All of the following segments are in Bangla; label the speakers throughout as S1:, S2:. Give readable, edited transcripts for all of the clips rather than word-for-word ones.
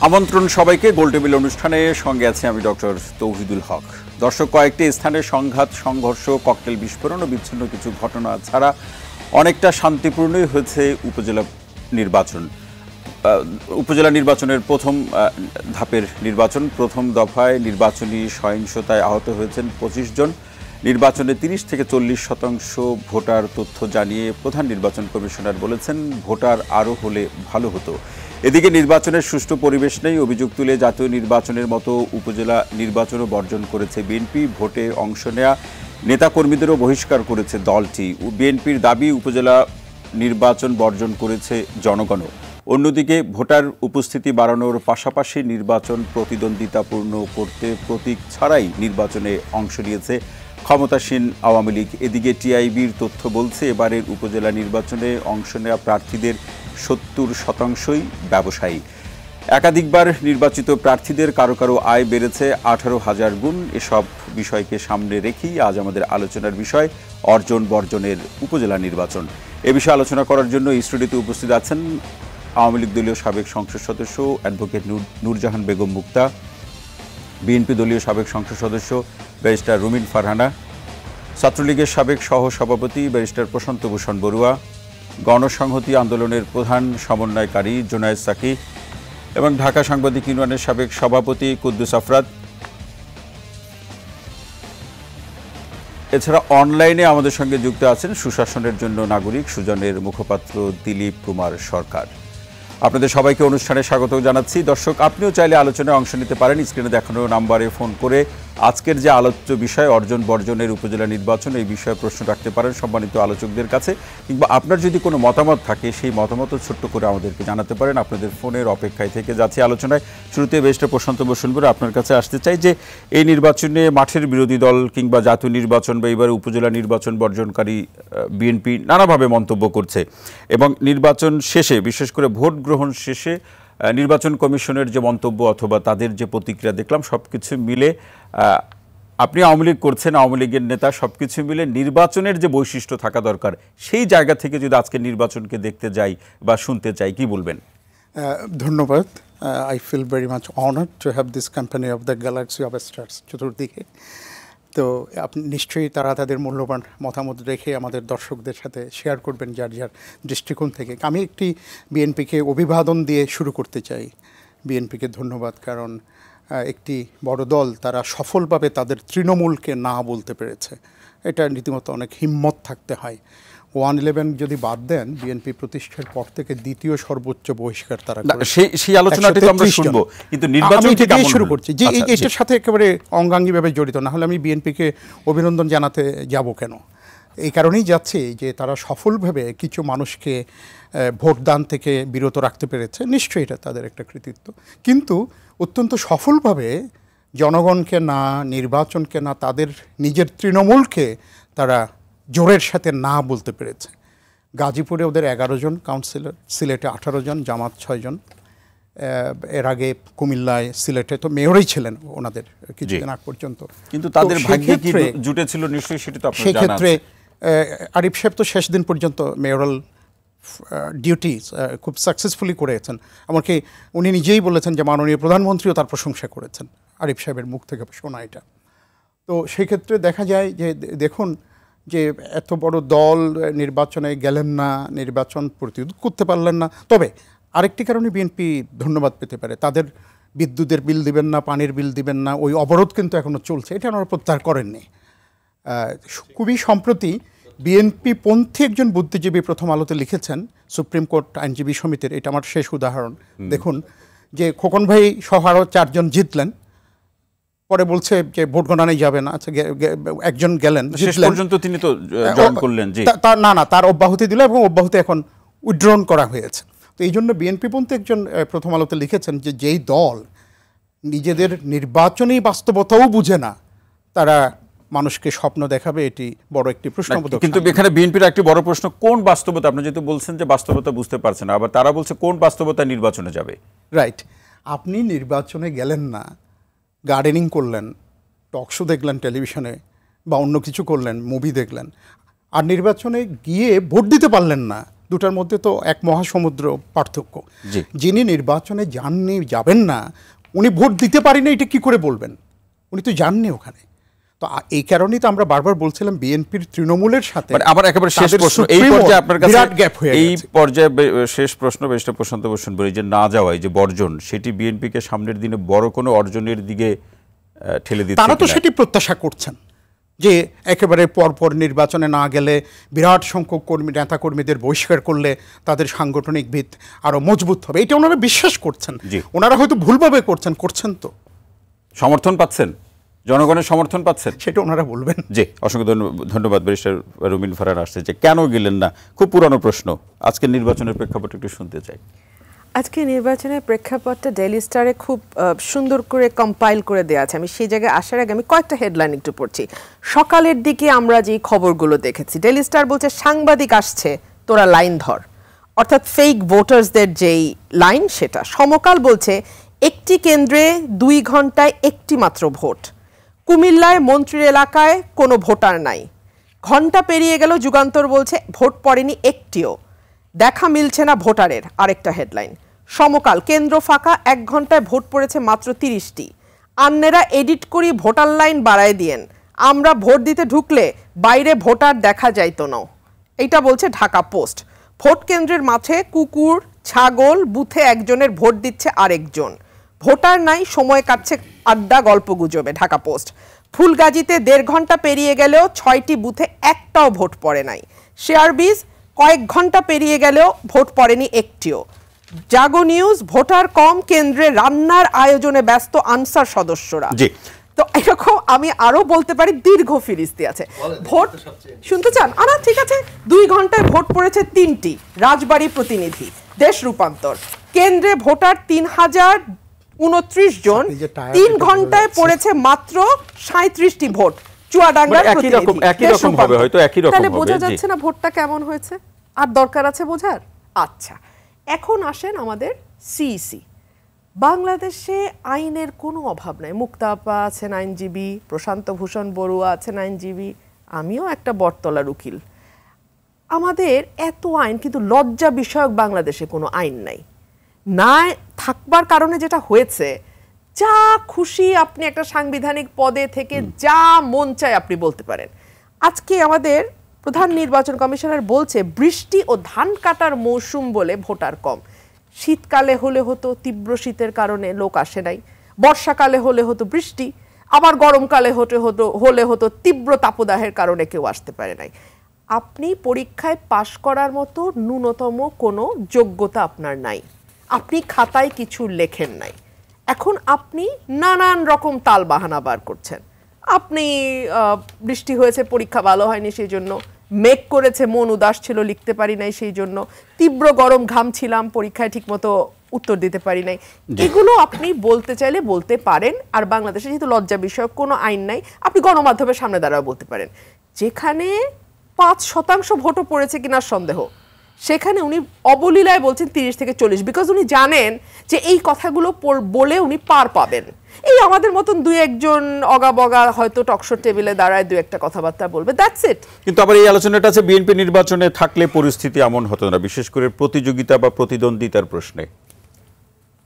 S1: আমন্ত্রণ সবাইকে গোলটেবিল অনুষ্ঠানে, সঙ্গে আছে আমি ডক্টর তৌহিদুল হক। দর্শক, কয়েকটি স্থানে সংঘাত, সংঘর্ষ, ককটেল বিস্ফোরণ ও বিচ্ছিন্ন কিছু ঘটনা ছাড়া অনেকটা শান্তিপূর্ণই হয়েছে উপজেলা নির্বাচনের প্রথম ধাপের নির্বাচন। প্রথম দফায় নির্বাচনী সহিংসতায় আহত হয়েছেন 25 জন। নির্বাচনে 30 থেকে 40% ভোটার তথ্য জানিয়ে প্রধান নির্বাচন কমিশনার বলেছেন, ভোটার আরও হলে ভালো হতো। এদিকে নির্বাচনের সুষ্ঠু পরিবেশ নেই অভিযোগ তুলে জাতীয় নির্বাচনের মতো উপজেলা নির্বাচনও বর্জন করেছে বিএনপি। ভোটে অংশ নেয়া নেতাকর্মীদেরও বহিষ্কার করেছে দলটি। বিএনপির দাবি, উপজেলা নির্বাচন বর্জন করেছে জনগণও। অন্যদিকে ভোটার উপস্থিতি বাড়ানোর পাশাপাশি নির্বাচন প্রতিদ্বন্দ্বিতাপূর্ণ করতে প্রতীক ছাড়াই নির্বাচনে অংশ নিয়েছে ক্ষমতাসীন আওয়ামী লীগ। এদিকে টিআইবির তথ্য বলছে, এবারের উপজেলা নির্বাচনে অংশ নেওয়া প্রার্থীদের 70%ই ব্যবসায়ী। একাধিকবার নির্বাচিত প্রার্থীদের কারো কারো আয় বেড়েছে 18,000 গুণ। এসব বিষয়কে সামনে রেখেই আজ আমাদের আলোচনার বিষয় অর্জন বর্জনের উপজেলা নির্বাচন। এ বিষয়ে আলোচনা করার জন্য স্টুডিওতে উপস্থিত আছেন আওয়ামী লীগ দলীয় সাবেক সংসদ সদস্য অ্যাডভোকেট নূরজাহান বেগম মুক্তা, বিএনপি দলীয় সাবেক সংসদ সদস্য ব্যারিস্টার রুমিন ফারহানা, ছাত্রলীগের সাবেক সহ-সভাপতি ব্যারিস্টার প্রশান্ত ভূষণ বড়ুয়া, গণসংহতি আন্দোলনের প্রধান সমন্বয়কারী জুনায়েদ সাকি এবং ঢাকা সাংবাদিক ইউনিয়নের সাবেক সভাপতি কুদ্দুস আফরাদ। এছাড়া অনলাইনে আমাদের সঙ্গে যুক্ত আছেন সুশাসনের জন্য নাগরিক সুজনের মুখপাত্র দিলীপ কুমার সরকার। আপনাদের সবাইকে অনুষ্ঠানে স্বাগত জানাচ্ছি। দর্শক, আপনিও চাইলে আলোচনায় অংশ নিতে পারেন স্ক্রিনে দেখানো নাম্বারে ফোন করে। আজকের যে আলোচ্য বিষয় অর্জন বর্জনের উপজেলা নির্বাচন, এই বিষয়ে প্রশ্ন রাখতে পারেন সম্মানিত আলোচকদের কাছে, কিংবা আপনার যদি কোনো মতামত থাকে সেই মতামতও ছোট্ট করে আমাদেরকে জানাতে পারেন। আপনাদের ফোনের অপেক্ষায় থেকে যাচ্ছি আলোচনায়। শুরুতে ব্যারিস্টার প্রশান্ত ভূষণ বড়ুয়া, আপনার কাছে আসতে চাই যে এই নির্বাচনে মাঠের বিরোধী দল কিংবা জাতীয় নির্বাচন বা এবারে উপজেলা নির্বাচন বর্জনকারী বিএনপি নানাভাবে মন্তব্য করছে, এবং নির্বাচন শেষে, বিশেষ করে ভোট গ্রহণ শেষে নির্বাচন কমিশনের যে মন্তব্য অথবা তাদের যে প্রতিক্রিয়া দেখলাম, সব কিছু মিলে আপনি আওয়ামী লীগ করছেন, আওয়ামী লীগের নেতা, সব কিছু মিলে নির্বাচনের যে বৈশিষ্ট্য থাকা দরকার, সেই জায়গা থেকে যদি আজকে নির্বাচনকে দেখতে যাই বা শুনতে চাই, কি বলবেন?
S2: ধন্যবাদ। I feel very much honoured to have this company of the galaxy of stars চতুর্দিকে। তো আপনি নিশ্চয়ই তারা তাদের মূল্যবান মতামত রেখে আমাদের দর্শকদের সাথে শেয়ার করবেন যার যার দৃষ্টিকোণ থেকে। আমি একটি বিএনপিকে অভিবাদন দিয়ে শুরু করতে চাই। বিএনপিকে ধন্যবাদ, কারণ একটি বড় দল তারা সফলভাবে তাদের তৃণমূলকে না বলতে পেরেছে। এটা রীতিমতো অনেক হিম্মত থাকতে হয়। 111 যদি বাদ দেন, বিএনপি প্রতিষ্ঠার পর থেকে দ্বিতীয় সর্বোচ্চ বহিষ্কার তারা
S1: সেই আলোচনাটি তো আমরা শুনবো, কিন্তু নির্বাচন থেকে
S2: শুরু করছি যে এটার সাথে একেবারে অঙ্গাঙ্গিভাবে জড়িত, না হলে আমি বিএনপিকে অভিনন্দন জানাতে যাব কেন? এই কারণেই যাচ্ছি যে তারা সফলভাবে কিছু মানুষকে ভোটদান থেকে বিরত রাখতে পেরেছে। নিশ্চয়ই এটা তাদের একটা কৃতিত্ব, কিন্তু অত্যন্ত সফলভাবে জনগণকে না, নির্বাচনকে না, তাদের নিজের তৃণমূলকে তারা জোরের সাথে না বলতে পেরেছে। গাজীপুরে ওদের 11 জন কাউন্সিলর, সিলেটে 18 জন, জামাত 6 জন, এর আগে কুমিল্লায়, সিলেটে তো মেয়রই ছিলেন ওনাদের কিছুদিন আগ পর্যন্ত।
S1: কিন্তু তাদের ভাগ্যে কি জুটেছিল নিশ্চয়ই সেটা তো আপনাদের জানা আছে।
S2: সেক্ষেত্রে আরিফ সাহেব তো শেষ দিন পর্যন্ত মেয়রাল ডিউটি খুব সাকসেসফুলি করেছেন। এমনকি উনি নিজেই বলেছেন যে মাননীয় প্রধানমন্ত্রীও তার প্রশংসা করেছেন, আরিফ সাহেবের মুখ থেকে শোনা এটা। তো সেক্ষেত্রে দেখা যায় যে দেখুন যে এত বড় দল নির্বাচনে গেলেন না, নির্বাচন প্রতিরোধ করতে পারলেন না। তবে আরেকটি কারণে বিএনপি ধন্যবাদ পেতে পারে, তাদের বিদ্যুতের বিল দিবেন না, পানির বিল দিবেন না, ওই অবরোধ কিন্তু এখনও চলছে, এটা ওনারা প্রত্যাহার করেননি। খুবই সম্প্রতি বিএনপি পন্থী একজন বুদ্ধিজীবী প্রথম আলোতে লিখেছেন, সুপ্রিম কোর্ট আইনজীবী সমিতির, এটা আমার শেষ উদাহরণ। দেখুন যে খোকন ভাই সহ আরও 4 জন জিতলেন, পরে বলছে যে ভোট গণনায় যাবে না। আচ্ছা, একজন গেলেন,
S1: শেষ পর্যন্ত তিনি তো জয়েন করলেন, জি
S2: না তার অব্যাহতি দিল এবং অব্যাহতি এখন উইথড্রন করা হয়েছে। তো এই জন্য বিএনপি পন্থী একজন প্রথম আলোতে লিখেছেন যে যেই দল নিজেদের নির্বাচনী বাস্তবতাও বুঝে না, তারা মানুষকে স্বপ্ন দেখাবে, এটি বড় একটি প্রশ্নবোধক।
S1: কিন্তু এখানে বিএনপির একটি বড় প্রশ্ন, কোন বাস্তবতা? আপনি যেহেতু বলছেন যে বাস্তবতা বুঝতে পারছেন না, আবার তারা বলছে কোন বাস্তবতা নির্বাচনে যাবে।
S2: রাইট, আপনি নির্বাচনে গেলেন না, গার্ডেনিং করলেন, টক শো দেখলেন টেলিভিশনে, বা অন্য কিছু করলেন, মুভি দেখলেন, আর নির্বাচনে গিয়ে ভোট দিতে পারলেন না, দুটার মধ্যে তো এক মহাসমুদ্র পার্থক্য।
S1: জি।
S2: যিনি নির্বাচনে যাননি, যাবেন না, উনি ভোট দিতে পারি না এটা কি করে বলবেন? উনি তো যাননি ওখানে। তো এই কারণেই তো আমরা বারবার বলছিলাম বিএনপির তৃণমূলের সাথে
S1: আবার একেবারে শেষ
S2: তাদের
S1: প্রশ্ন, এই
S2: সুপ্রিমো
S1: পর্যায়ে আপনার কাছে
S2: বিরাট গ্যাপ হয়ে
S1: এই
S2: গেছে।
S1: পর্যায়ে শেষ প্রশ্ন ব্যারিস্টার প্রশান্ত ভূষণ বলি, যে না যাওয়াই যে বর্জন, সেটি বিএনপিকে সামনের দিনে বড় কোনো অর্জনের দিকে ঠেলে দিচ্ছে
S2: তারা তো
S1: কিনা?
S2: সেটি প্রত্যাশা করছেন যে একেবারে পরপর নির্বাচনে না গেলে বিরাট সংখ্যক নেতাকর্মীদের বহিষ্কার করলে তাদের সাংগঠনিক ভিত আরো মজবুত হবে, এটা ওনারা বিশ্বাস করছেন।
S1: জি।
S2: ওনারা হয়তো ভুলভাবে করছেন তো।
S1: সমর্থন পাচ্ছেন, জনগণের সমর্থন পাচ্ছেন,
S2: সেটা ওনারা বলবেন।
S1: জি। অসংখ্য ধন্যবাদ ব্যারিস্টার রুমিন ফারহান আসছে। যে কেন গেলেন না, খুব পুরানো প্রশ্ন, আজকের নির্বাচনের প্রেক্ষাপট একটু শুনতে চাই।
S3: আজকে নির্বাচনের প্রেক্ষাপটটা ডেইলি স্টারে খুব সুন্দর করে কম্পাইল করে দেওয়া আছে। আমি সেই জায়গায় আসার আগে আমি কয়েকটা হেডলাইন একটু পড়ছি। সকালের দিকে আমরা যে খবরগুলো দেখেছি, ডেইলি স্টার বলছে সাংবাদিক আসছে তোরা লাইন ধর, অর্থাৎ ফেক ভোটার্সদের যেই লাইন সেটা। সমকাল বলছে একটি কেন্দ্রে 2 ঘন্টায় একটি মাত্র ভোট। কুমিল্লায় মন্ত্রীর এলাকায় কোনো ভোটার নাই। ঘন্টা পেরিয়ে গেল, যুগান্তর বলছে ভোট পড়েনি একটিও, দেখা মিলছে না ভোটারের। আরেকটা হেডলাইন সমকাল, কেন্দ্র ফাঁকা, 1 ঘন্টায় ভোট পড়েছে মাত্র 30টি। আন্নেরা এডিট করি ভোটার লাইন বাড়ায় দিয়েন, আমরা ভোট দিতে ঢুকলে বাইরে ভোটার দেখা যাইতো না। এইটা বলছে ঢাকা পোস্ট। ভোট কেন্দ্রের মাঠে কুকুর ছাগল, বুথে একজনের ভোট দিচ্ছে আরেকজন, ভোটার নাই, সময় কাটছে আড্ডা গল্প গুজবে। ঢাকা পোস্ট। ফুলগাজীতে 1.5 ঘন্টা পেরিয়ে গেলেও 6টি বুথে একটাও ভোট পড়ে নাই। শেয়ারবিজ, কয়েক ঘন্টা পেরিয়ে গেলেও ভোট পড়েনি একটিও। জাগো নিউজ, ভোটার কম, কেন্দ্রে রান্নার আয়োজনে ব্যস্ত আনসার সদস্যরা।
S1: জি।
S3: তো এরকম আমি আরো বলতে পারি, দীর্ঘ ফিরিস্তি আছে। ভোট শুনতে চান? না, ঠিক আছে। 2 ঘন্টায় ভোট পড়েছে 3টি। রাজবাড়ী প্রতিনিধি। দেশ রূপান্তর, কেন্দ্রে ভোটার 3029 জন, 3 ঘন্টায় পড়েছে মাত্র 37টি ভোট। চুয়াডাঙ্গার প্রতিনিধি।
S1: একই রকম হবে, হয়তো একই রকম
S3: তাহলে
S1: হবে।
S3: বোঝা
S1: জি।
S3: যাচ্ছে না ভোটটা কেমন হয়েছে? আর দরকার আছে বোঝার? আচ্ছা, এখন আসেন আমাদের সিইসি। বাংলাদেশে আইনের কোনো অভাব নাই। মুক্তা আপা আছেন আইনজীবী, প্রশান্ত ভূষণ বড়ুয়া আছেন আইনজীবী, আমিও একটা বটতলার উকিল। আমাদের এত আইন, কিন্তু লজ্জা বিষয়ক বাংলাদেশে কোনো আইন নাই। না থাকবার কারণে যেটা হয়েছে, যা খুশি আপনি একটা সাংবিধানিক পদে থেকে যা মন চায় আপনি বলতে পারেন। আজকে আমাদের প্রধান নির্বাচন কমিশনার বলছে বৃষ্টি ও ধান কাটার মৌসুম বলে ভোটার কম। শীতকালে হলে হতো, তীব্র শীতের কারণে লোক আসে নাই। বর্ষাকালে হলে হতো বৃষ্টি, আবার গরমকালে হলে হতো তীব্র তাপদাহের কারণে কেউ আসতে পারে নাই। আপনি পরীক্ষায় পাশ করার মতো ন্যূনতম কোনো যোগ্যতা আপনার নাই, আপনি খাতায় কিছু লেখেন নাই। এখন আপনি নানান রকম তাল বাহানা বার করছেন। আপনি বৃষ্টি হয়েছে, পরীক্ষা ভালো হয়নি সেই জন্য, মেঘ করেছে, মন উদাস ছিল, লিখতে পারি নাই সেই জন্য, তীব্র গরম ঘামছিলাম, পরীক্ষায় ঠিকমতো উত্তর দিতে পারি নাই। এগুলো আপনি বলতে চাইলে বলতে পারেন। আর বাংলাদেশে যেহেতু লজ্জা বিষয়ক কোনো আইন নাই, আপনি গণমাধ্যমের সামনে দাঁড়াও বলতে পারেন। যেখানে 5% ভোটও পড়েছে কিনা সন্দেহ, সেখানে উনি অবলীলায় বলছেন 30 থেকে 40, বিকজ উনি জানেন যে এই কথাগুলো বলে উনি পার পাবেন। এই আমাদের মতন 2-1জন অগাবগা হয়তো টকশো টেবিলে দাঁড়ায় 2-একটা কথাবার্তা বলবে, দ্যাটস ইট।
S1: কিন্তু আবার এই আলোচনাটা আছে বিএনপি নির্বাচনে থাকলে পরিস্থিতি এমন হতো না, বিশেষ করে প্রতিযোগিতা বা প্রতিদ্বন্দ্বিতার প্রশ্নে।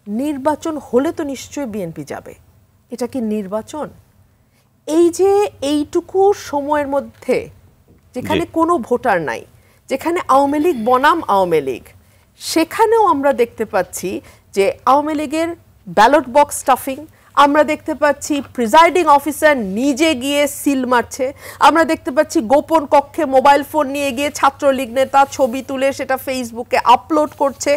S3: নির্বাচন হলে তো নিশ্চয়ই বিএনপি যাবে। এটা কি নির্বাচন? এই যে এইটুকু সময়ের মধ্যে যেখানে কোনো ভোটার নাই, যেখানে আওয়ামী লীগ বনাম আওয়ামী লীগ, সেখানেও আমরা দেখতে পাচ্ছি যে আওয়ামী লীগের ব্যালট বক্স স্টাফিং, আমরা দেখতে পাচ্ছি প্রিজাইডিং অফিসার নিজে গিয়ে সিল মারছে, আমরা দেখতে পাচ্ছি গোপন কক্ষে মোবাইল ফোন নিয়ে গিয়ে ছাত্রলীগ নেতা ছবি তুলে সেটা ফেসবুকে আপলোড করছে।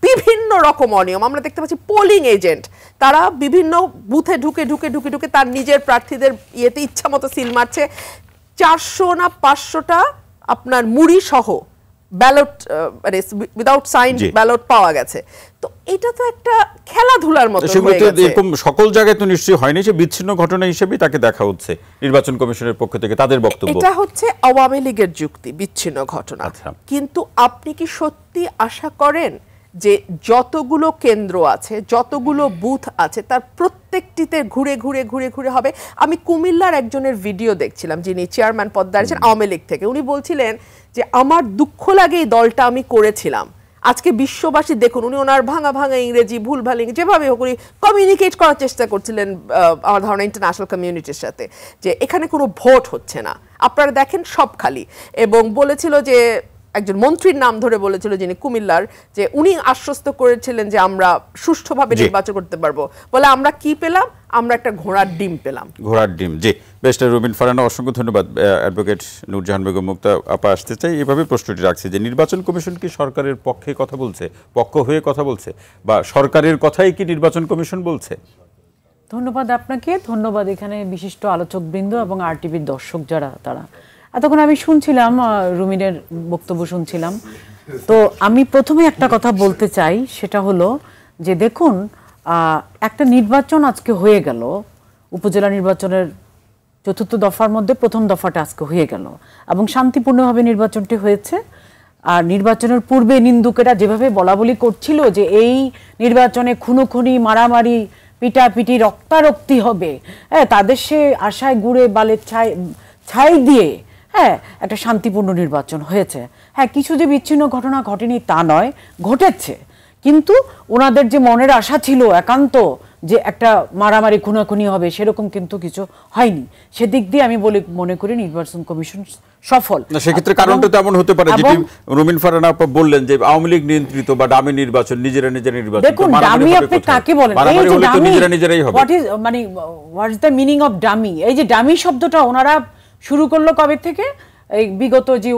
S3: বিভিন্ন রকম অনিয়ম আমরা দেখতে পাচ্ছি। পোলিং এজেন্ট তারা বিভিন্ন বুথে ঢুকে ঢুকে ঢুকে ঢুকে তার নিজের প্রার্থীদের ইয়েতে ইচ্ছা মতো সিল মারছে। 400 না 500টা আপনার মুড়ি সহ ব্যালট মানে উইদাউট সাইন ব্যালট পাওয়া গেছে। তো এটা তো একটা খেলাধুলার মতো হয়ে গেছে।
S1: এরকম সকল জায়গায় তো নিশ্চয়ই হয়নি, যে বিচ্ছিন্ন ঘটনা হিসেবেই তাকে দেখা হচ্ছে নির্বাচন কমিশনের পক্ষ থেকে, তাদের বক্তব্য।
S3: এটা হচ্ছে আওয়ামী লীগের যুক্তি, বিচ্ছিন্ন ঘটনা। কিন্তু আপনি কি সত্যি আশা করেন যে যতগুলো কেন্দ্র আছে, যতগুলো বুথ আছে, তার প্রত্যেকটিতে ঘুরে ঘুরে ঘুরে ঘুরে হবে? আমি কুমিল্লার একজনের ভিডিও দেখছিলাম, যিনি চেয়ারম্যান পদে আছেন আওয়ামী লীগ থেকে। উনি বলছিলেন যে আমার দুঃখ লাগে এই দলটা আমি করেছিলাম। আজকে বিশ্ববাসী দেখুন, উনি ওনার ভাঙা ভাঙা ইংরেজি, ভুলভাল ইংরেজি, যেভাবে হোক উনি কমিউনিকেট করার চেষ্টা করছিলেন আমার ধারণা ইন্টারন্যাশনাল কমিউনিটির সাথে, যে এখানে কোনো ভোট হচ্ছে না, আপনারা দেখেন সব খালি। এবং বলেছিল যে একজন মন্ত্রীর নাম ধরে বলেছিল যিনি কুমিল্লার, যে উনি আশ্বস্ত করেছিলেন যে আমরা সুষ্ঠুভাবে নির্বাচন করতে পারবো, বলে আমরা কি পেলাম, আমরা একটা ঘোড়ার ডিম পেলাম।
S1: ঘোড়ার ডিম। জি, ব্যারিস্টার রুবিন ফারহানা, অসংখ্য ধন্যবাদ। অ্যাডভোকেট নূরজাহান বেগম মুক্তা আপা আসতে চাই, এভাবে প্রশ্নটি রাখছি যে নির্বাচন কমিশন কি সরকারের পক্ষে কথা বলছে, পক্ষ হয়ে কথা বলছে, বা সরকারের কথাই কি নির্বাচন কমিশন বলছে?
S4: ধন্যবাদ আপনাকে, ধন্যবাদ এখানে বিশিষ্ট আলোচকবৃন্দ এবং আরটিভির দর্শক যারা, তারা এতক্ষণ আমি শুনছিলাম, রুমিনের বক্তব্য শুনছিলাম। তো আমি প্রথমে একটা কথা বলতে চাই, সেটা হলো যে দেখুন, একটা নির্বাচন আজকে হয়ে গেল, উপজেলা নির্বাচনের চতুর্থ দফার মধ্যে প্রথম দফাটা আজকে হয়ে গেল এবং শান্তিপূর্ণভাবে নির্বাচনটি হয়েছে। আর নির্বাচনের পূর্বে নিন্দুকেরা যেভাবে বলাবলি করছিল যে এই নির্বাচনে খুনোখুনি, মারামারি, পিটাপিটি, রক্তারক্তি হবে, হ্যাঁ, তাদের সে আশায় গুড়ে বালের ছাই দিয়ে হ্যাঁ একটা শান্তিপূর্ণ নির্বাচন হয়েছে। হ্যাঁ, কিছু যে বিচ্ছিন্ন ঘটনা ঘটেনি তা নয়, ঘটেছে, কিন্তু ওনাদের যে মনের আশা ছিল একান্ত যে একটা মারামারি খুনাখুনি হবে, সেরকম কিন্তু কিছু হয়নি। সেদিক দিয়ে আমি মনে করি নির্বাচন কমিশন সফল।
S1: সেক্ষেত্রে কারণটা তেমন হতে পারে যেটি রুমিন ফারহানা আপা বললেন, যে আওয়ামী লীগ নিয়ন্ত্রিত বা ডামি নির্বাচন, নিজেরা নির্বাচন।
S4: দেখুন, ডামি আপনি কাকে বলেন? এই যে ডামি, হোয়াট ইজ, মানে what is the meaning of dummy? এই যে ডামি শব্দটা ওনারা শুরু করলো কবে থেকে? এই বিগত যে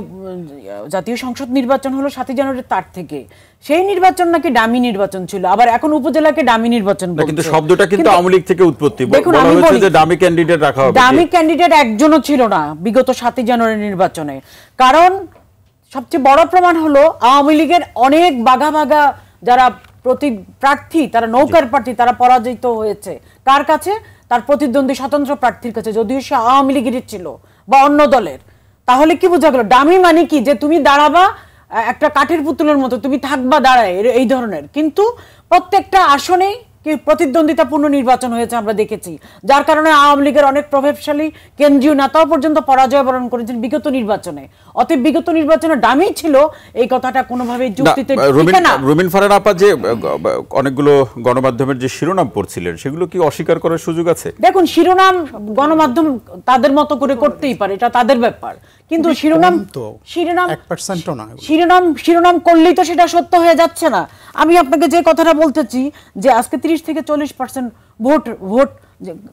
S4: জাতীয় সংসদ নির্বাচন হলো 7 জানুয়ারি, তার থেকে সেই নির্বাচন নাকি ডামি নির্বাচন ছিল, আবার এখন উপজেলাকে ডামি নির্বাচন বলছে।
S1: কিন্তু শব্দটা কিন্তু আওয়ামী লীগ থেকে উৎপত্তি। বলা হয়েছে যে ডামি ক্যান্ডিডেট রাখা হবে। ডামি
S4: ক্যান্ডিডেট একজনও ছিল না বিগত 7 জানুয়ারি নির্বাচনে। কারণ সবচেয়ে বড় প্রমাণ হলো আওয়ামী লীগের অনেক বাঘা বাঘা যারা প্রার্থী, তারা নৌকার প্রার্থী, তারা পরাজিত হয়েছে কার কাছে? তার প্রতিদ্বন্দ্বী স্বতন্ত্র প্রার্থীর কাছে, যদিও সে আওয়ামী লীগের ছিল বা অন্য দলের। তাহলে কি বোঝা গেল? ডামি মানে কি? যে তুমি দাঁড়াবা একটা কাঠের পুতুলের মতো, তুমি থাকবা দাঁড়ায়, এই ধরনের। কিন্তু প্রত্যেকটা আসনেই কি প্রতিদ্বন্দ্বিতাপূর্ণ নির্বাচন হয়েছে আমরা দেখেছি, যার কারণে আওয়ামী লীগের অনেক প্রভাবশালী কেন্দ্রীয় নেতাও পর্যন্ত পরাজয় বরণ করেছেন বিগত নির্বাচনে। অতএব বিগত নির্বাচনে ডামি ছিল, এই কথাটা কোনোভাবে যুক্তিতে ঠিক না।
S1: রুমিন ফারহানা আপা যে অনেকগুলো গণমাধ্যমের যে শিরোনাম পড়ছিলেন, সেগুলো কি অস্বীকার করার সুযোগ আছে?
S4: দেখুন, শিরোনাম গণমাধ্যম তাদের মতো করে করতেই পারে, এটা তাদের ব্যাপার, কিন্তু শিরোনাম
S2: 1% না,
S4: শিরোনাম করলেই তো সেটা সত্য হয়ে যাচ্ছে না। আমি আপনাকে যে কথাটা বলতেছি যে আজকে 30 থেকে 40% ভোট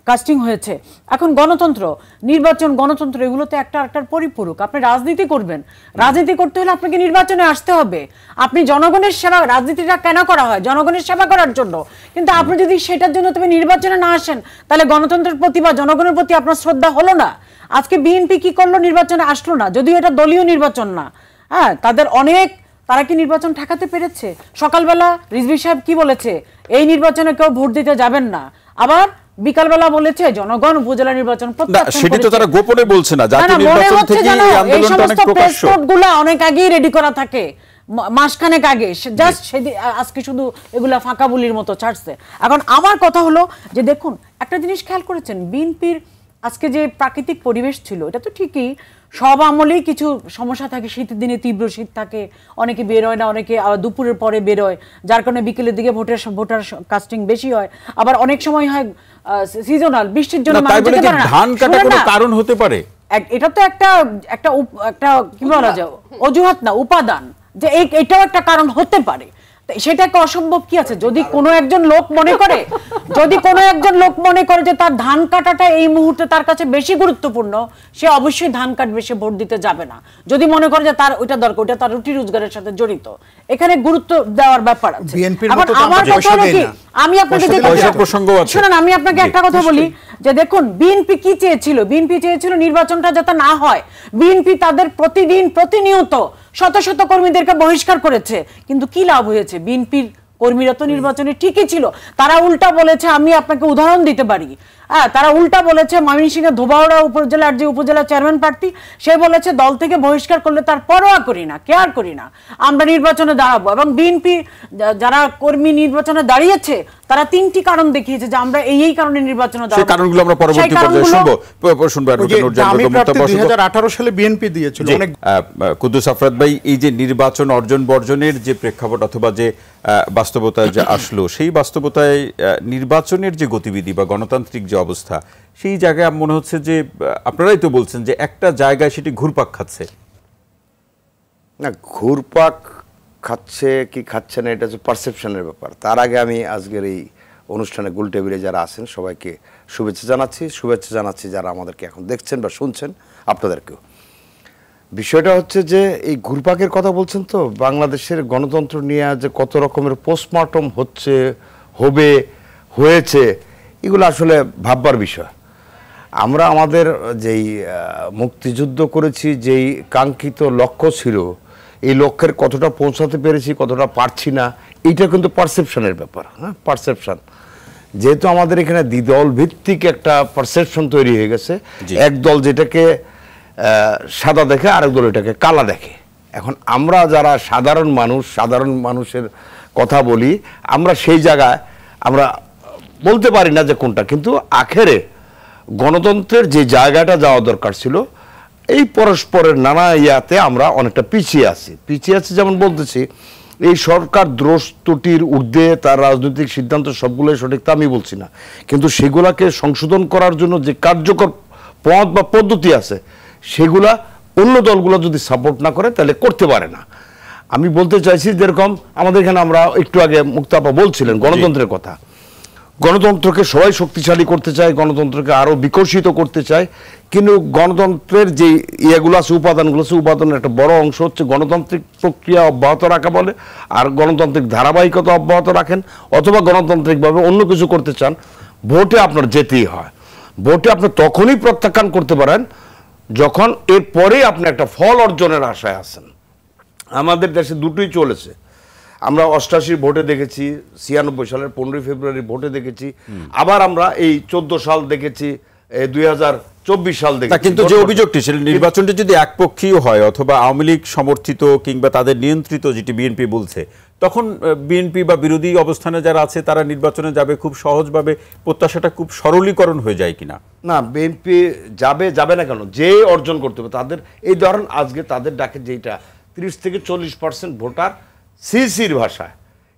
S4: কাস্টিং হয়েছে। এখন গণতন্ত্র, নির্বাচন, গণতন্ত্র, এগুলো তো একটা একটার পরিপূরক। আপনি রাজনীতি করবেন, রাজনীতি করতে হলে আপনাকে নির্বাচনে আসতে হবে। আপনি জনগণের সেবা, রাজনীতিটা কেন করা হয়? জনগণের সেবা করার জন্য। কিন্তু আপনি যদি সেটার জন্য তুমি নির্বাচনে না আসেন, তাহলে গণতন্ত্রের প্রতি বা জনগণের প্রতি আপনার শ্রদ্ধা হলো না। আজকে বিএনপি কি করলো? নির্বাচনে আসলো না, যদিও এটা দলীয় নির্বাচন না। হ্যাঁ, তারা কি নির্বাচন ঠেকাতে পেরেছে? সকালবেলা রিজভী সাহেব কি বলেছে? এই নির্বাচনে কেউ ভোট দিতে যাবেন না। আবার বিকালবেলা বলেছে জনগণ উপজেলা নির্বাচন প্রত্যাখ্যান করেছে।
S1: সেটা তো তারা গোপনে বলছে না, জাতীয় নির্বাচন থেকে এই আন্দোলনটা অনেক প্রকাশ্য।
S4: পেসপোর্টগুলো অনেক আগেই রেডি করা থাকে, মাসখানেক আগে, জাস্ট আজকে শুধু এগুলা ফাঁকা বুলির মতো ছাড়ছে। এখন আমার কথা হলো যে দেখুন, একটা জিনিস খেয়াল করেছেন, বিএনপির আজকে যে প্রাকৃতিক পরিবেশ ছিল, এটা তো ঠিকই, সব আমলেই কিছু সমস্যা থাকে। শীতের দিনে তীব্র শীত থাকে, অনেকে বের হয় না, অনেকে দুপুরের পরে বের হয়, যার কারণে বিকেলের দিকে ভোটার কাস্টিং বেশি হয়। আবার অনেক সময় হয় সিজনাল, বৃষ্টির জন্য
S1: ধান কাটা কোনো কারণ হতে পারে।
S4: এটা তো একটা কি বলা যায়, অজুহাত না, উপাদান, যে এটাও একটা কারণ হতে পারে। সেটাকে অসম্ভব কি আছে? যদি কোনো একজন লোক মনে করে যে তার ধান কাটাটা এই মুহূর্তে তার কাছে বেশি গুরুত্বপূর্ণ, সে অবশ্যই ধান কাটবে, সে ভোট দিতে যাবে না। যদি মনে করে যে তার ওইটা দরকার, ওইটা তার রুটি রোজগারের সাথে জড়িত, এখানে গুরুত্ব দেওয়ার ব্যাপার আছে। আমার কথা হলো কি, আমি আপনাকে শুনুন, আমি আপনাকে একটা কথা বলি যে দেখুন, বিএনপি কি চেয়েছিল? বিএনপি চেয়েছিল নির্বাচনটা যাতে না হয়। বিএনপি তাদের প্রতিনিয়ত শত শত কর্মীদেরকে বহিষ্কার করেছে, কিন্তু কি লাভ হয়েছে? বিএনপির কর্মীরা তো নির্বাচনে ঠিকই ছিল। তারা উল্টা বলেছে, আমি আপনাকে উদাহরণ দিতে পারি, হ্যাঁ, তারা উল্টা বলেছে ময়মনসিংহের ধোবাউড়া উপজেলার যে উপজেলা চেয়ারম্যান প্রার্থী সে বলেছে দল থেকে বহিষ্কার করলে তার পরোয়া করি না, কেয়ার করি না, আমরা নির্বাচনে দাঁড়াবো। এবং বিএনপি যারা কর্মী নির্বাচনে দাঁড়িয়েছে তারা 3টি কারণ দেখিয়েছে যে আমরা এই কারণে নির্বাচনে দাঁড়াবো।
S1: সেই কারণগুলো আমরা পরবর্তী পর্যায়ে শুনবো।
S2: আমি প্রার্থী 2018 সালে বিএনপি দিয়েছিল অনেক।
S1: কুদ্দুস আফরাদ ভাই, এই যে নির্বাচন অর্জন বর্জনের যে প্রেক্ষাপট অথবা যে বাস্তবতায় যে আসলো, সেই বাস্তবতায় নির্বাচনের যে গতিবিধি বা গণতান্ত্রিক যে অবস্থা, সেই জায়গায় মনে হচ্ছে যে আপনারাই তো বলছেন যে একটা জায়গায় সেটি ঘুরপাক খাচ্ছে।
S5: না, ঘুরপাক খাচ্ছে কি খাচ্ছে না এটা হচ্ছে পারসেপশনের ব্যাপার। তার আগে আমি আজকের এই অনুষ্ঠানে গোল টেবিলে যারা আছেন সবাইকে শুভেচ্ছা জানাচ্ছি যারা আমাদেরকে এখন দেখছেন বা শুনছেন আপনাদেরকেও। বিষয়টা হচ্ছে যে এই ঘুরপাকের কথা বলছেন তো, বাংলাদেশের গণতন্ত্র নিয়ে যে কত রকমের পোস্টমর্টম হয়েছে এগুলো আসলে ভাববার বিষয়। আমরা আমাদের যেই মুক্তিযুদ্ধ করেছি, যেই কাঙ্ক্ষিত লক্ষ্য ছিল, এই লক্ষ্যের কতটা পৌঁছাতে পেরেছি কতটা পারছি না, এইটা কিন্তু পারসেপশনের ব্যাপার। হ্যাঁ, পারসেপশন যেহেতু আমাদের এখানে দ্বিদল ভিত্তিক একটা পারসেপশন তৈরি হয়ে গেছে, এক দল যেটাকে সাদা দেখে আরেক দল এটাকে কালা দেখে। এখন আমরা যারা সাধারণ মানুষের কথা বলি, আমরা সেই জায়গায় আমরা বলতে পারি না যে কোনটা, কিন্তু আখেরে গণতন্ত্রের যে জায়গাটা যাওয়া দরকার ছিল, এই পরস্পরের নানা ইয়াতে আমরা অনেকটা পিছিয়ে আছি। যেমন বলতেছি, এই সরকার দোষ ত্রুটির ঊর্ধ্বে তার রাজনৈতিক সিদ্ধান্ত সবগুলোই সঠিক তা আমি বলছি না, কিন্তু সেগুলাকে সংশোধন করার জন্য যে কার্যকর পথ বা পদ্ধতি আছে সেগুলা অন্য দলগুলো যদি সাপোর্ট না করে তাহলে করতে পারে না। আমি বলতে চাইছি যেরকম আমাদের এখানে আমরা একটু আগে মুক্তাপা বলছিলেন গণতন্ত্রের কথা, গণতন্ত্রকে সবাই শক্তিশালী করতে চায়, গণতন্ত্রকে আরো বিকশিত করতে চায়, কিন্তু গণতন্ত্রের যে ইয়েগুলো আছে, উপাদানগুলো আছে, উপাদানের একটা বড় অংশ হচ্ছে গণতান্ত্রিক প্রক্রিয়া অব্যাহত রাখা বলে, আর গণতান্ত্রিক ধারাবাহিকতা অব্যাহত রাখেন, অথবা গণতান্ত্রিকভাবে অন্য কিছু করতে চান, ভোটে আপনার যেতেই হয়। ভোটে আপনি তখনই প্রত্যাখ্যান করতে পারেন যখন এরপরেই আপনি একটা ফল অর্জনের আশায় আছেন। আমাদের দেশে দুটোই চলেছে। আমরা 88 ভোটে দেখেছি, 96 সালের 15 ফেব্রুয়ারি ভোটে দেখেছি, আবার আমরা এই 14 সাল দেখেছি, 2024 সাল দেখেছি।
S1: কিন্তু যে অভিযোগটি সেটা নির্বাচনটি যদি একপক্ষীয় হয় অথবা আওয়ামী লীগ সমর্থিত কিংবা তাদের নিয়ন্ত্রিত, যেটি বিএনপি বলছে, তখন বিএনপি বা বিরোধী অবস্থানে যারা আছে তারা নির্বাচনে যাবে খুব সহজভাবে, প্রত্যাশাটা খুব সরলীকরণ হয়ে যায় কিনা?
S5: না, বিএনপি যাবে না কেন, যে অর্জন করতে হবে তাদের। এই ধরুন আজকে তাদের ডাকে যেটা 30 থেকে 40% ভোটার সিসির ভাষায়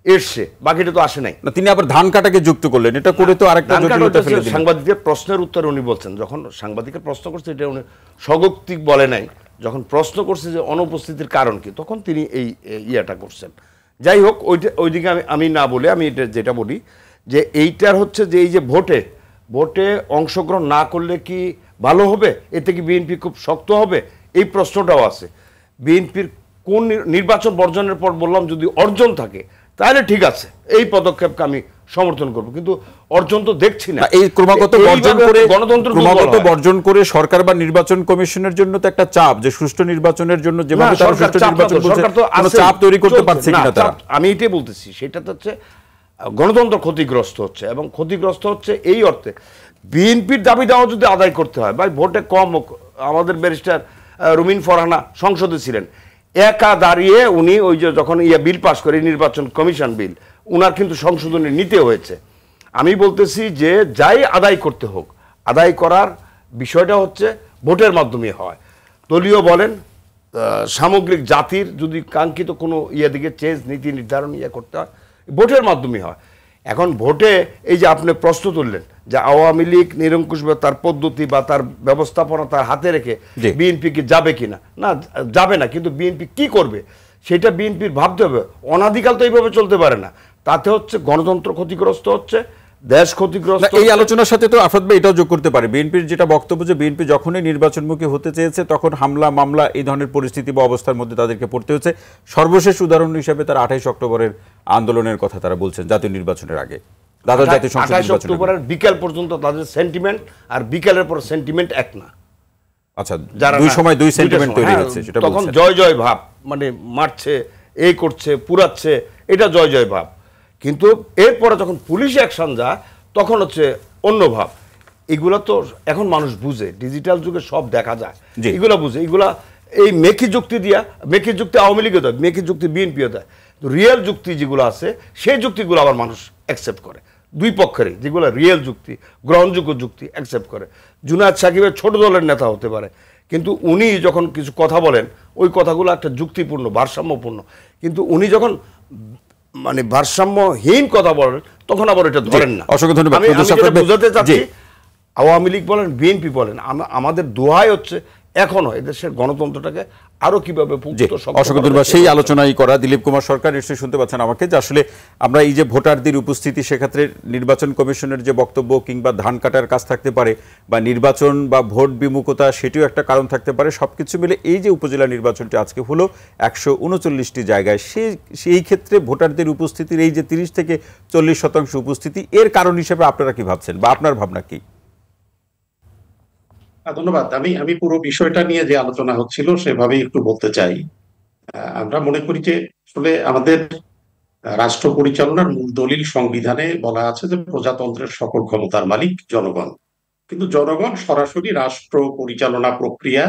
S5: এসছে, বাকিটা তো আসে নাই।
S1: না, তিনি আবার ধান কাটাকে যুক্ত করলেন, এটা করে তো আরেকটা জটিলতা ফেলে দিলেন।
S5: সাংবাদিকের প্রশ্নের উত্তরে উনি বলছেন, যখন সাংবাদিকের প্রশ্ন করছে এটা উনি স্বগৌক্তিক বলে নাই, যখন প্রশ্ন করছে যে অনুপস্থিতির কারণ কি, তখন তিনি এই ইয়াটা করছেন। যাই হোক, ওইদিকে আমি না বলে আমি এটা যেটা বলি যে এইটার হচ্ছে যে এই যে ভোটে অংশগ্রহণ না করলে কি ভালো হবে, এতে কি বিএনপি খুব শক্ত হবে, এই প্রশ্নটাও আছে। বিএনপির কোন নির্বাচন বর্জনের পর বললাম যদি অর্জন থাকে তাহলে ঠিক আছে, এই পদক্ষেপকে আমি সমর্থন করব, কিন্তু অর্জন তো দেখছি না।
S1: এই ক্রমাগত বর্জন করে সরকার বা নির্বাচন কমিশনের জন্য তো একটা চাপ, যে সুষ্ঠু নির্বাচনের জন্য যেভাবে তারা সুষ্ঠু নির্বাচন করছে, কোনো চাপ তৈরি করতে পারছে কিনা তারা।
S5: আমি এটাই বলতেছি, সেটা তো হচ্ছে গণতন্ত্র ক্ষতিগ্রস্ত হচ্ছে, এবং ক্ষতিগ্রস্ত হচ্ছে এই অর্থে বিএনপির দাবি দেওয়া যদি আদায় করতে হয়, ভাই ভোটে কম হোক। আমাদের ব্যারিস্টার রুমিন ফরহানা সংসদে ছিলেন, একা দাঁড়িয়ে উনি ওই যে যখন বিল পাস করে নির্বাচন কমিশন বিল, উনার কিন্তু সংশোধনী নিতে হয়েছে। আমি বলতেছি যে যাই আদায় করতে হোক, আদায় করার বিষয়টা হচ্ছে ভোটের মাধ্যমে হয়। দলীয় বলেন, সামগ্রিক জাতির যদি কাঙ্ক্ষিত কোনো দিকে চেঞ্জ নীতি নির্ধারণ করতে হয়, ভোটের মাধ্যমে হয়। এখন ভোটে এই যে আপনি প্রশ্ন তুললেন যে আওয়ামী লীগ নিরঙ্কুশভাবে তার পদ্ধতি বা তার ব্যবস্থাপনা তার হাতে রেখে বিএনপি কি যাবে কিনা, না যাবে না, কিন্তু বিএনপি কি করবে সেটা বিএনপির ভাবতে হবে। অনাদিকাল তো এইভাবে চলতে পারে না, তাতে হচ্ছে গণতন্ত্র ক্ষতিগ্রস্ত হচ্ছে, দেশ ক্ষতিগ্রস্ত।
S1: এই আলোচনার সাথে তো আফরাদ ভাই এটাও যোগ করতে পারে, বিএনপির যেটা বক্তব্য যে বিএনপি যখনই নির্বাচনমুখী হতে চেয়েছে তখন হামলা মামলা এই ধরনের পরিস্থিতি বা অবস্থার মধ্যে তাদেরকে পড়তে হচ্ছে। সর্বশেষ উদাহরণ হিসেবে তারা 28 অক্টোবরের আন্দোলনের কথা তারা বলছেন, জাতীয় নির্বাচনের আগে, দ্বাদশ জাতীয় সংসদ
S5: 28 অক্টোবরের বিকেল পর্যন্ত তাদের সেন্টিমেন্ট আর বিকেলের পর সেন্টিমেন্ট এক না।
S1: আচ্ছা, দুই সময় দুই সেন্টিমেন্ট তৈরি হচ্ছে, সেটা
S5: তখন জয় জয় ভাব, মানে মারছে, এই করছে, পুরাচ্ছে, এটা জয় জয় ভাব। কিন্তু এরপরে যখন পুলিশ অ্যাকশন যায় তখন হচ্ছে অন্য ভাব। এগুলো তো এখন মানুষ বুঝে, ডিজিটাল যুগে সব দেখা যায়,
S1: জি।
S5: এগুলো বুঝে, এগুলা এই মেকি যুক্তি দিয়া, মেকি যুক্তি আওয়ামী লীগও দেয়, মেকি যুক্তি বিএনপিও দেয়, তো রিয়েল যুক্তি যেগুলো আছে সেই যুক্তিগুলো আবার মানুষ অ্যাকসেপ্ট করে, দুই পক্ষেরই যেগুলো রিয়েল যুক্তি, গ্রহণযোগ্য যুক্তি অ্যাকসেপ্ট করে। জুনায়েদ সাকিবের ছোট দলের নেতা হতে পারে, কিন্তু উনি যখন কিছু কথা বলেন ওই কথাগুলো একটা যুক্তিপূর্ণ, ভারসাম্যপূর্ণ, কিন্তু উনি যখন মানে ভারসাম্যহীন কথা বলেন তখন আবার এটা ধরেন না।
S1: অসংখ্য ধন্যবাদ।
S5: আমি যেটা বুঝাতে চাচ্ছি, আওয়ামী লীগ বলেন, বিএনপি বলেন, আমাদের দোহাই হচ্ছে এখনো এদেশের গণতন্ত্রটাকে আরো কিভাবে
S1: অসংখ্য ধন্যবাদ। সেই আলোচনাই করা দিলীপ কুমার সরকার নিশ্চয়ই শুনতে পাচ্ছেন আমাকে, যে আসলে আমরা এই যে ভোটারদের উপস্থিতি, সেক্ষেত্রে নির্বাচন কমিশনের যে বক্তব্য কিংবা ধান কাটার কাজ থাকতে পারে, বা নির্বাচন বা ভোট বিমুখতা সেটিও একটা কারণ থাকতে পারে। সবকিছু মিলে এই যে উপজেলা নির্বাচনটি আজকে হলো 139টি জায়গায়, সেই ক্ষেত্রে ভোটারদের উপস্থিতির এই যে 30 থেকে 40% উপস্থিতি, এর কারণ হিসেবে আপনারা কি ভাবছেন বা আপনার ভাবনা কি?
S6: ধন্যবাদ। আমি পুরো বিষয়টা নিয়ে যে আলোচনা হচ্ছিল সেভাবেই একটু বলতে চাই। আমরা মনে করি যে আসলে আমাদের রাষ্ট্র পরিচালনার মূল দলিল সংবিধানে বলা আছে যে প্রজাতন্ত্রের সকল ক্ষমতার মালিক জনগণ, কিন্তু জনগণ সরাসরি রাষ্ট্র পরিচালনা প্রক্রিয়া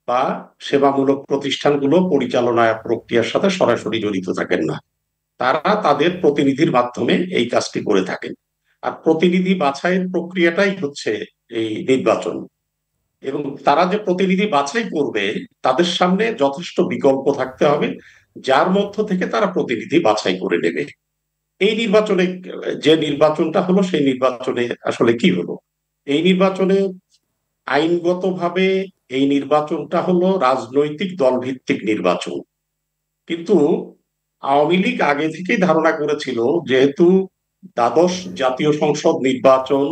S6: বা সেবামূলক প্রতিষ্ঠানগুলো পরিচালনা প্রক্রিয়ার সাথে সরাসরি জড়িত থাকেন না। তারা তাদের প্রতিনিধির মাধ্যমে এই কাজটি করে থাকেন। আর প্রতিনিধি বাছাইয়ের প্রক্রিয়াটাই হচ্ছে এই নির্বাচন। এবং তারা যে প্রতিনিধি বাছাই করবে তাদের সামনে যথেষ্ট বিকল্প থাকতে হবে, যার মধ্য থেকে তারা প্রতিনিধি বাছাই করে নেবে। এই নির্বাচনে, যে নির্বাচনটা হলো, সেই নির্বাচনে আসলে কি হলো? এই নির্বাচনে আইনগতভাবে এই নির্বাচনটা হলো রাজনৈতিক দলভিত্তিক নির্বাচন, কিন্তু আওয়ামী লীগ আগে থেকেই ধারণা করেছিল যেহেতু দ্বাদশ জাতীয় সংসদ নির্বাচন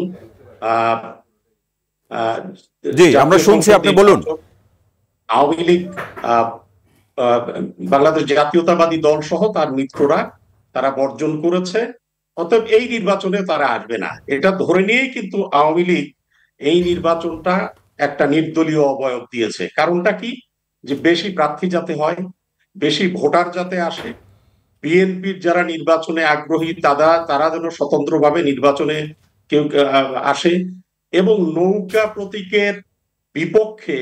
S1: জি, আমরা শুনছি, আপনি বলুন।
S6: আওয়ামী লীগ, বাংলাদেশ জাতীয়তাবাদী দল সহ তার মিত্ররা তারা বর্জন করেছে, অতএব এই নির্বাচনে তারা আসবে না। এটা ধরে নিয়েই কিন্তু আওয়ামী লীগ এই নির্বাচনটা একটা নির্দলীয় অবয়ব দিয়েছে। কারণটা কি? যে বেশি প্রার্থী যাতে হয়, বেশি ভোটার যাতে আসে, বিএনপির যারা নির্বাচনে আগ্রহী তারা যেন স্বতন্ত্রভাবে নির্বাচনে কেউ আসে, এবং নৌকা প্রতীকের বিপক্ষে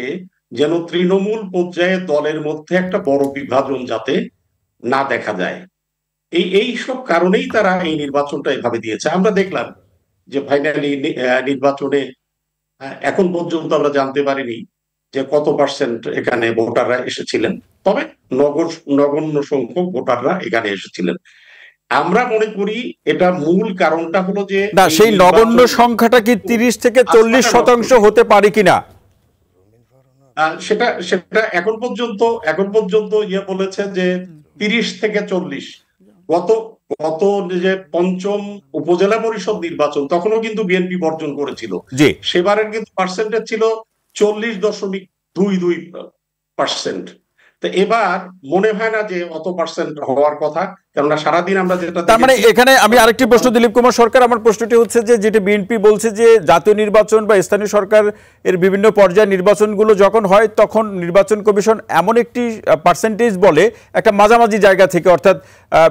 S6: যেন তৃণমূল পর্যায়ে দলের মধ্যে একটা বড় বিভাজন যাতে না দেখা যায়। এই সব কারণেই তারা এই নির্বাচনটা এভাবে দিয়েছে। আমরা দেখলাম যে ফাইনালি নির্বাচনে এখন পর্যন্ত আমরা জানতে পারিনি যে কত পার্সেন্ট এখানে ভোটাররা এসেছিলেন, তবে নগণ্য সংখ্যক ভোটাররা এখানে এসেছিলেন। আমরা মনে করি এটা মূল কারণটা হলো যে
S1: না, সেই নগণ্য সংখ্যাটা কি 30 থেকে 40% হতে পারে কিনা?
S6: সেটা সেটা এখন পর্যন্ত ইয়ে বলেছে যে 30 থেকে 40। গত যে পঞ্চম উপজেলা পরিষদ নির্বাচন, তখনও কিন্তু বিএনপি বর্জন করেছিল। সেবারের কিন্তু পার্সেন্টেজ ছিল 40.22%। তো এবার মনে হয় না যে অত পার্সেন্ট হওয়ার কথা, কেননা সারাদিন আমরা যেটা,
S1: তার মানে এখানে আমি আরেকটি প্রশ্ন, দিলীপ কুমার সরকার, আমার প্রশ্নটি হচ্ছে যে যেটা বিএনপি বলছে যে জাতীয় নির্বাচন বা স্থানীয় সরকার এর বিভিন্ন পর্যায়ে নির্বাচনগুলো যখন হয় তখন নির্বাচন কমিশন এমন একটি পার্সেন্টেজ বলে একটা মাঝামাঝি জায়গা থেকে, অর্থাৎ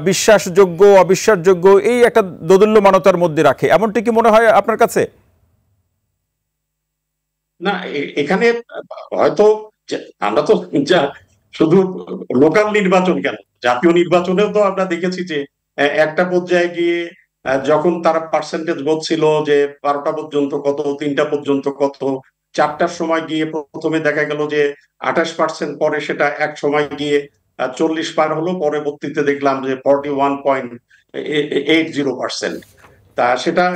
S1: বিশ্বাসযোগ্য অবিশ্বাসযোগ্য, এই একটা দোদুল্যমানতার মধ্যে রাখে, এমনটি কি মনে হয় আপনার কাছে?
S6: না, এখানে হয়তো আমরা তো শুধু লোকাল নির্বাচন কেন, জাতীয় নির্বাচনেও তো আমরা দেখেছি যে একটা পর্যায়ে গিয়ে যখন তারা পার্সেন্টেজ বলছিল যে 12টা পর্যন্ত কত, 3টা পর্যন্ত কত, 4টার সময় গিয়ে প্রথমে দেখা গেল যে 28%, পরে সেটা এক সময় গিয়ে 40 পার হলো, পরবর্তীতে দেখলাম যে 41.80%। তা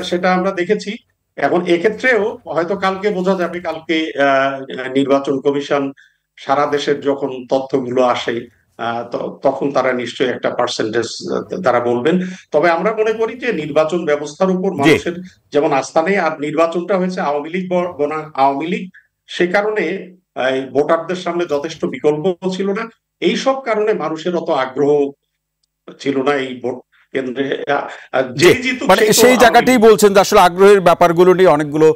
S6: সেটা আমরা দেখেছি। এখন এক্ষেত্রেও হয়তো কালকে বোঝা যাবে, কালকে নির্বাচন কমিশন সারা দেশের যখন তথ্যগুলো আসে তখন তারা নিশ্চয়ই একটা পার্সেন্টেজ তারা বলবেন। তবে আমরা মনে করি যে নির্বাচন ব্যবস্থার উপর মানুষের যেমন আস্থা নেই, আর নির্বাচনটা হয়েছে আওয়ামী লীগ, সে কারণে ভোটারদের সামনে যথেষ্ট বিকল্প ছিল না। এই সব কারণে মানুষের অত আগ্রহ ছিল না এই ভোট কেন্দ্রে।
S1: মানে সেই জায়গাটাই বলছেন যে আসলে আগ্রহের ব্যাপারগুলো নিয়ে অনেকগুলো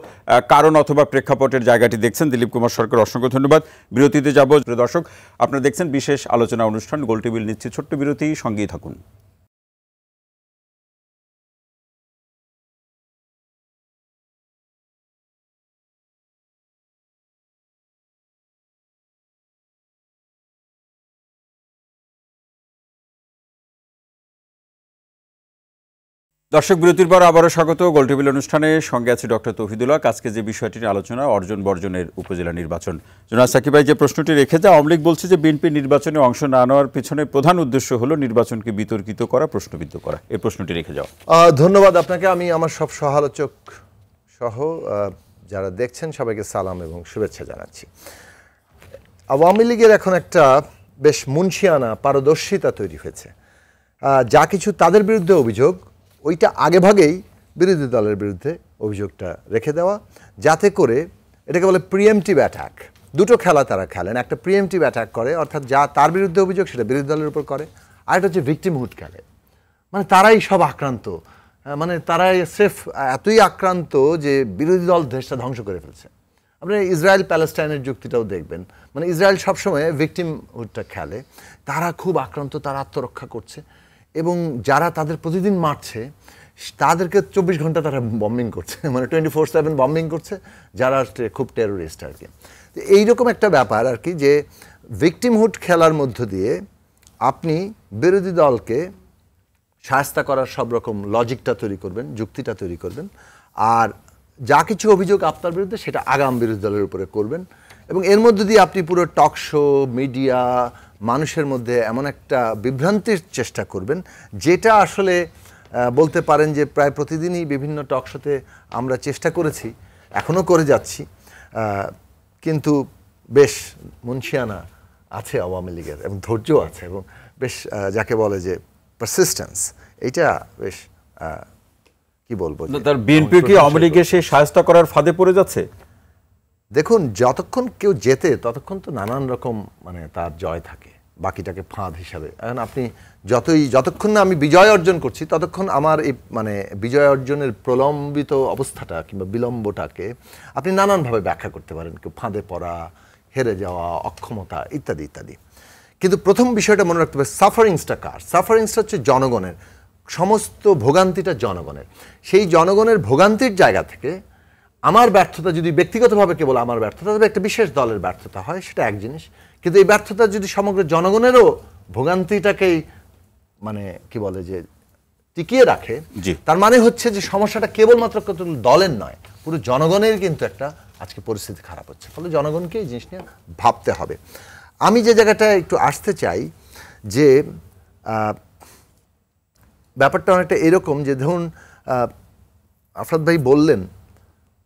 S1: কারণ অথবা প্রেক্ষাপটের জায়গাটি দেখছেন। দিলীপ কুমার সরকার, অসংখ্য ধন্যবাদ। বিরতিতে যাব। দর্শক, আপনারা দেখছেন বিশেষ আলোচনা অনুষ্ঠান গোল টেবিল। নিচ্ছে ছোট্ট বিরতি, সঙ্গেই থাকুন। দর্শক বিরতির পর আবারও স্বাগত গোল টেবিল অনুষ্ঠানে। সঙ্গে আছে ডক্টর তৌহিদুল হক। আজকে যে বিষয়টি নিয়ে আলোচনা, অর্জন বর্জনের উপজেলা নির্বাচন। জনাব সাকিব ভাই যে প্রশ্নটি রেখেছে, আওয়ামী লীগ বলছে যে বিএনপি নির্বাচনে অংশ না নেওয়ার পিছনে প্রধান উদ্দেশ্য হলো নির্বাচনকে বিতর্কিত করা, প্রশ্নবিদ্ধ করা। এই প্রশ্নটি রেখে যাও।
S7: ধন্যবাদ আপনাকে। আমি আমার সব সহালোচক সহ যারা দেখছেন সবাইকে সালাম এবং শুভেচ্ছা জানাচ্ছি। আওয়ামী লীগের এখন একটা বেশ মুনশিয়ানা পারদর্শিতা তৈরি হয়েছে। যা কিছু তাদের বিরুদ্ধে অভিযোগ, ওইটা আগেভাগেই বিরোধী দলের বিরুদ্ধে অভিযোগটা রেখে দেওয়া, যাতে করে এটাকে বলে প্রিএমটিভ অ্যাটাক। দুটো খেলা তারা খেলেন, একটা প্রিএমটিভ অ্যাটাক করে, অর্থাৎ যা তার বিরুদ্ধে অভিযোগ সেটা বিরোধী দলের উপর করে, আর একটা হচ্ছে ভিকটিমহুড খেলে, মানে তারাই সব আক্রান্ত, মানে তারাই স্রেফ এতই আক্রান্ত যে বিরোধী দল দেশটা ধ্বংস করে ফেলছে। আপনি ইসরায়েল প্যালেস্টাইনের যুক্তিটাও দেখবেন, মানে ইসরায়েল সবসময় ভিকটিমহুডটা খেলে, তারা খুব আক্রান্ত, তারা আত্মরক্ষা করছে, এবং যারা তাদের প্রতিদিন মারছে তাদেরকে 24 ঘন্টা তারা বম্বিং করছে, মানে 24/7 বম্বিং করছে, যারা খুব টেরোরিস্ট আর কি। তো এইরকম একটা ব্যাপার আর কি, যে ভিকটিমহুড খেলার মধ্য দিয়ে আপনি বিরোধী দলকে শায়েস্তা করার সব রকম লজিকটা তৈরি করবেন, যুক্তিটা তৈরি করবেন, আর যা কিছু অভিযোগ আপনার বিরুদ্ধে সেটা আগাম বিরোধী দলের উপরে করবেন, এবং এর মধ্য দিয়ে আপনি পুরো টক শো, মিডিয়া, মানুষের মধ্যে এমন একটা বিভ্রান্তির চেষ্টা করবেন, যেটা আসলে বলতে পারেন যে প্রায় প্রতিদিনই বিভিন্ন টক শোতে আমরা চেষ্টা করেছি, এখনও করে যাচ্ছি, কিন্তু বেশ মুনশিয়ানা আছে আওয়ামী লীগের, এবং ধৈর্য আছে, এবং বেশ যাকে বলে যে পারসিস্টেন্স, এইটা বেশ কি বলবো,
S1: তার বিএনপি কি আওয়ামী লীগের সেই শায়েস্তা করার ফাঁদে পড়ে যাচ্ছে?
S7: দেখুন, যতক্ষণ কেউ জেতে ততক্ষণ তো নানান রকম মানে তার জয় থাকে, বাকিটাকে ফাঁদ হিসাবে। এখন আপনি যতক্ষণ না আমি বিজয় অর্জন করছি ততক্ষণ আমার এই মানে বিজয় অর্জনের প্রলম্বিত অবস্থাটা কিংবা বিলম্বটাকে আপনি নানানভাবে ব্যাখ্যা করতে পারেন, কেউ ফাঁদে পড়া, হেরে যাওয়া, অক্ষমতা ইত্যাদি ইত্যাদি। কিন্তু প্রথম বিষয়টা মনে রাখতে হবে, সাফারিংসটা কার? সাফারিংসটা হচ্ছে জনগণের, সমস্ত ভোগান্তিটা জনগণের। সেই জনগণের ভোগান্তির জায়গা থেকে আমার ব্যর্থতা যদি ব্যক্তিগতভাবে কেবল আমার ব্যর্থতা, তবে একটা বিশেষ দলের ব্যর্থতা হয়, সেটা এক জিনিস। কিন্তু এই ব্যর্থতা যদি সমগ্র জনগণেরও ভোগান্তিটাকেই মানে কি বলে যে টিকিয়ে রাখে, তার মানে হচ্ছে যে সমস্যাটা কেবলমাত্র দলের নয়, পুরো জনগণের কিন্তু একটা আজকে পরিস্থিতি খারাপ হচ্ছে। ফলে জনগণকে এই জিনিস নিয়ে ভাবতে হবে। আমি যে জায়গাটায় একটু আসতে চাই, যে ব্যাপারটা অনেকটা এরকম, যে ধরুন আফরাদ ভাই বললেন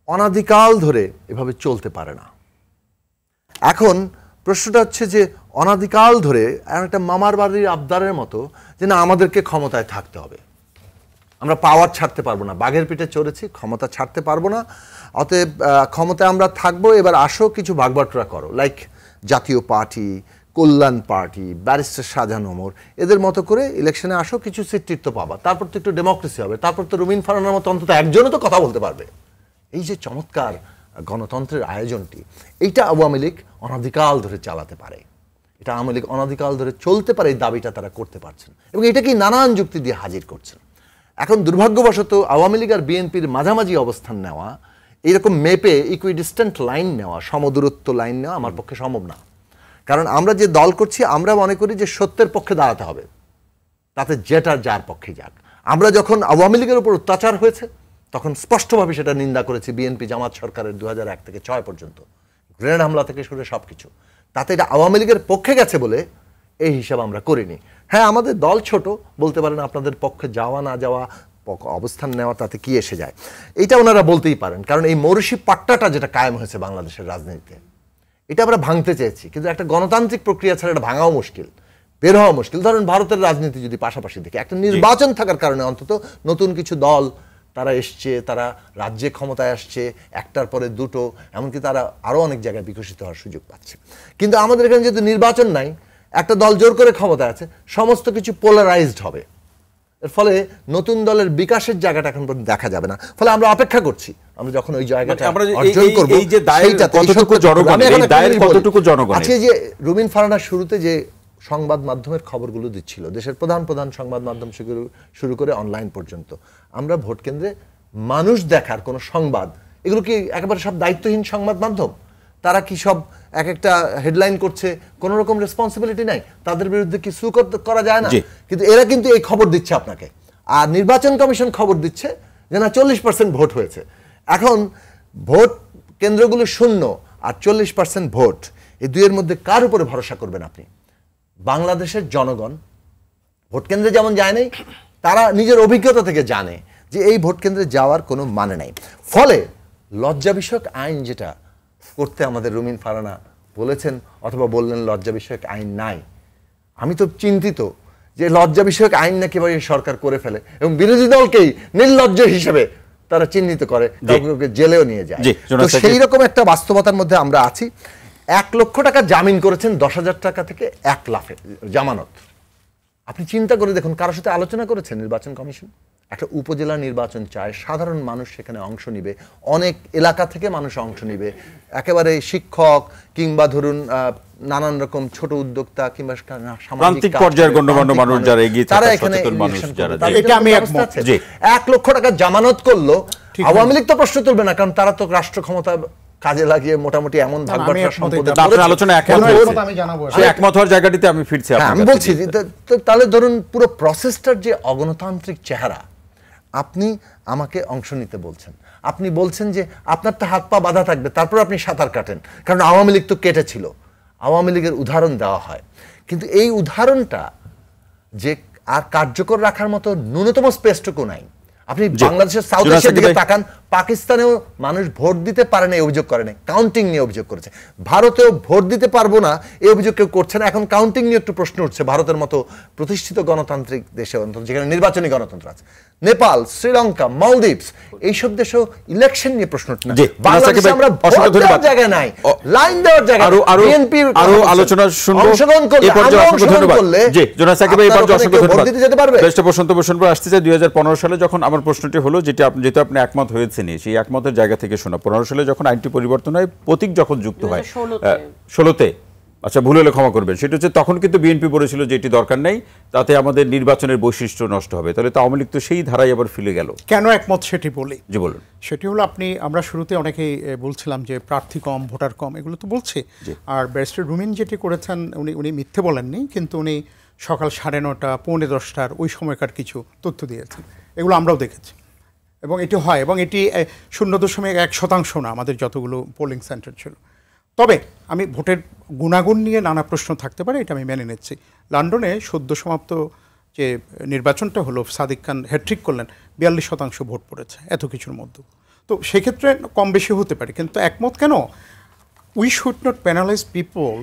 S7: অনাদিকাল ধরে এভাবে চলতে পারে না। এখন প্রশ্নটা হচ্ছে যে অনাদিকাল ধরে একটা মামার বাড়ির আবদারের মতো, যে না আমাদেরকে ক্ষমতায় থাকতে হবে, আমরা পাওয়ার ছাড়তে পারবো না, বাঘের পিঠে চড়েছি, ক্ষমতা ছাড়তে পারবো না, অতএব ক্ষমতায় আমরা থাকবো, এবার আসো কিছু ভাগবাটোরা করো, লাইক জাতীয় পার্টি, কল্যাণ পার্টি, ব্যারিস্টার শাহজাহান ওমর, এদের মতো করে ইলেকশনে আসো, কিছু সিট তো পাবা, তারপর তো একটু ডেমোক্রেসি হবে, তারপর তো রুমিন ফারহানার মতো অন্তত একজনও তো কথা বলতে পারবে। এই যে চমৎকার গণতন্ত্রের আয়োজনটি, এইটা আওয়ামী লীগ অনাদিকাল ধরে চালাতে পারে, এটা আওয়ামী লীগ অনাদিকাল ধরে চলতে পারে, এই দাবিটা তারা করতে পারছেন, এবং এটাকেই নানান যুক্তি দিয়ে হাজির করছেন। এখন দুর্ভাগ্যবশত আওয়ামী লীগ আর বিএনপির মাঝামাঝি অবস্থান নেওয়া, এইরকম মেপে ইকুইডিস্ট্যান্ট লাইন নেওয়া, সমদূরত্ব লাইন নেওয়া আমার পক্ষে সম্ভব না। কারণ আমরা যে দল করছি, আমরা মনে করি যে সত্যের পক্ষে দাঁড়াতে হবে, তাতে যেটার যার পক্ষে যাক। আমরা যখন আওয়ামী লীগের উপর অত্যাচার হয়েছে তখন স্পষ্টভাবে সেটা নিন্দা করেছি, বিএনপি জামাত সরকারের 2001 থেকে 6 পর্যন্ত গ্রেনেড হামলা থেকে শুরু সব কিছু। তাতে এটা আওয়ামী লীগের পক্ষে গেছে বলে এই হিসাব আমরা করিনি। হ্যাঁ, আমাদের দল ছোট, বলতে পারেন আপনাদের পক্ষে যাওয়া না যাওয়া, অবস্থান নেওয়া, তাতে কি এসে যায়, এটা ওনারা বলতেই পারেন। কারণ এই মৌরসি পাট্টাটা যেটা কায়েম হয়েছে বাংলাদেশের রাজনীতিতে, এটা আমরা ভাঙতে চেয়েছি, কিন্তু একটা গণতান্ত্রিক প্রক্রিয়া ছাড়া এটা ভাঙাও মুশকিল, বের হওয়া মুশকিল। ধরেন ভারতের রাজনীতি যদি পাশাপাশি দেখি, একটা নির্বাচন থাকার কারণে অন্তত নতুন কিছু দল তারা এসছে, তারা রাজ্যে ক্ষমতায় আসছে, একটার পরে দুটো, এমনকি তারা আরও অনেক জায়গায় বিকশিত হওয়ার সুযোগ পাচ্ছে। কিন্তু আমাদের এখানে যেহেতু নির্বাচন নাই, একটা দল জোর করে ক্ষমতায় আছে, সমস্ত কিছু পোলারাইজড হবে, এর ফলে নতুন দলের বিকাশের জায়গাটা এখন পর্যন্ত দেখা যাবে না। ফলে আমরা অপেক্ষা করছি, আমরা যখন ওই জায়গাটা অর্জন করব, আজকে যে রুমিন ফারহানা শুরুতে যে সংবাদ মাধ্যমের খবরগুলো দিচ্ছিল, দেশের প্রধান প্রধান সংবাদ মাধ্যম শুরু করে অনলাইন পর্যন্ত, আমরা ভোট কেন্দ্রে মানুষ দেখার কোনো সংবাদ, এগুলো কি একেবারে সব দায়িত্বহীন সংবাদ মাধ্যম? তারা কি সব এক একটা হেডলাইন করছে, কোনো রকম রেসপন্সিবিলিটি নাই? তাদের বিরুদ্ধে কি সু করা যায় না? কিন্তু এরা কিন্তু এই খবর দিচ্ছে আপনাকে, আর নির্বাচন কমিশন খবর দিচ্ছে যে না 40% ভোট হয়েছে। এখন ভোট কেন্দ্রগুলো শূন্য আর 40% ভোট, এই দুইয়ের মধ্যে কার উপরে ভরসা করবেন আপনি? বাংলাদেশের জনগণ ভোট কেন্দ্রে যেমন যায় নাই, তারা নিজের অভিজ্ঞতা থেকে জানে যে এই ভোট কেন্দ্রে যাওয়ার কোনো মানে নাই। ফলে লজ্জা বিষয়ক আইন যেটা করতে আমাদের রুমিন ফারহানা বলেছেন অথবা বললেন লজ্জা বিষয়ক আইন নাই, আমি তো চিন্তিত যে লজ্জা বিষয়ক আইন নাকি এবার সরকার করে ফেলে এবং বিরোধী দলকেই নির্লজ্জ হিসেবে তারা চিহ্নিত করে, কাউকে জেলেও নিয়ে যায়। তো সেই রকম একটা বাস্তবতার মধ্যে আমরা আছি। 1 লক্ষ টাকা জামিন করেছেন 10,000 টাকা থেকে 1 লাখে জামানত। আপনি চিন্তা করে দেখুন, কারোর সাথে আলোচনা করেছেন নির্বাচন কমিশন? একটা উপজেলা নির্বাচন চায়, সাধারণ মানুষ সেখানে অংশ নিবে, অনেক এলাকা থেকে মানুষ অংশ নিবে, একেবারে শিক্ষক কিংবা ধরুন নানান রকম ছোট উদ্যোক্তা কিংবা
S1: সামাজিক পর্যায়ের গণ্যমান্য মানুষ যারা এগিয়ে
S7: তারা এখানে এটা আমি 1 লক্ষ টাকা জামানত করলো। আওয়ামী লীগ তো প্রশ্ন তুলবে না, কারণ তারা তো রাষ্ট্র ক্ষমতা কাজে লাগিয়ে মোটামুটি এমন ভাগবাটোয়ারা সম্পদ
S1: একমত হওয়ার জায়গাটিতে আমি ফিরছি।
S7: আমি বলছি তাহলে ধরুন পুরো প্রসেসটার যে অগণতান্ত্রিক চেহারা, আপনি আমাকে অংশ নিতে বলছেন, আপনি বলছেন যে আপনার তো হাত পা বাঁধা থাকবে, তারপর আপনি সাঁতার কাটেন, কারণ আওয়ামী লীগ তো কেটেছিল। আওয়ামী লীগের উদাহরণ দেওয়া হয়, কিন্তু এই উদাহরণটা যে আর কার্যকর রাখার মতো ন্যূনতম স্পেসটুকু নাই। আপনি বাংলাদেশের সাউথ এশিয়ার দিকে তাকান, পাকিস্তানেও মানুষ ভোট দিতে পারে না এই অভিযোগ করে না, কাউন্টিং নিয়ে অভিযোগ করেছে। ভারতেও ভোট দিতে পারবো না এই অভিযোগ কেউ করছে না, এখন কাউন্টিং নিয়ে একটু প্রশ্ন উঠছে ভারতের মতো প্রতিষ্ঠিত গণতান্ত্রিক দেশে, যেখানে নির্বাচনী গণতন্ত্র আছে। নেপাল, শ্রীলঙ্কা, মালদ্বীপস এইসব দেশেও ইলেকশন নিয়ে প্রশ্ন উঠছে না। বাংলাদেশে আমরা ভোট দেওয়ার জায়গা নাই, লাইন দেওয়ার জায়গা নাই। বিএনপি
S1: আরো আলোচনা শুনবো
S7: অংশগ্রহণ করলে
S1: জি জোনাস সাকিব ভাই অসংখ্য ধন্যবাদ। বেস্ট প্রশ্ন প্রশ্ন আসতে চাই 2015 সালে যখন আমার প্রশ্নটি হলো, যেটা আপনি একমত হয়েছেন, সেই একমতের জায়গা থেকে শোনা। 15 সালে যখন আইনটি পরিবর্তন হয়, প্রতীক যখন যুক্ত হয় 16তে, আচ্ছা ভুল হলে ক্ষমা করবেন, সেটা হচ্ছে তখন কিন্তু বিএনপি বলেছিল যে এটি দরকার নেই, তাতে আমাদের নির্বাচনের বৈশিষ্ট্য নষ্ট হবে। তাহলে তো আওয়ামী লীগ তো সেই ধারায় আবার ফিরে গেল।
S2: কেন একমত সেটি বলি।
S1: জি বলুন।
S2: সেটি হলো আমরা শুরুতে অনেকেই বলছিলাম যে প্রার্থী কম, ভোটার কম, এগুলো তো বলছে। আর ব্যারিস্টার রুমিন যেটি করেছেন, উনি মিথ্যে বলেননি, কিন্তু উনি সকাল 9:30, 9:45 ওই সময়কার কিছু তথ্য দিয়েছেন, এগুলো আমরাও দেখেছি এবং এটি হয়, এবং এটি 0.1% না আমাদের যতগুলো পোলিং সেন্টার ছিল। তবে আমি ভোটের গুণাগুণ নিয়ে নানা প্রশ্ন থাকতে পারে, এটা আমি মেনে নিচ্ছি। লন্ডনে সদ্য সমাপ্ত যে নির্বাচনটা হলো, সাদিক খান হ্যাট্রিক করলেন, 42% ভোট পড়েছে এত কিছুর মধ্যে। তো সেক্ষেত্রে কম বেশি হতে পারে, কিন্তু একমত কেন? We should not penalize people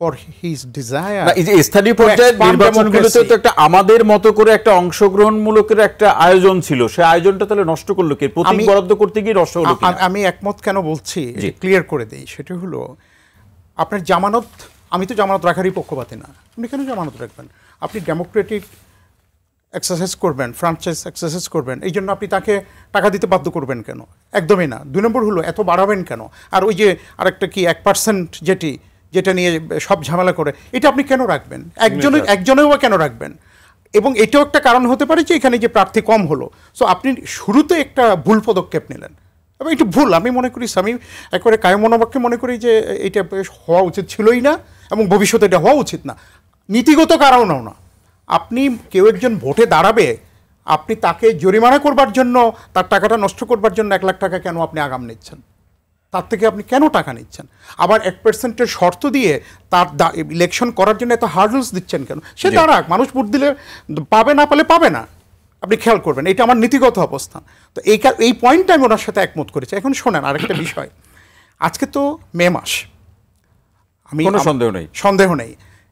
S2: for his desire.
S1: এই যে স্থানীয় পর্যায়ের নির্বাচনগুলোতে তো একটা আমাদের মতো করে একটা অংশগ্রহণমূলকের একটা আয়োজন ছিল, সেই আয়োজনটা তাহলে নষ্ট করলো কে? প্রতীক বরাদ্দ করতে গিয়ে নষ্ট হলো।
S2: আমি একমত কেন বলছি ক্লিয়ার করে দেই। সেটা হলো আপনার জামানত, আমি তো জামানত রাখারই পক্ষপাতী না। আপনি কেন জামানত রাখবেন? আপনি ডেমোক্রেটিক এক্সারসাইজ করবেন, ফ্রাঞ্চাইজ এক্সারসাইজ করবেন, এই জন্য আপনি তাকে টাকা দিতে বাধ্য করবেন কেন? একদমই না। 2 নম্বর হলো এত বাড়াবেন কেন? আর ওই যে আরেকটা কি 1% যেটা নিয়ে সব ঝামেলা করে, এটা আপনি কেন রাখবেন? একজনেও বা কেন রাখবেন? এবং এটাও একটা কারণ হতে পারে যে এখানে যে প্রার্থী কম হলো, সো আপনি শুরুতে একটা ভুল পদক্ষেপ নিলেন, এবং একটু ভুল আমি মনে করি, আমি একেবারে কায়মনোবাক্যে মনে করি যে এটা হওয়া উচিত ছিলই না, এবং ভবিষ্যতে এটা হওয়া উচিত না। নীতিগত কারণও না। আপনি কেউ একজন ভোটে দাঁড়াবে, আপনি তাকে জরিমানা করবার জন্য, তার টাকাটা নষ্ট করবার জন্য 1 লাখ টাকা কেন আপনি আগাম নিচ্ছেন? তার থেকে আপনি কেন টাকা নিচ্ছেন? আবার 1% শর্ত দিয়ে তার ইলেকশন করার জন্য এত হার্ডলস দিচ্ছেন কেন? সে দাঁড়াক, মানুষ ভোট দিলে পাবে, না পালে পাবে না। আপনি খেয়াল করবেন, এটা আমার নীতিগত অবস্থান। তো এই পয়েন্টটা আমি ওনার সাথে একমত করেছি। এখন শোনেন আরেকটা বিষয়, আজকে তো মে মাস, আমি
S1: কোনো
S2: সন্দেহ নেই,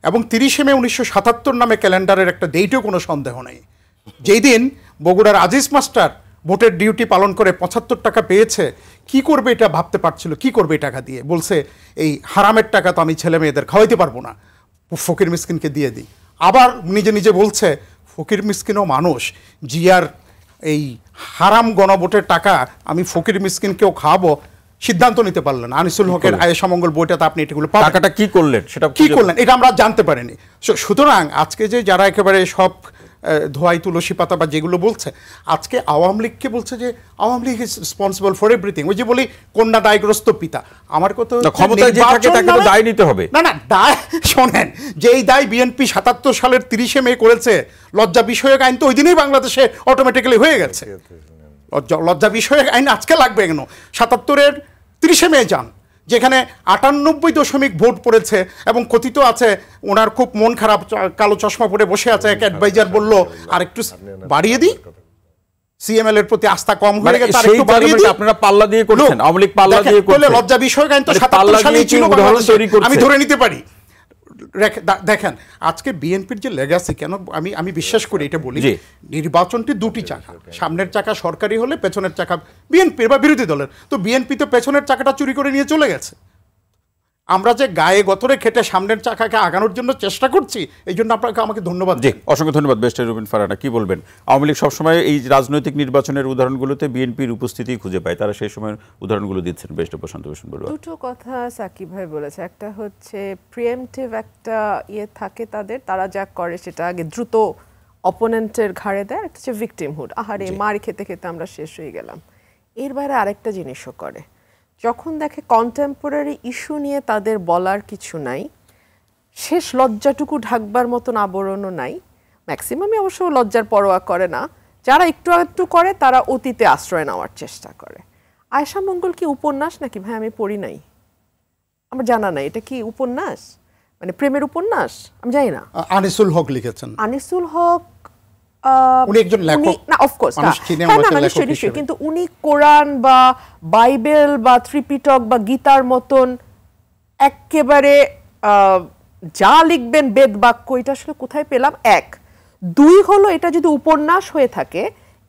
S2: এবং 30 মে 1977 নামে ক্যালেন্ডারের একটা ডেটেও কোনো সন্দেহ নেই। যেই দিন বগুড়ার আজিজ মাস্টার ভোটের ডিউটি পালন করে 75 টাকা পেয়েছে, কি করবে এটা ভাবতে পারছিল, কি করবে টাকা দিয়ে? বলছে এই হারামের টাকা তো আমি ছেলে মেয়েদের খাওয়াইতে পারবো না, ফকির মিসকিনকে দিয়ে দিই। আবার নিজে নিজে বলছে ফকির মিসকিনও মানুষ, জিয়ার এই হারাম গণভোটের টাকা আমি ফকির মিসকিনকেও খাওয়াবো, সিদ্ধান্ত নিতে পারলেন। আনিসুল হকের আয়েশা মঙ্গল বইটাতে আপনি এটাগুলো
S1: টাকাটা কি করলেন, সেটা
S2: কি করলেন এটা আমরা জানতে পারিনি। সুতরাং আজকে যে যারা একেবারে সব ধোয়াই তুলসী পাতা বা যেগুলো বলছে, আজকে আওয়ামী লীগকে বলছে যে Awami League is responsible for everything. ওই যে বলি কন্যা দায়গ্রস্ত পিতা। আমার কথা
S1: ক্ষমতায় যে থাকে তাকে তো দায় নিতে হবে।
S2: না দায় শোনেন, যেই দায় বিএনপি ৭৭ সালের 30শে মে করেছে, লজ্জা বিষয়ক আইন তো ওই দিনেই বাংলাদেশে অটোমেটিক্যালি হয়ে গেছে। লজ্জা বিষয়ক আইন আজকে লাগবে কেন? ৭৭-এর 30শে মে যান, যেখানে 98 ভোট পড়েছে এবং কথিত আছে ওনার খুব মন খারাপ, কালো চশমা পরে বসে আছে, এক অ্যাডভাইজার বলল আর একটু বাড়িয়ে দিই, সিএমএল এর প্রতি আস্থা কম হয়ে গেছে, আর একটু বাড়িয়ে দিই।
S1: আপনারা পাল্লা দিয়ে করছেন, আওয়ামী লীগ পাল্লা দিয়ে করছে।
S2: লজ্জা বিষয়ক আইন তো ৭৭ সালেই ছিল, আমি ধরে নিতে পারি। দেখেন আজকে বিএনপির যে লেগাসি, কেন আমি বিশ্বাস করি এটা বলি, নির্বাচনটি দুটি চাকা, সামনের চাকা সরকারি হলে পেছনের চাকা বিএনপির বা বিরোধী দলের। তো বিএনপি তো পেছনের চাকাটা চুরি করে নিয়ে চলে গেছে। আমরা যে গায়ে গতরে খেটে সামনের চাকাকে আগানোর জন্য চেষ্টা করছি, এই জন্য আপনাকে আমাকে ধন্যবাদ।
S1: জি, অসংখ্য ধন্যবাদ ব্যারিস্টার রুবিন ফারহানা। কি বলবেন? আওয়ামী লীগ সবসময় এই রাজনৈতিক নির্বাচনের উদাহরণগুলোতে বিএনপির উপস্থিতি খুঁজে পায়, তারা সেই সময়ের উদাহরণগুলো দিচ্ছেন। ব্যারিস্টার প্রশান্ত ভূষণ বড়ুয়া।
S3: দুটো কথা সাকিব ভাই বলেছে, একটা হচ্ছে প্রিএমটিভ একটা থাকে তাদের, তারা যা করে সেটা আগে দ্রুত অপোনেন্টের ঘাড়ে দেয়, একটা হচ্ছে ভিকটিমহুড, আহারে মার খেতে খেতে আমরা শেষ হয়ে গেলাম। এর বাইরে আরেকটা জিনিসও করে, যখন দেখে কন্টেম্পোরারি ইস্যু নিয়ে তাদের বলার কিছু নাই, শেষ লজ্জাটুকু ঢাকবার মতন আবরণও নাই, ম্যাক্সিমামই অবশ্য লজ্জার পরোয়া করে না, যারা একটু একটু করে তারা অতীতে আশ্রয় নেওয়ার চেষ্টা করে। আয়েশা মঙ্গল কি উপন্যাস নাকি? ভাই আমি পড়ি নাই, আমার জানা নাই এটা কি উপন্যাস, মানে প্রেমের উপন্যাস, আমি জানি না।
S2: আনিসুল হক লিখেছেন।
S3: আনিসুল হক
S2: উনি একজন লেখক
S3: না, অফকোর্স না, নিশ্চয়ই, কিন্তু উনি কোরআন বা বাইবেল বা ত্রিপিটক বা গীতার মতন একেবারে যা লিখবেন বেদ বাক্য, এটা আসলে কোথায় পেলাম? এক, দুই হলো এটা যদি উপন্যাস হয়ে থাকে,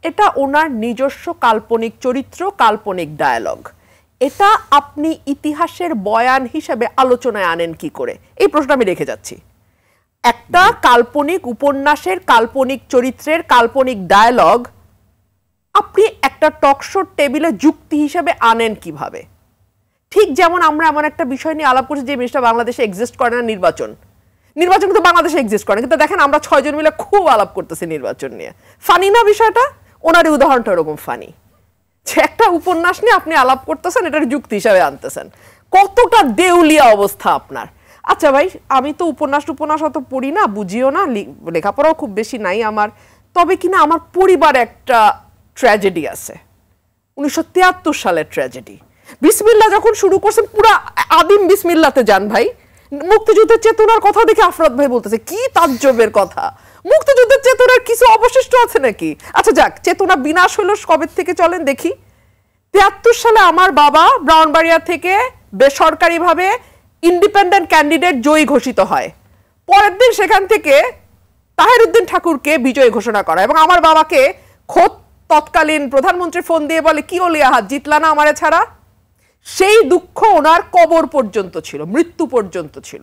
S3: এটা ওনার নিজস্ব কাল্পনিক চরিত্র, কাল্পনিক ডায়ালগ, এটা আপনি ইতিহাসের বয়ান হিসেবে আলোচনায় আনেন কি করে, এই প্রশ্ন আমি রেখে যাচ্ছি। একটা কাল্পনিক উপন্যাসের কাল্পনিক চরিত্রের কাল্পনিক ডায়ালগ আপনি একটা টকশোর টেবিলে যুক্তি হিসেবে আনেন কিভাবে? ঠিক যেমন আমরা এমন একটা বিষয় নিয়ে আলাপ করছি যে জিনিসটা বাংলাদেশে এক্সিস্ট করে না, নির্বাচন কিন্তু বাংলাদেশে এক্সিস্ট করে না, কিন্তু দেখেন আমরা 6 জন মিলে খুব আলাপ করতেছি নির্বাচন নিয়ে। ফানি না বিষয়টা? ওনার উদাহরণটা ওরকম ফানি, যে একটা উপন্যাস নিয়ে আপনি আলাপ করতেছেন, এটার যুক্তি হিসাবে আনতেছেন, কতটা দেউলিয়া অবস্থা আপনার। আচ্ছা ভাই, আমি তো উপন্যাস অত পড়ি না, বুঝিও না, লেখাপড়াও খুব বেশি নাই আমার, তবে কিনা আমার পরিবারে একটা ট্র্যাজেডি আছে, 1973 সালের ট্র্যাজেডি। বিসমিল্লাহ যখন শুরু করছেন, পুরা আদিম বিসমিল্লাতে যান ভাই। মুক্তিযুদ্ধের চেতনার কথা দেখে আফরাদ ভাই বলতেছে কি তাজ্জবের কথা, মুক্তিযুদ্ধের চেতনার কিছু অবশিষ্ট আছে নাকি? আচ্ছা যাক, চেতনা বিনাশ হলো কবে থেকে চলেন দেখি। 73 সালে আমার বাবা ব্রাউনবাড়িয়া থেকে বেসরকারিভাবে ইন্ডিপেন্ডেন্ট ক্যান্ডিডেট জয়ী ঘোষিত হয়, পরের দিন সেখান থেকে তাহেরউদ্দিন ঠাকুরকে বিজয়ী ঘোষণা করা, এবং আমার বাবাকে খোদ তৎকালীন প্রধানমন্ত্রী ফোন দিয়ে বলে কি হলি আহাত, জিতলা না আমারে ছাড়া। সেই দুঃখ ওনার কবর পর্যন্ত ছিল, মৃত্যু পর্যন্ত ছিল।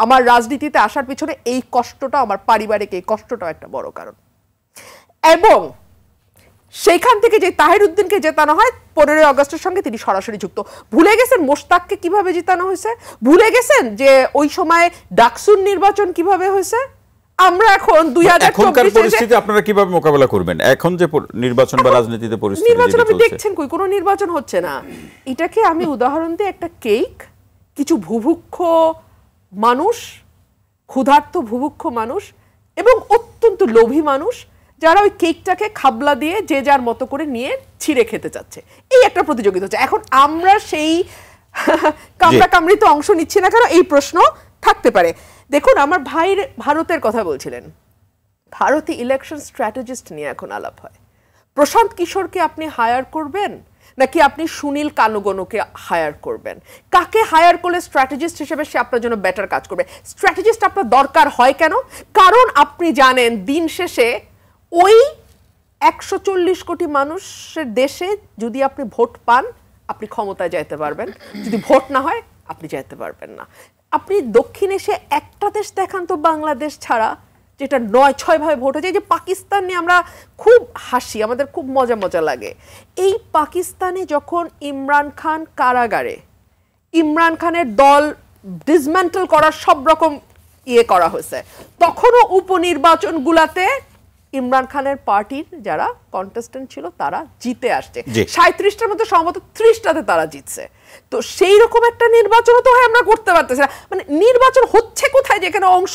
S3: আমার রাজনীতিতে আসার পিছনে এই কষ্টটা, আমার পারিবারিক এই কষ্টটাও একটা বড় কারণ। এবং সেইখান থেকে যে তাহেরউদ্দিনকে জেতানো হয় 15 আগস্টের সঙ্গে তিনি সরাসরি যুক্ত। ভুলে গেছেন মোশতাককে কিভাবে জেতানো হয়েছে? ভুলে গেছেন যে ওই সময় ডাকসুর নির্বাচন কিভাবে হয়েছে? আমরা এখন 2024
S1: পরিস্থিতি আপনারা কিভাবে মোকাবেলা করবেন? এখন যে নির্বাচন বা রাজনীতিতে পরিস্থিতি,
S3: নির্বাচন আপনি দেখছেন কই কোনো নির্বাচন হচ্ছে না। এটাকে আমি উদাহরণ দিই, একটা কেক, কিছু ভুভুক্ষ মানুষ, ক্ষুধার্ত ভুভুক্ষ মানুষ এবং অত্যন্ত লোভী মানুষ, যারা ওই কেকটাকে খাবলা দিয়ে যে যার মতো করে নিয়ে ছিঁড়ে খেতে চাচ্ছে, এই একটা প্রতিযোগিতা হচ্ছে। এখন আমরা সেই কামড়াকামড়িতে অংশ নিচ্ছি না কেন, এই প্রশ্ন থাকতে পারে। দেখুন, আমার ভাইয়ের ভারতের কথা বলছিলেন, ভারতে ইলেকশন স্ট্র্যাটেজিস্ট নিয়ে এখন আলাপ হয়। প্রশান্ত কিশোরকে আপনি হায়ার করবেন নাকি আপনি সুনীল কানুগনুকে হায়ার করবেন? কাকে হায়ার করলে স্ট্র্যাটেজিস্ট হিসেবে সে আপনার জন্য বেটার কাজ করবে? স্ট্র্যাটেজিস্ট আপনার দরকার হয় কেন? কারণ আপনি জানেন দিন শেষে ওই 140 কোটি মানুষের দেশে যদি আপনি ভোট পান, আপনি ক্ষমতায় যাইতে পারবেন, যদি ভোট না হয় আপনি যাইতে পারবেন না। আপনি দক্ষিণ এশিয়া একটা দেশ দেখান তো বাংলাদেশ ছাড়া, যেটা 9-6 ভাবে ভোট হয়েছে। এই যে পাকিস্তান নিয়ে আমরা খুব হাসি, আমাদের খুব মজা লাগে। এই পাকিস্তানে যখন ইমরান খান কারাগারে, ইমরান খানের দল ডিসম্যান্টল করার সব রকম করা হয়েছে, তখনও উপনির্বাচনগুলাতে ইমরান খানের পার্টির যারা কন্টেস্টেন্ট ছিল তারা জিতে আসছে,
S1: জি।
S3: 37টার মধ্যে সম্ভবত 30টাতে তারা জিতছে। তো সেই রকম একটা নির্বাচনও তো আমরা করতে পারতেছি না। মানে নির্বাচন হচ্ছে কোথায়, যেখানে অংশ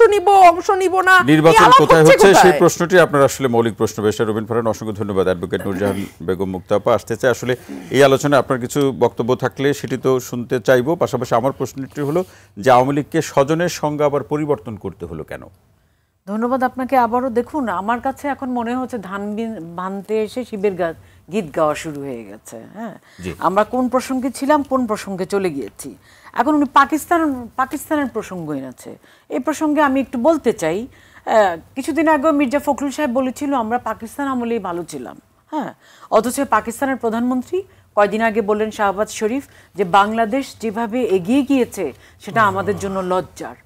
S3: নিব না,
S1: নির্বাচন
S3: এই আলাপ
S1: কোথায় হচ্ছে সেই
S3: কোথায়?
S1: প্রশ্নটি আপনার আসলে মৌলিক প্রশ্ন। বেশা রবিন ফারহান, অসংখ্য ধন্যবাদ। অ্যাডভোকেট নূরজাহান বেগম মুক্তা আপা আসতে চাই। আসলে এই আলোচনায় আপনার কিছু বক্তব্য থাকলে সেটি তো শুনতে চাইবো। পাশাপাশি আমার প্রশ্নটি হলো যে আওয়ামী লীগকে স্বজনের সংজ্ঞা আবার পরিবর্তন করতে হলো কেন?
S4: ধন্যবাদ আপনাকে। আবারও দেখুন, আমার কাছে এখন মনে হচ্ছে ধান ভানতে এসে শিবের গীত গাওয়া শুরু হয়ে গেছে। হ্যাঁ, আমরা কোন প্রসঙ্গে ছিলাম, কোন প্রসঙ্গে চলে গিয়েছি। এখন উনি পাকিস্তানের প্রসঙ্গ এনেছে। এই প্রসঙ্গে আমি একটু বলতে চাই, কিছুদিন আগে মির্জা ফখরুল সাহেব বলেছিল আমরা পাকিস্তান আমলেই ভালো ছিলাম। হ্যাঁ, অথচ পাকিস্তানের প্রধানমন্ত্রী কয়দিন আগে বললেন শাহবাজ শরীফ যে বাংলাদেশ যেভাবে এগিয়ে গিয়েছে সেটা আমাদের জন্য লজ্জার।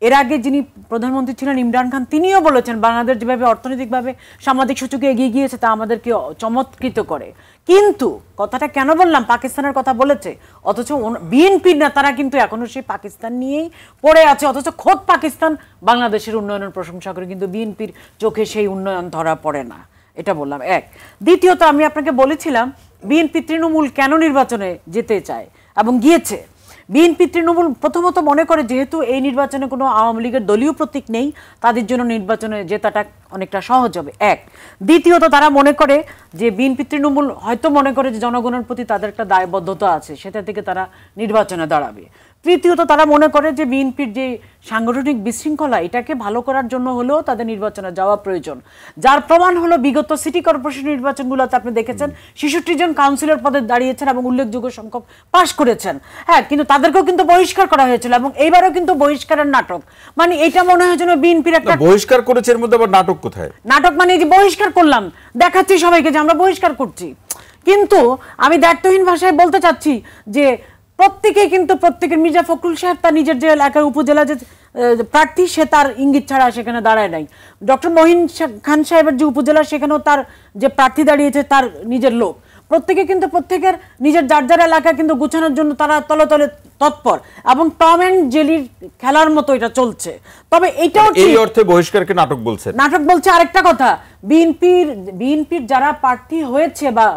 S4: এর আগে যিনি প্রধানমন্ত্রী ছিলেন ইমরান খান, তিনিও বলেছেন বাংলাদেশ যেভাবে অর্থনৈতিকভাবে সামাজিক সূচকে এগিয়ে গিয়েছে তা আমাদেরকে চমৎকৃত করে। কিন্তু কথাটা কেন বললাম, পাকিস্তানের কথা বলেছে, অথচ বিএনপির নেতারা কিন্তু এখনো সেই পাকিস্তান নিয়েই পড়ে আছে। অথচ খোদ পাকিস্তান বাংলাদেশের উন্নয়নের প্রশংসা করে, কিন্তু বিএনপির চোখে সেই উন্নয়ন ধরা পড়ে না। এটা বললাম এক। দ্বিতীয়ত, আমি আপনাকে বলেছিলাম বিএনপি তৃণমূল কেন নির্বাচনে যেতে চায় এবং গিয়েছে। বিএনপি তৃণমূল প্রথমত মনে করে যেহেতু এই নির্বাচনে কোনো আওয়ামী লীগের দলীয় প্রতীক নেই, তাদের জন্য নির্বাচনে জেতাটা অনেকটা সহজ হবে, এক। দ্বিতীয়ত, তারা মনে করে যে বিএনপি তৃণমূল হয়তো মনে করে যে জনগণের প্রতি তাদের একটা দায়বদ্ধতা আছে, সেটা থেকে তারা নির্বাচনে দাঁড়াবে। তৃতীয়ত, তারা মনে করে যে বিএনপির যে সাংগঠনিক বিশৃঙ্খলা, এটাকে ভালো করার জন্য হলেও তাদের নির্বাচনে যাওয়া প্রয়োজন। যার প্রমাণ হলো বিগত সিটি কর্পোরেশন নির্বাচনগুলোতে আপনি দেখেছেন 66 জন কাউন্সিলর পদে দাঁড়িয়েছেন এবং উল্লেখযোগ্য সংখ্যক পাশ করেছেন। হ্যাঁ, কিন্তু তাদেরকেও কিন্তু বহিষ্কার করা হয়েছিল এবং এইবারও কিন্তু বহিষ্কারের নাটক। মানে এটা মনে হয় যেন বিএনপির একটা
S1: বহিষ্কার করেছে, এর মধ্যে আবার নাটক কোথায়?
S4: নাটক মানে যে বহিষ্কার করলাম, দেখাচ্ছি সবাইকে যে আমরা বহিষ্কার করছি। কিন্তু আমি দায়িত্বহীন ভাষায় বলতে চাচ্ছি যে প্রত্যেকেই কিন্তু প্রত্যেকের, মির্জা ফখরুল সাহেব তার নিজের যে এলাকার উপজেলা যে প্রার্থী, সে তার ইঙ্গিত ছাড়া সেখানে দাঁড়ায় নাই। ডক্টর মহিন খান সাহেবের যে উপজেলা, সেখানেও তার যে প্রার্থী দাঁড়িয়েছে তার নিজের লোক। প্রত্যেকে কিন্তু প্রত্যেকের নিজের যার যার এলাকা কিন্তু গুছানোর জন্য তারা তলে তলে তৎপর এবং টম অ্যান্ড জেলির খেলার মতো এটা চলছে। তবে এটাও
S1: এই অর্থে বহিষ্কারকে নাটক বলছে।
S4: নাটক বলছে আরেকটা কথা, বিএনপির যারা প্রার্থী হয়েছে বা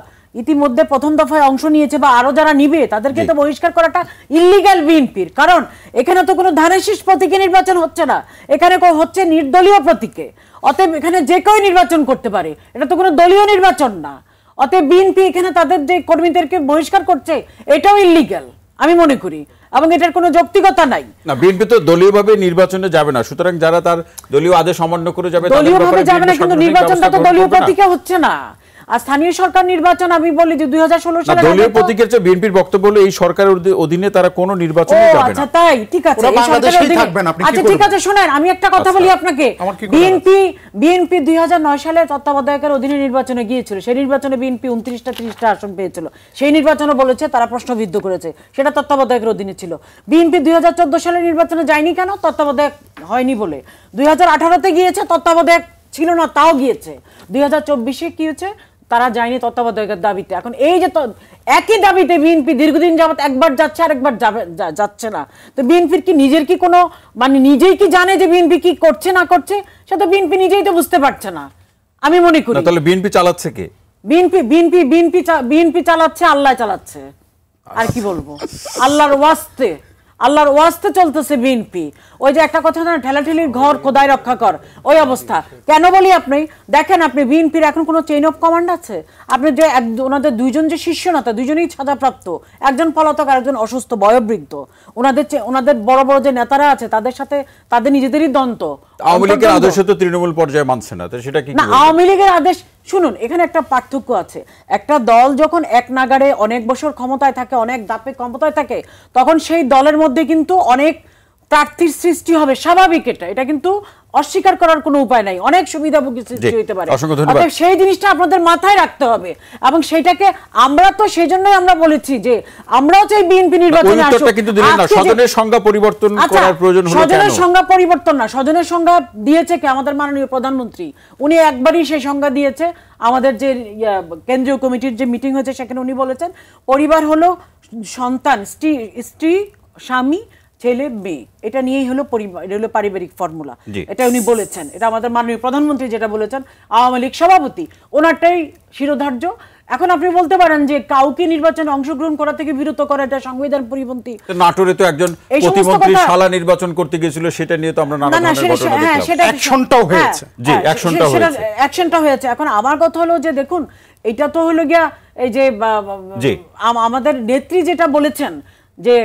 S4: ইতিমধ্যে প্রথম দফায় অংশ নিয়েছে বা আরো যারা নিবে, তাদেরকে তো বহিষ্কার করাটা ইল্লিগ্যাল বিএনপির। কারণ এখানে তো কোনো ধানের শীষ প্রতীকে নির্বাচন হচ্ছে না, এখানে হচ্ছে নির্দলীয় প্রতীকে। অতএব এখানে যে কেউ নির্বাচন করতে পারে, এটা তো কোনো দলীয় নির্বাচন না। অতএব বিএনপি এখানে তাদের যে কর্মীদেরকে বহিষ্কার করছে, এটাও ইল্লিগ্যাল আমি মনে করি, এবং এটার কোনো যৌক্তিকতা নাই।
S1: না, বিএনপি তো দলীয়ভাবে নির্বাচনে যাবে না, সুতরাং যারা তার দলীয় আদেশ অমান্য করে যাবে,
S4: দলীয়ভাবে যাবে না, কিন্তু নির্বাচনটা তো দলীয় প্রতীকে হচ্ছে না। আর স্থানীয় সরকার নির্বাচন আমি বলি যে 2016 সালে
S1: দলীয় প্রতীকের চেয়ে বিএনপির বক্তব্য হলো এই সরকারের অধীনে তারা কোনো নির্বাচনে যাবে না।
S4: আচ্ছা তাই, ঠিক আছে,
S2: এই সরকারের অধীনে।
S4: আচ্ছা ঠিক আছে, শুনেন আমি একটা কথা বলি আপনাকে। বিএনপি 2009 সালে তত্ত্বাবধায়কের অধীনে নির্বাচনে গিয়েছিল। সেই নির্বাচনে বিএনপি 29টা আসন পেয়েছিল। সেই নির্বাচনে বলেছে তারা প্রশ্নবিদ্ধ করেছে, সেটা তত্ত্বাবধায়কের অধীনে ছিল। বিএনপি 2014 সালে নির্বাচনে যায়নি কেন? তত্ত্বাবধায়ক হয়নি বলে। 2018-তে গিয়েছে, তত্ত্বাবধায়ক ছিল না, তাও গিয়েছে। 2024-এ কি হয়েছে? তারা যায়নি তত্ত্বাবধায়কের দাবিতে। এখন এই যে একই দাবিতে বিএনপি দীর্ঘদিন যাবত একবার যাচ্ছে আর একবার যাচ্ছে না, তো বিএনপির কি নিজের কি কোনো মানে নিজেই কি জানে যে বিএনপি কি করছে না করছে? সেটা বিএনপি নিজেই তো বুঝতে পারছে না আমি মনে করি।
S1: তাহলে বিএনপি চালাচ্ছে কে?
S4: বিএনপি চালাচ্ছে, আল্লাহ চালাচ্ছে। আর কি বলবো, আল্লাহর ওয়াস্তে চলতেছে বিএনপি। ওই যে একটা কথা না, ঠেলাঠেলির ঘর খোদায় রক্ষা কর, ওই অবস্থা। কেন বলি, আপনি দেখেন, আপনি বিএনপির এখন কোনো চেইন অফ কমান্ড আছে? আপনি যে ওনাদের দুইজন যে শীর্ষ নেতা, দুইজনই সাজাপ্রাপ্ত, একজন পলাতক আর একজন অসুস্থ বয়োবৃদ্ধ। ওনাদের বড় বড় যে নেতারা আছে তাদের সাথে তাদের নিজেদেরই দ্বন্দ্ব।
S1: আওয়ামী লীগের আদর্শ তো তৃণমূল পর্যায়ে মানছে না, সেটা কি?
S4: না, আওয়ামী লীগের আদেশ, শুনুন এখানে একটা পার্থক্য আছে। একটা দল যখন এক নাগাড়ে অনেক বছর ক্ষমতায় থাকে, অনেক দাপে ক্ষমতায় থাকে, তখন সেই দলের মধ্যে কিন্তু অনেক প্রার্থীর সৃষ্টি হবে, স্বাভাবিক। এটা কিন্তু অস্বীকার করার কোনো উপায় নাই, অনেক সুবিধাভোগী সৃষ্টি হতে পারে। অতএব সেই জিনিসটা আপনাদের মাথায় রাখতে হবে, এবং সেইটাকে আমরা তো সেই জন্যই আমরা বলেছি যে আমরাও চাই বিএনপি নির্বাচনে আসুক।
S1: কিন্তু দিলেন না, স্বজনের সংজ্ঞা পরিবর্তন করার প্রয়োজন হলো কেন?
S4: স্বজনের সংজ্ঞা পরিবর্তন না, স্বজনের সংজ্ঞা দিয়েছে কি আমাদের মাননীয় প্রধানমন্ত্রী। উনি একবারই সেই সংজ্ঞা দিয়েছে। আমাদের যে কেন্দ্রীয় কমিটির যে মিটিং হয়েছে সেখানে উনি বলেছেন পরিবার হলো সন্তান, স্ত্রী, স্বামী, ছেলে মেয়ে, এটা নিয়েই হলো এটা হলো পারিবারিক ফর্মুলা। এটা উনি বলেছেন, এটা আমাদের মাননীয় প্রধানমন্ত্রী যেটা বলেছেন, আওয়ামী লীগ সভাপতি ওনারটাই শিরোধার্য। এখন আপনি বলতে পারেন যে কাউকে নির্বাচনে অংশগ্রহণ করা থেকে বিরত করা এটা সংবিধান পরিপন্থী।
S1: নাটোরে তো একজন প্রতিমন্ত্রী শালা নির্বাচন করতে গিয়েছিল, সেটা নিয়ে তো আমরা নানা ধরনের ঘটনা দেখলাম।
S2: অ্যাকশনটাও হয়েছে।
S1: জি,
S4: অ্যাকশনটা হয়েছে। এখন আমার কথা হলো যে দেখুন, এটা তো হলো গিয়া এই যে আমাদের নেত্রী যেটা বলেছেন যে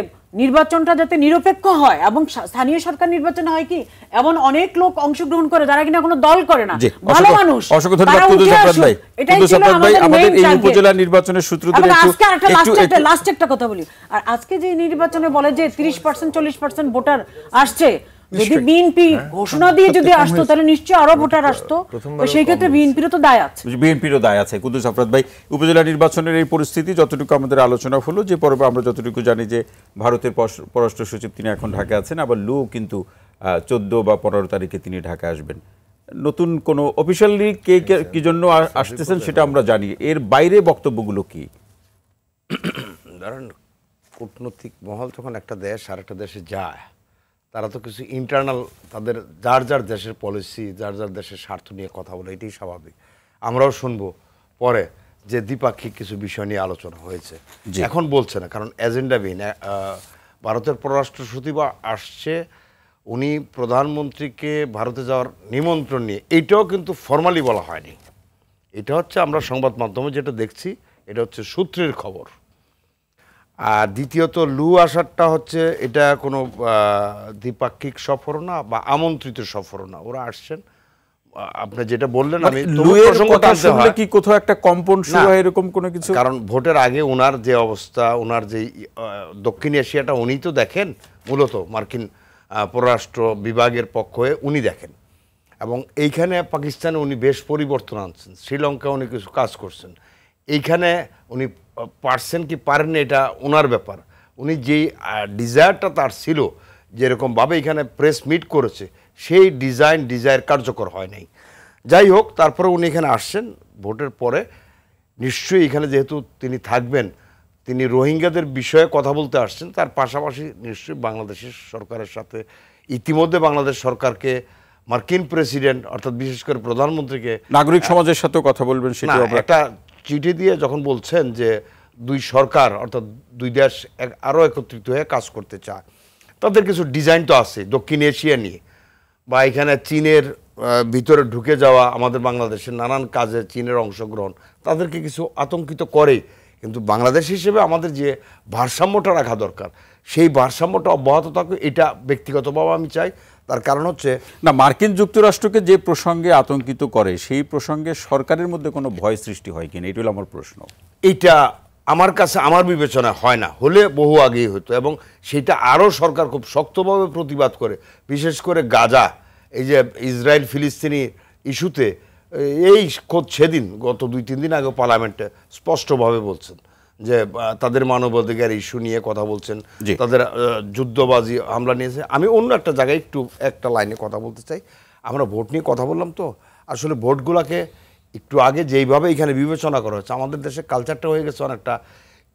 S4: নির্বাচনটা যাতে নিরপেক্ষ হয় এবং স্থানীয় সরকার নির্বাচন হয় কি এমন অনেক লোক অংশগ্রহণ করে যারা কিনা কোনো দল করে না, ভালো মানুষ।
S1: অসংখ্য ধন্যবাদ কুদ্দুস আফরাদ ভাই। কুদ্দুস আফরাদ ভাই, আমাদের এই উপজেলা নির্বাচনের সূত্র ধরে
S4: একটু লাস্ট একটা কথা বলি। আর আজকে যে নির্বাচনে বলে যে 30% 40% ভোটার আসছে, যদি বিএনপি ঘোষণা দিয়ে যদি আসতো তাহলে নিশ্চয়ই আরো ভোটার আসতো। তো সেই ক্ষেত্রে বিএনপিরও তো দায় আছে।
S1: বিএনপিরও দায় আছে। কুদ্দুস আফরাদ ভাই, উপজেলা নির্বাচনের এই পরিস্থিতি যতটুকু আমাদের আলোচনা হলো, যে পর্বে আমরা যতটুকু জানি যে ভারতের পররাষ্ট্র সচিব তিনি এখন ঢাকা আছেন, আবার লু কিন্তু 14 বা 15 তারিখে তিনি ঢাকা আসবেন। নতুন কোনো অফিশিয়ালি কে কি জন্য আসতেছেন সেটা আমরা জানি, এর বাইরে বক্তব্যগুলো কি?
S5: ধরেন কূটনৈতিক মহল যখন একটা দেশ আর একটা দেশে যায়, তারা তো কিছু ইন্টারনাল তাদের যার যার দেশের পলিসি, যার যার দেশের স্বার্থ নিয়ে কথা বলে, এটাই স্বাভাবিক। আমরাও শুনবো পরে যে দ্বিপাক্ষিক কিছু বিষয় নিয়ে আলোচনা হয়েছে, এখন বলছে না, কারণ এজেন্ডাবিহীন। ভারতের পররাষ্ট্র সচিব আসছে, উনি প্রধানমন্ত্রীকে ভারতে যাওয়ার নিমন্ত্রণ নিয়ে, এইটাও কিন্তু ফর্মালি বলা হয়নি। এটা হচ্ছে আমরা সংবাদ মাধ্যমে যেটা দেখছি, এটা হচ্ছে সূত্রের খবর। আর দ্বিতীয়ত লু আসারটা হচ্ছে এটা কোনো দ্বিপাক্ষিক সফর না বা আমন্ত্রিত সফর না, ওরা আসছেন। আপনি যেটা বললেন, আমি
S1: কি কোথাও একটা কম্পন শুরু হয় এরকম কোনো কিছু?
S5: কারণ ভোটের আগে ওনার যে অবস্থা, ওনার যে দক্ষিণ এশিয়াটা উনি তো দেখেন, মূলত মার্কিন পররাষ্ট্র বিভাগের পক্ষ হয়ে উনি দেখেন, এবং এইখানে পাকিস্তানে উনি বেশ পরিবর্তন আনছেন, শ্রীলঙ্কা উনি কিছু কাজ করছেন, এইখানে উনি পারছেন কি পারেন না এটা ওনার ব্যাপার। উনি যেই ডিজায়ারটা তার ছিল, যেরকমভাবে এখানে প্রেস মিট করেছে, সেই ডিজায়ার কার্যকর হয় নাই। যাই হোক, তারপরে উনি এখানে আসছেন ভোটের পরে। নিশ্চয়ই এখানে যেহেতু তিনি থাকবেন, তিনি রোহিঙ্গাদের বিষয়ে কথা বলতে আসছেন, তার পাশাপাশি নিশ্চয়ই বাংলাদেশের সরকারের সাথে, ইতিমধ্যে বাংলাদেশ সরকারকে মার্কিন প্রেসিডেন্ট অর্থাৎ বিশেষ করে প্রধানমন্ত্রীকে,
S1: নাগরিক সমাজের সাথেও কথা বলবেন। সেটা
S5: একটা চিঠি দিয়ে যখন বলছেন যে দুই সরকার অর্থাৎ দুই দেশ আরও একত্রিত হয়ে কাজ করতে চায়, তাদের কিছু ডিজাইন তো আছে দক্ষিণ এশিয়া নিয়ে, বা এখানে চীনের ভিতরে ঢুকে যাওয়া, আমাদের বাংলাদেশের নানান কাজে চীনের অংশগ্রহণ তাদেরকে কিছু আতঙ্কিত করে। কিন্তু বাংলাদেশ হিসেবে আমাদের যে ভারসাম্যটা রাখা দরকার, সেই ভারসাম্যটা অব্যাহত থাকুক, এটা ব্যক্তিগতভাবে আমি চাই। তার কারণ হচ্ছে
S1: না, মার্কিন যুক্তরাষ্ট্রকে যে প্রসঙ্গে আতঙ্কিত করে, সেই প্রসঙ্গে সরকারের মধ্যে কোনো ভয় সৃষ্টি হয় কিনা, এটাই হলো আমার প্রশ্ন।
S5: এইটা আমার কাছে, আমার বিবেচনা হয় না, হলে বহু আগেই হতো, এবং সেটা আরও সরকার খুব শক্তভাবে প্রতিবাদ করে। বিশেষ করে গাজা, এই যে ইসরায়েল ফিলিস্তিনি ইস্যুতে, এই খোদ সেদিন গত 2-3 দিন আগে পার্লামেন্টে স্পষ্টভাবে বলছেন যে তাদের মানবাধিকার ইস্যু নিয়ে কথা বলছেন, তাদের যুদ্ধবাজি হামলা নিয়েছে। আমি অন্য একটা জায়গায় একটা লাইনে কথা বলতে চাই। আমরা ভোট নিয়ে কথা বললাম, তো আসলে ভোটগুলোকে একটু আগে যেইভাবে এখানে বিবেচনা করা হচ্ছে, আমাদের দেশে কালচারটা হয়ে গেছে অনেকটা,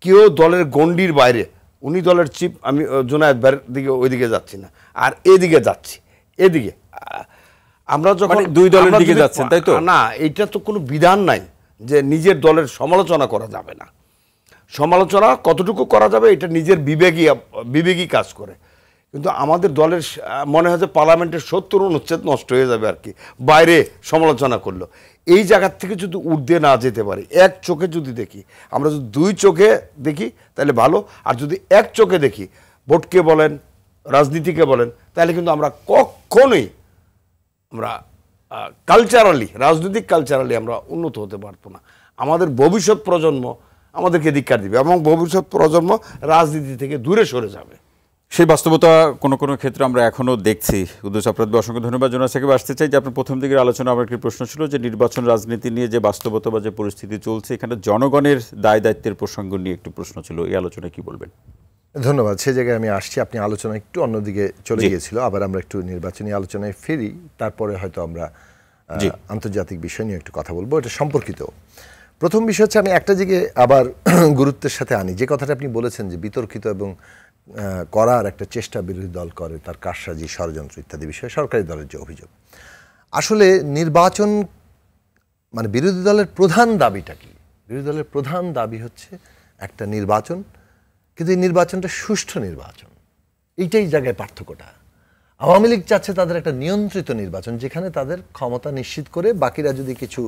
S5: কেউ দলের গণ্ডির বাইরে, উনি দলের চিফ, আমি জুনায়েদ ভাইয়ের দিকে ওইদিকে যাচ্ছি না, আর এদিকে যাচ্ছি, এদিকে আমরা যখন
S1: দুই দলের দিকে যাচ্ছেন, তাই তো?
S5: না, এইটা তো কোনো বিধান নাই যে নিজের দলের সমালোচনা করা যাবে না। সমালোচনা কতটুকু করা যাবে এটা নিজের বিবেকই কাজ করে। কিন্তু আমাদের দলের মনে হয় যে পার্লামেন্টের 70 অনুচ্ছেদ নষ্ট হয়ে যাবে আর কি, বাইরে সমালোচনা করলো। এই জায়গার থেকে যদি ঊর্ধ্বে না যেতে পারি, এক চোখে যদি দেখি, আমরা যদি 2 চোখে দেখি তাহলে ভালো, আর যদি এক চোখে দেখি, ভোটকে বলেন রাজনীতিকে বলেন, তাহলে কিন্তু আমরা কখনোই আমরা রাজনৈতিক কালচারালি আমরা উন্নত হতে পারবো না। আমাদের ভবিষ্যৎ প্রজন্ম আমাদেরকে ধিক্কার দিবে, এবং ভবিষ্যৎ প্রজন্ম রাজনীতি থেকে দূরে সরে যাবে।
S1: সেই বাস্তবতা কোনো কোনো ক্ষেত্রে আমরা এখনও দেখছি। কুদ্দুস আফরাদ, অসংখ্য ধন্যবাদ। জোনাস সাকিব, আসতে চাই যে আপনার প্রথম দিকের আলোচনা, আমার একটি প্রশ্ন ছিল যে নির্বাচন রাজনীতি নিয়ে যে বাস্তবতা বা যে পরিস্থিতি চলছে, এখানে জনগণের দায় দায়িত্বের প্রসঙ্গ নিয়ে একটু প্রশ্ন ছিল, এই আলোচনায় কি বলবেন?
S7: ধন্যবাদ। সে জায়গায় আমি আসছি, আপনি আলোচনা একটু অন্যদিকে চলে গিয়েছিল, আবার আমরা একটু নির্বাচনী আলোচনায় ফিরি, তারপরে হয়তো আমরা আন্তর্জাতিক বিষয় নিয়ে একটু কথা বলবো, এটা সম্পর্কিত। প্রথম বিষয় হচ্ছে, আমি একটা দিকে আবার গুরুত্বের সাথে আনি যে কথাটা আপনি বলেছেন যে বিতর্কিত এবং করার একটা চেষ্টা বিরোধী দল করে, তার কারসাজি, ষড়যন্ত্র ইত্যাদি বিষয়ে সরকারি দলের যে অভিযোগ। আসলে নির্বাচন মানে বিরোধী দলের প্রধান দাবিটা কি? বিরোধী দলের প্রধান দাবি হচ্ছে একটা নির্বাচন, কিন্তু এই নির্বাচনটা সুষ্ঠু নির্বাচন। এইটাই জায়গায় পার্থক্যটা। আওয়ামী লীগ চাচ্ছে তাদের একটা নিয়ন্ত্রিত নির্বাচন, যেখানে তাদের ক্ষমতা নিশ্চিত করে বাকিরা যদি কিছু,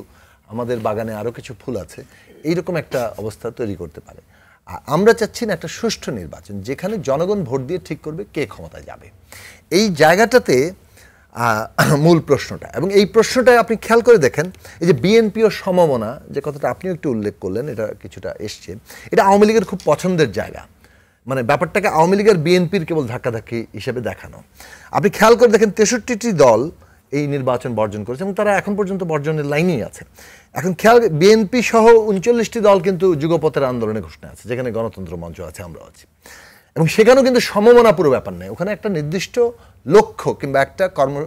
S7: আমাদের বাগানে আরও কিছু ফুল আছে, এইরকম একটা অবস্থা তৈরি করতে পারে। আর আমরা চাচ্ছি না একটা সুষ্ঠু নির্বাচন, যেখানে জনগণ ভোট দিয়ে ঠিক করবে কে ক্ষমতায় যাবে। এই জায়গাটাতে মূল প্রশ্নটা, এবং এই প্রশ্নটায় আপনি খেয়াল করে দেখেন, এই যে বিএনপি ও সমমনা যে কথাটা আপনিও একটু উল্লেখ করলেন, এটা কিছুটা এসছে, এটা আওয়ামী লীগের খুব পছন্দের জায়গা। মানে ব্যাপারটাকে আওয়ামী লীগের বিএনপির কেবল ধাক্কাধাক্কি হিসেবে দেখানো। আপনি খেয়াল করে দেখেন 63টি দল এই নির্বাচন বর্জন করেছে এবং তারা এখন পর্যন্ত বর্জনের লাইনেই আছে। এখন খেয়াল, বিএনপি সহ 39টি দল কিন্তু যুগপথের আন্দোলনে ঘোষণা আছে, যেখানে গণতন্ত্র মঞ্চ আছে, আমরা আছি, এবং সেখানেও কিন্তু সমমনা পুরো ব্যাপার নেই। ওখানে একটা নির্দিষ্ট লক্ষ্য কিংবা একটা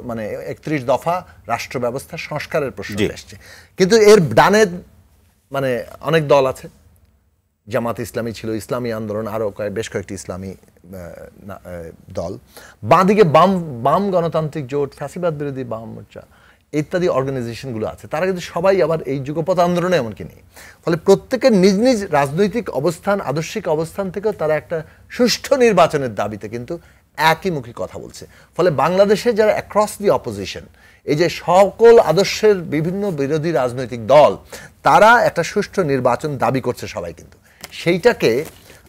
S7: মানে 31 দফা রাষ্ট্র ব্যবস্থা সংস্কারের প্রশ্ন এসছে। কিন্তু এর ডানে মানে অনেক দল আছে, জামাত ইসলামী ছিল, ইসলামী আন্দোলন, আরও বেশ কয়েকটি ইসলামী দল, বাঁদিকে বাম গণতান্ত্রিক জোট, ফ্যাসিবাদ বিরোধী বাম মোর্চা ইত্যাদি অর্গানাইজেশনগুলো আছে। তারা কিন্তু সবাই আবার এই যুগপথ আন্দোলনে এমনকি নেই। ফলে প্রত্যেকের নিজ নিজ রাজনৈতিক অবস্থান, আদর্শিক অবস্থান থেকেও তারা একটা সুষ্ঠু নির্বাচনের দাবিতে কিন্তু একই মুখী কথা বলছে। ফলে বাংলাদেশে যারা অ্যাক্রস দি অপোজিশন, এই যে সকল আদর্শের বিভিন্ন বিরোধী রাজনৈতিক দল, তারা একটা সুষ্ঠু নির্বাচন দাবি করছে সবাই, কিন্তু সেইটাকে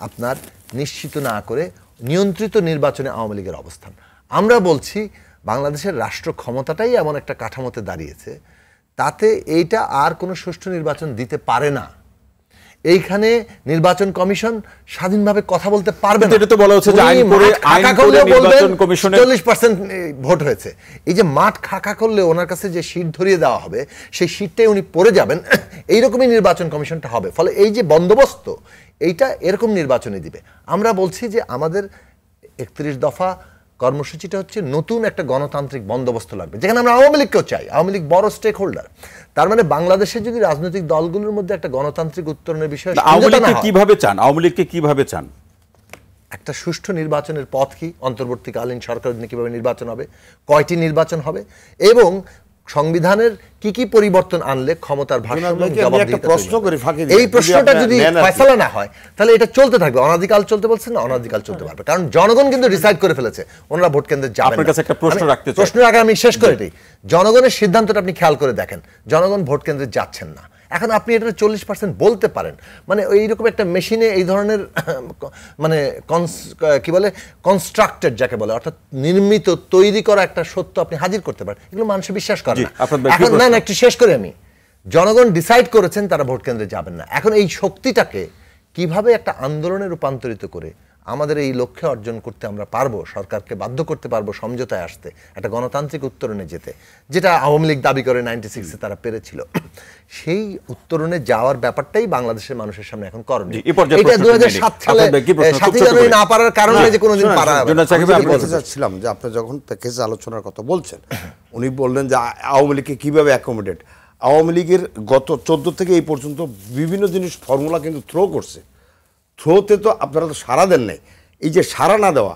S7: আপনার নিশ্চিত না করে নিয়ন্ত্রিত নির্বাচনে আওয়ামী লীগের অবস্থান। আমরা বলছি বাংলাদেশের রাষ্ট্র ক্ষমতাটাই এমন একটা কাঠামোতে দাঁড়িয়েছে, তাতে এইটা আর কোনো সুষ্ঠু নির্বাচন দিতে পারে না। এইখানে নির্বাচন কমিশন স্বাধীনভাবে কথা বলতে পারবে না।
S1: এটা তো বলা হচ্ছে যে আইন করে নির্বাচন কমিশনের
S7: 40% ভোট হয়েছে। এই যে মাঠ খাকা করলে ওনার কাছে যে সিট ধরিয়ে দেওয়া হবে, সেই সিটটাই উনি পড়ে যাবেন, এইরকমই নির্বাচন কমিশনটা হবে। ফলে এই যে বন্দোবস্ত, এইটা এরকম নির্বাচনে দিবে। আমরা বলছি যে আমাদের 31 দফা কর্মসূচিটা হচ্ছে নতুন একটা গণতান্ত্রিক বন্দোবস্ত লাগবে, যেখানে আমরা আওয়ামী লীগকেও চাই। আওয়ামী লীগ বড় স্টেক হোল্ডার। তার মানে বাংলাদেশে যদি রাজনৈতিক দলগুলোর মধ্যে একটা গণতান্ত্রিক উত্তরণের বিষয়,
S1: আওয়ামী লীগকে কিভাবে চান?
S7: একটা সুষ্ঠু নির্বাচনের পথ কি, অন্তর্বর্তীকালীন সরকার কিভাবে নির্বাচন হবে, কয়টি নির্বাচন হবে, এবং সংবিধানের কি কি পরিবর্তন আনলে ক্ষমতার ভারসাম্য, এই প্রশ্নটা যদি ফয়সালা না হয়, তাহলে এটা চলতে থাকবে, অনাদিকাল চলতে বলছেন না, অনাদিকাল চলতে পারবে। কারণ জনগণ কিন্তু ডিসাইড করে ফেলেছে ওনারা ভোট কেন্দ্রে যাবেন।
S1: আপনার কাছে একটা প্রশ্ন রাখতে চাই,
S7: প্রশ্নের আগে আমি শেষ করে দিই। জনগণের সিদ্ধান্তটা আপনি খেয়াল করে দেখেন, জনগণ ভোট কেন্দ্রে যাচ্ছেন না। এখন আপনি এটা 40% বলতে পারেন, মানে এইরকম একটা মেশিনে এই ধরনের মানে কি বলে কনস্ট্রাক্টেড যাকে বলে, অর্থাৎ নির্মিত তৈরি করা একটা সত্য আপনি হাজির করতে পারেন, এগুলো মানুষ বিশ্বাস করে না। এখন না একটু শেষ করে আমি, জনগণ ডিসাইড করেছেন তারা ভোট কেন্দ্রে যাবেন না। এখন এই শক্তিটাকে কিভাবে একটা আন্দোলনে রূপান্তরিত করে আমাদের এই লক্ষ্যে অর্জন করতে আমরা পারবো, সরকারকে বাধ্য করতে পারবো সমঝোতায় আসতে, একটা গণতান্ত্রিক উত্তরণে যেতে, যেটা আওয়ামী লীগ দাবি করে 96-এ তারা পেরেছিল, সেই উত্তরণে যাওয়ার ব্যাপারটাই বাংলাদেশের মানুষের সামনে এখন করণীয়। এটা 2007 সালে 7 জানুয়ারি না পারার কারণে যে কোনোদিন পারা হবে।
S5: আমি বলতে চাচ্ছিলাম যে আপনি যখন প্যাকেজ আলোচনার কথা বলছেন, উনি বললেন যে আওয়ামী লীগকে কিভাবে অ্যাকোমোডেট। আওয়ামী লীগের গত 14 থেকে এই পর্যন্ত বিভিন্ন জিনিস ফর্মুলা কিন্তু থ্রো করছে। থ্রোতে তো আপনারা তো সাড়া দেন নাই। এই যে সাড়া না দেওয়া,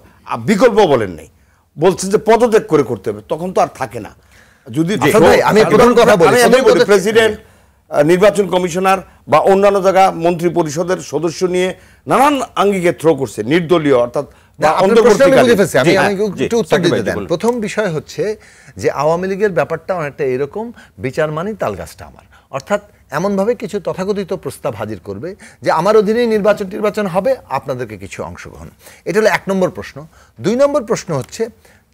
S5: বিকল্প বলেন নাই, বলছেন যে পদত্যাগ করে করতে হবে, তখন তো আর থাকে না। যদি
S7: আমি প্রধান কথা বলি,
S5: প্রেসিডেন্ট, নির্বাচন কমিশনার বা অন্যান্য জায়গা মন্ত্রী পরিষদের সদস্য নিয়ে নানান আঙ্গিকে থ্রো করছে, নির্দলীয় অর্থাৎ।
S7: প্রথম বিষয় হচ্ছে যে আওয়ামী লীগের ব্যাপারটা অনেকটা এরকম, বিচার মানি তাল গাছটা আমার, অর্থাৎ এমনভাবে কিছু তথাকথিত প্রস্তাব হাজির করবে যে আমার অধীনেই নির্বাচন হবে, আপনাদেরকে কিছু অংশগ্রহণ। এটা হলো 1 নম্বর প্রশ্ন। 2 নম্বর প্রশ্ন হচ্ছে,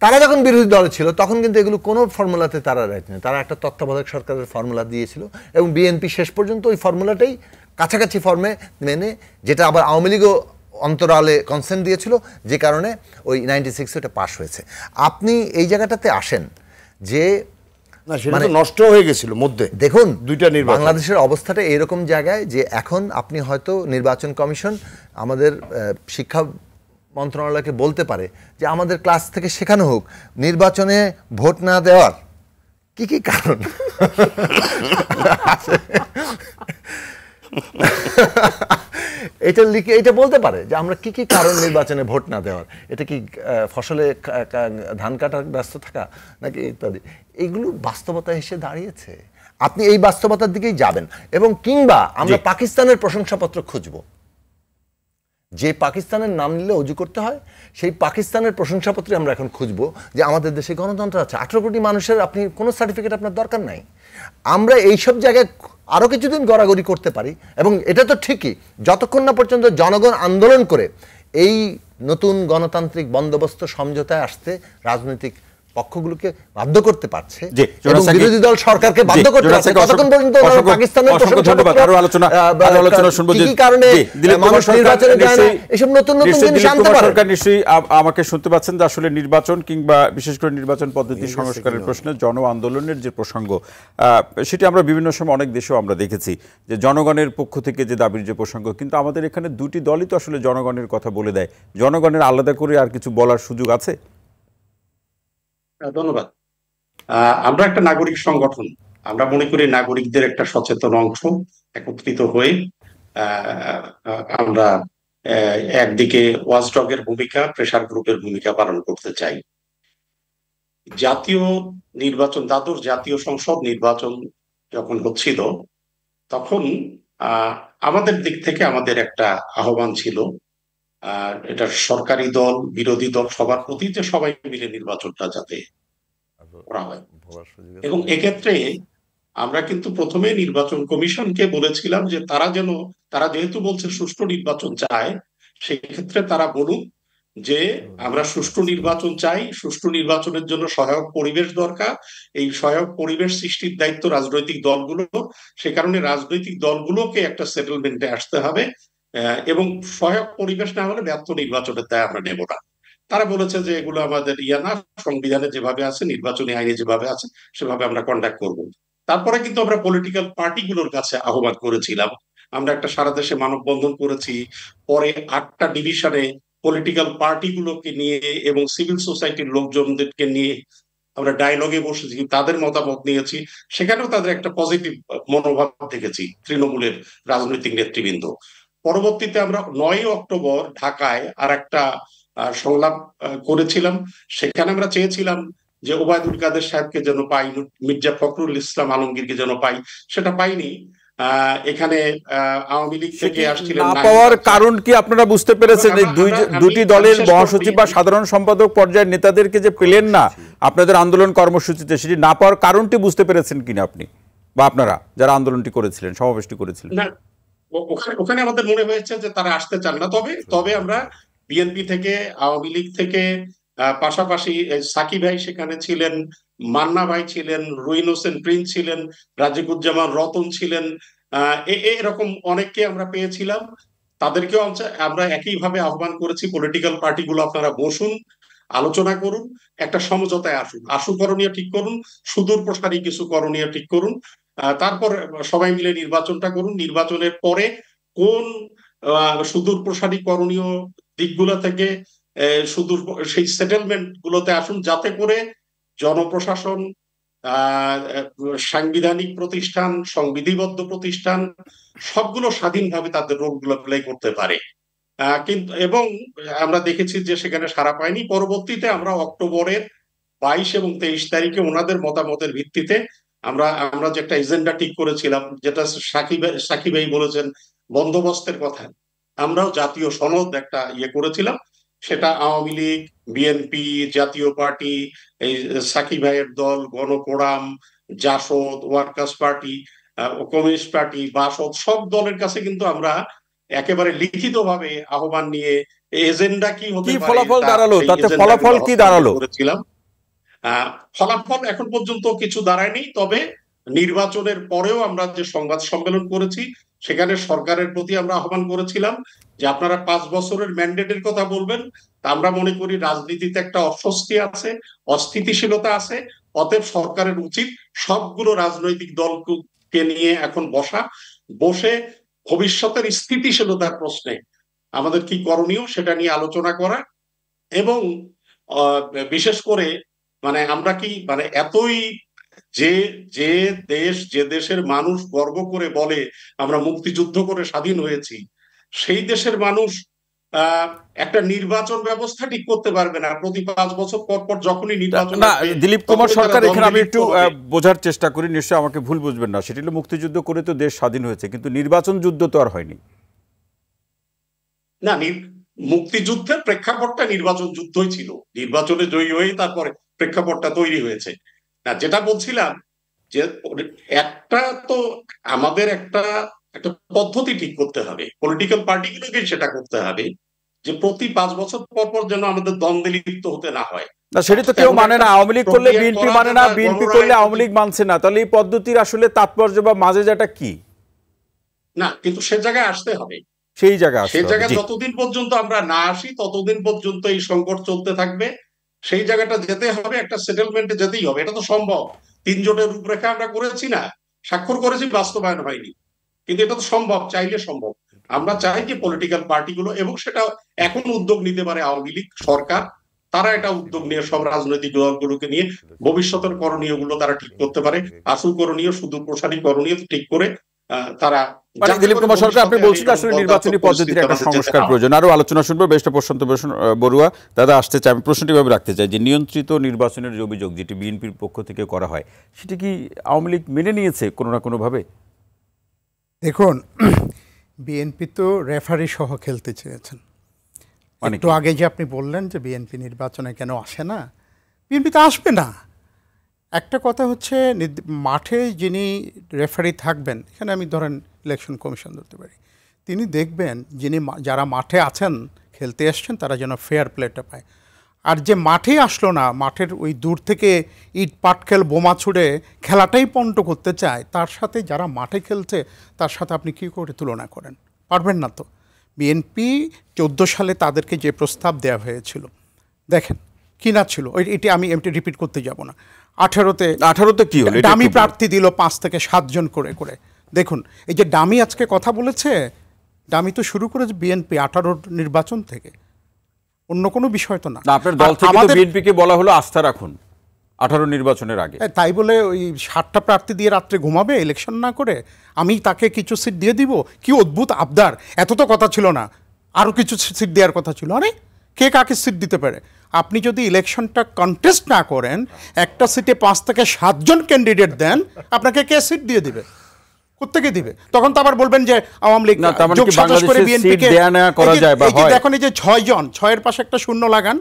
S7: তারা যখন বিরোধী দলে ছিল তখন কিন্তু এগুলো কোনো ফর্মুলাতে তারা রাইট নেই, তারা একটা তত্ত্বাবধায়ক সরকারের ফর্মুলা দিয়েছিল, এবং বিএনপি শেষ পর্যন্ত ওই ফর্মুলাটাই কাছাকাছি ফর্মে মেনে, যেটা আবার আওয়ামী লীগও অন্তরালে কনসেন্ট দিয়েছিল, যে কারণে ওই 96 ওটা পাস হয়েছে। আপনি এই জায়গাটাতে আসেন যে
S5: নষ্ট হয়ে গেছিল মধ্যে,
S7: দেখুন বাংলাদেশের অবস্থাটা এরকম জায়গায় যে এখন আপনি হয়তো নির্বাচন কমিশন আমাদের শিক্ষা মন্ত্রণালয়কে বলতে পারে যে আমাদের ক্লাস থেকে শেখানো হোক নির্বাচনে ভোট না দেওয়ার কি কি কারণ। এটা লিখে এটা বলতে পারে যে আমরা কি কি কারণ নির্বাচনে ভোট না দেওয়ার, এটা কি ফসলে ধান কাটার ব্যস্ত থাকা নাকি ইত্যাদি, এগুলো বাস্তবতা এসে দাঁড়িয়েছে। আপনি এই বাস্তবতার দিকেই যাবেন এবং কিংবা আমরা পাকিস্তানের প্রশংসাপত্র খুঁজবো, যে পাকিস্তানের নাম নিলে অজু করতে হয় সেই পাকিস্তানের প্রশংসাপত্রে আমরা এখন খুঁজবো যে আমাদের দেশে গণতন্ত্র আছে, 18 কোটি মানুষের আপনি কোনো সার্টিফিকেট আপনার দরকার নাই। আমরা এইসব জায়গায় আরও কিছুদিন গড়াগড়ি করতে পারি এবং এটা তো ঠিকই, যতক্ষণ না পর্যন্ত জনগণ আন্দোলন করে এই নতুন গণতান্ত্রিক বন্দোবস্ত সমঝোতায় আসতে রাজনৈতিক পক্ষগুলোকে বাধ্য করতে পারছে এবং বিরোধী দল সরকারকে বাধ্য করতে পারছে, ততক্ষণ পর্যন্ত পাকিস্তানের কি কারণে মানুষ নির্বাচনে যায় না, এসব নতুন নতুন জিনিস আনতে পারে।
S1: সরকার নিশ্চয়ই আমাকে শুনতে পাচ্ছেন যে আসলে নির্বাচন কিংবা বিশেষ করে নির্বাচন পদ্ধতি সংস্কারের প্রশ্নে জন আন্দোলনের যে প্রসঙ্গ, সেটি আমরা বিভিন্ন সময় অনেক দেশেও আমরা দেখেছি যে জনগণের পক্ষ থেকে যে দাবির যে প্রসঙ্গ, কিন্তু আমাদের এখানে দুটি দলই তো আসলে জনগণের কথা বলে দেয়, জনগণের আলাদা করে আর কিছু বলার সুযোগ আছে?
S6: ধন্যবাদ। আমরা একটা নাগরিক সংগঠন, আমরা মনে করি নাগরিকদের একটা সচেতন অংশ একত্রিত হয়ে আমরা একদিকে ওয়াচডগের ভূমিকা, প্রেসার গ্রুপের ভূমিকা পালন করতে চাই। জাতীয় নির্বাচন, দ্বাদশ জাতীয় সংসদ নির্বাচন যখন হচ্ছিল তখন আমাদের দিক থেকে আমাদের একটা আহ্বান ছিল, এটা সরকারি দল বিরোধী দল সবার প্রতি, যে সবাই মিলে নির্বাচনটা যাতে করা হয়। এবং এক্ষেত্রে আমরা কিন্তু প্রথমে নির্বাচন কমিশনকে বলেছিলাম যে তারা যেহেতু বলছে সুষ্ঠু নির্বাচন চায়, সেক্ষেত্রে তারা বলুক যে আমরা সুষ্ঠু নির্বাচন চাই, সুষ্ঠু নির্বাচনের জন্য সহায়ক পরিবেশ দরকার, এই সহায়ক পরিবেশ সৃষ্টির দায়িত্ব রাজনৈতিক দলগুলো, সে কারণে রাজনৈতিক দলগুলোকে একটা সেটেলমেন্টে আসতে হবে এবং সহায়ক পরিবেশ না হলে ব্যর্থ নির্বাচনের দায় আমরা নেব না। তারা বলেছে যে এগুলো আমাদের না, সংবিধানে যেভাবে আছে, নির্বাচনী আইনে যেভাবে আছে সেভাবে আমরা কন্ডাক্ট করব। তারপরে কিন্তু আমরা পলিটিক্যাল পার্টিগুলোর কাছে আহ্বান করেছিলাম, আমরা একটা সারা দেশে মানববন্ধন করেছি, পরে 8টা ডিভিশনে পলিটিক্যাল পার্টিগুলোকে নিয়ে এবং সিভিল সোসাইটির লোকজনদেরকে নিয়ে আমরা ডায়লগে বসেছি, তাদের মতামত নিয়েছি, সেখানেও তাদের একটা পজিটিভ মনোভাব দেখেছি তৃণমূলের রাজনৈতিক নেতৃবৃন্দ। পরবর্তীতে আমরা 9 অক্টোবর ঢাকায় আর একটা সংলাপ করেছিলাম, সেখানে আমরা চেয়েছিলাম যে ওবায়দুল কাদের সাহেবকে যেন পাই, মির্জা ফখরুল ইসলাম আলমগীরকে যেন পাই, সেটা পাইনি। এখানে আওয়ামী লীগ থেকে আসছিলেন,
S1: না পাওয়ার কারণ কি আপনারা বুঝতে পেরেছেন? এই দুটি দলের মহাসচিব বা সাধারণ সম্পাদক পর্যায়ের নেতাদেরকে যে পেলেন না আপনাদের আন্দোলন কর্মসূচিতে, সেটি না পাওয়ার কারণটি বুঝতে পেরেছেন কিনা আপনি বা আপনারা যারা আন্দোলনটি করেছিলেন, সমাবেশটি করেছিলেন?
S6: না, ওখানে আমাদের মনে হয়েছে যে তারা আসতে চান না। তবে আমরা বিএনপি থেকে, আওয়ামী লীগ থেকে, পাশাপাশি সাকিব ভাই সেখানে ছিলেন, মান্না ভাই ছিলেন, রুইন হোসেন প্রিন্স ছিলেন, রাজিকুজ্জামান রতন ছিলেন, এরকম অনেককে আমরা পেয়েছিলাম। তাদেরকেও আমরা একইভাবে আহ্বান করেছি, পলিটিক্যাল পার্টিগুলো আপনারা বসুন, আলোচনা করুন, একটা সমঝোতায় আসুন, আশু করণীয় ঠিক করুন, সুদূর প্রসারী কিছু করণীয় ঠিক করুন, তারপর সবাই মিলে নির্বাচনটা করুন। নির্বাচনের পরে কোন সুদূর প্রসারী করণীয় দিকগুলো থেকে সুদূর সেই সেটেলমেন্ট গুলোতে আসুন, যাতে করে জনপ্রশাসন, সাংবিধানিক প্রতিষ্ঠান, সংবিধিবদ্ধ প্রতিষ্ঠান সবগুলো স্বাধীনভাবে তাদের রোলগুলো প্লে করতে পারে। কিন্তু এবং আমরা দেখেছি যে সেখানে সাড়া পায়নি। পরবর্তীতে আমরা অক্টোবরের 22 এবং 23 তারিখে ওনাদের মতামতের ভিত্তিতে আমরা যে একটা এজেন্ডা ঠিক করেছিলাম, যেটা সাকিব ভাই বলেছেন বন্দোবস্তের কথা, আমরাও জাতীয় সনদ একটা করেছিলাম, সেটা আওয়ামী লীগ, বিএনপি, জাতীয় পার্টি, এই সাকিব ভাইয়ের দল, Gonoforum, Jasad, workers party, communist party, Basad, সব দলের কাছে কিন্তু আমরা একেবারে লিখিতভাবে আহ্বান নিয়ে এজেন্ডা কি হতে পারে,
S1: ফলাফল দাঁড়ালো, তাতে ফলাফল কি দাঁড়ালো
S6: করেছিলাম। ফলাফল এখন পর্যন্ত কিছু দাঁড়ায়নি, তবে নির্বাচনের পরেও আমরা যে সংবাদ সম্মেলন করেছি সেখানে সরকারের প্রতি আমরা আহ্বান করেছিলাম যে আপনারা 5 বছরের ম্যান্ডেটের কথা বলবেন। আমরা মনে করি রাজনীতিতে একটা অস্বস্তি আছে, অস্থিতিশীলতা আছে, অতএব সরকারের উচিত সবগুলো রাজনৈতিক দলকে নিয়ে এখন বসে ভবিষ্যতের স্থিতিশীলতার প্রশ্নে আমাদের কি করণীয় সেটা নিয়ে আলোচনা করা, এবং বিশেষ করে আমরা কি এতই যে দেশের মানুষ গর্ব করে বলে আমরা মুক্তিযুদ্ধ করে স্বাধীন হয়েছি, সেই দেশের মানুষ একটা নির্বাচন ব্যবস্থা ঠিক করতে পারবে না। প্রতি 5 বছর পর পর যখনই নির্বাচন
S1: না,
S6: আসবে,
S1: দিলীপ কুমার
S6: তখনই
S1: সরকার
S6: তারা
S1: এখানে আমি একটু
S6: দলবিলীন হবে।
S1: বোঝার চেষ্টা করি, নিশ্চয়ই আমাকে ভুল বুঝবেন না। সেটি হলো মুক্তিযুদ্ধ করে তো দেশ স্বাধীন হয়েছে, কিন্তু নির্বাচন যুদ্ধ তো আর হয়নি।
S6: না, মুক্তিযুদ্ধের প্রেক্ষাপটটা নির্বাচন যুদ্ধই ছিল। নির্বাচনে জয়ী হয়ে তারপরে প্রেক্ষাপটটা তৈরি হয়েছে। না, যেটা বলছিলাম যে একটা তো আমাদের একটা পদ্ধতি ঠিক করতে হবে, পলিটিক্যাল পার্টিগুলোকে সেটা করতে হবে যে প্রতি 5 বছর পর পর যেন আমাদের দ্বন্দ্বে লিপ্ত হতে না হয়।
S1: না, সেটি তো কেউ মানে না। আওয়ামী লীগ করলে বিএনপি মানে না, বিএনপি করলে আওয়ামী লীগ মানছে না। তাহলে এই পদ্ধতির আসলে তাৎপর্য বা মাঝে যেটা কি?
S6: না, কিন্তু সে জায়গায় আসতে হবে।
S1: সেই জায়গায়
S6: সেই জায়গায় যতদিন পর্যন্ত আমরা না আসি ততদিন পর্যন্ত এই সংকট চলতে থাকবে। সেই জায়গাটা যেতে হবে, একটা সেটেলমেন্টে যেতেই হবে। এটা তো সম্ভব। 3 জোটের রূপরেখা আমরা করেছি না, স্বাক্ষর করেছি, বাস্তবায়ন হয়নি, কিন্তু এটা তো সম্ভব, চাইলে সম্ভব। আমরা চাই যে পলিটিক্যাল পার্টিগুলো, এবং সেটা এখন উদ্যোগ নিতে পারে আওয়ামী লীগ সরকার, তারা এটা উদ্যোগ নিয়ে সব রাজনৈতিক দলগুলোকে নিয়ে ভবিষ্যতের করণীয় গুলো তারা ঠিক করতে পারে। আসল করণীয়, সুদূর প্রসারী করণীয় ঠিক করে তারা।
S1: দিলীপ কুমার সরকার, আপনি বলছেন আসলে নির্বাচনী পদ্ধতির একটা সংস্কার প্রয়োজন। আরো আলোচনা শুনবো। বেশটা প্রশান্ত বড়ুয়া দাদা আসতে চাই। আমি প্রশ্নটি ভাবে রাখতে চাই যে নিয়ন্ত্রিত নির্বাচনের যে অভিযোগ যেটি বিএনপির পক্ষ থেকে করা হয়, সেটি কি আওয়ামী লীগ মেনে নিয়েছে কোনো না কোনো ভাবে?
S2: দেখুন, বিএনপি তো রেফারি সহ খেলতে চেয়েছেন। একটু আগে যে আপনি বললেন যে বিএনপি নির্বাচনে কেন আসে না, বিএনপি তো আসবে না। একটা কথা হচ্ছে, মাঠে যিনি রেফারি থাকবেন, এখানে আমি ধরেন ইলেকশন কমিশন ধরতে পারি, তিনি দেখবেন যারা মাঠে আছেন, খেলতে এসছেন, তারা যেন ফেয়ার প্লেটা পায়। আর যে মাঠেই আসলো না, মাঠের ওই দূর থেকে ইট পাটকেল বোমা ছুড়ে খেলাটাই পণ্ড করতে চায়, তার সাথে যারা মাঠে খেলছে তার সাথে আপনি কী করে তুলনা করেন? পারবেন না তো। বিএনপি 14 সালে তাদেরকে যে প্রস্তাব দেওয়া হয়েছিল, দেখেন কি না ছিল, এটি আমি রিপিট করতে যাব না। 18তে
S1: কি হলো?
S2: ডামি প্রার্থী দিল 5 থেকে 7 জন করে করে। দেখুন, এই যে ডামি আজকে কথা বলেছে, ডামি তো শুরু করেছে বিএনপি 18 নির্বাচন থেকে, অন্য কোনো বিষয় তো না।
S1: আপনার দল থেকে তো বিএনপিকে বলা হলো আস্থা রাখুন 18 নির্বাচনের আগে।
S2: তাই বলে ওই 7টা প্রার্থী দিয়ে রাত্রে ঘুমাবে ইলেকশন না করে? আমি তাকে কিছু সিট দিয়ে দিব? কি অদ্ভুত আবদার! এত তো কথা ছিল না, আরও কিছু সিট দেওয়ার কথা ছিল। আরে কে কাকে সিট দিতে পারে? আপনি যদি ইলেকশনটা কন্টেস্ট না করেন, একটা সিটে 5 থেকে 7 জন ক্যান্ডিডেট দেন, আপনাকে কে সিট দিয়ে দিবে? কোত্থেকে দিবে? তখন তো আবার বলবেন যে আওয়ামী লীগ যোগ সাজস করে বিএনপিকে। দেখুন, এই যে 6 জন, 6-এর পাশে একটা শূন্য লাগান।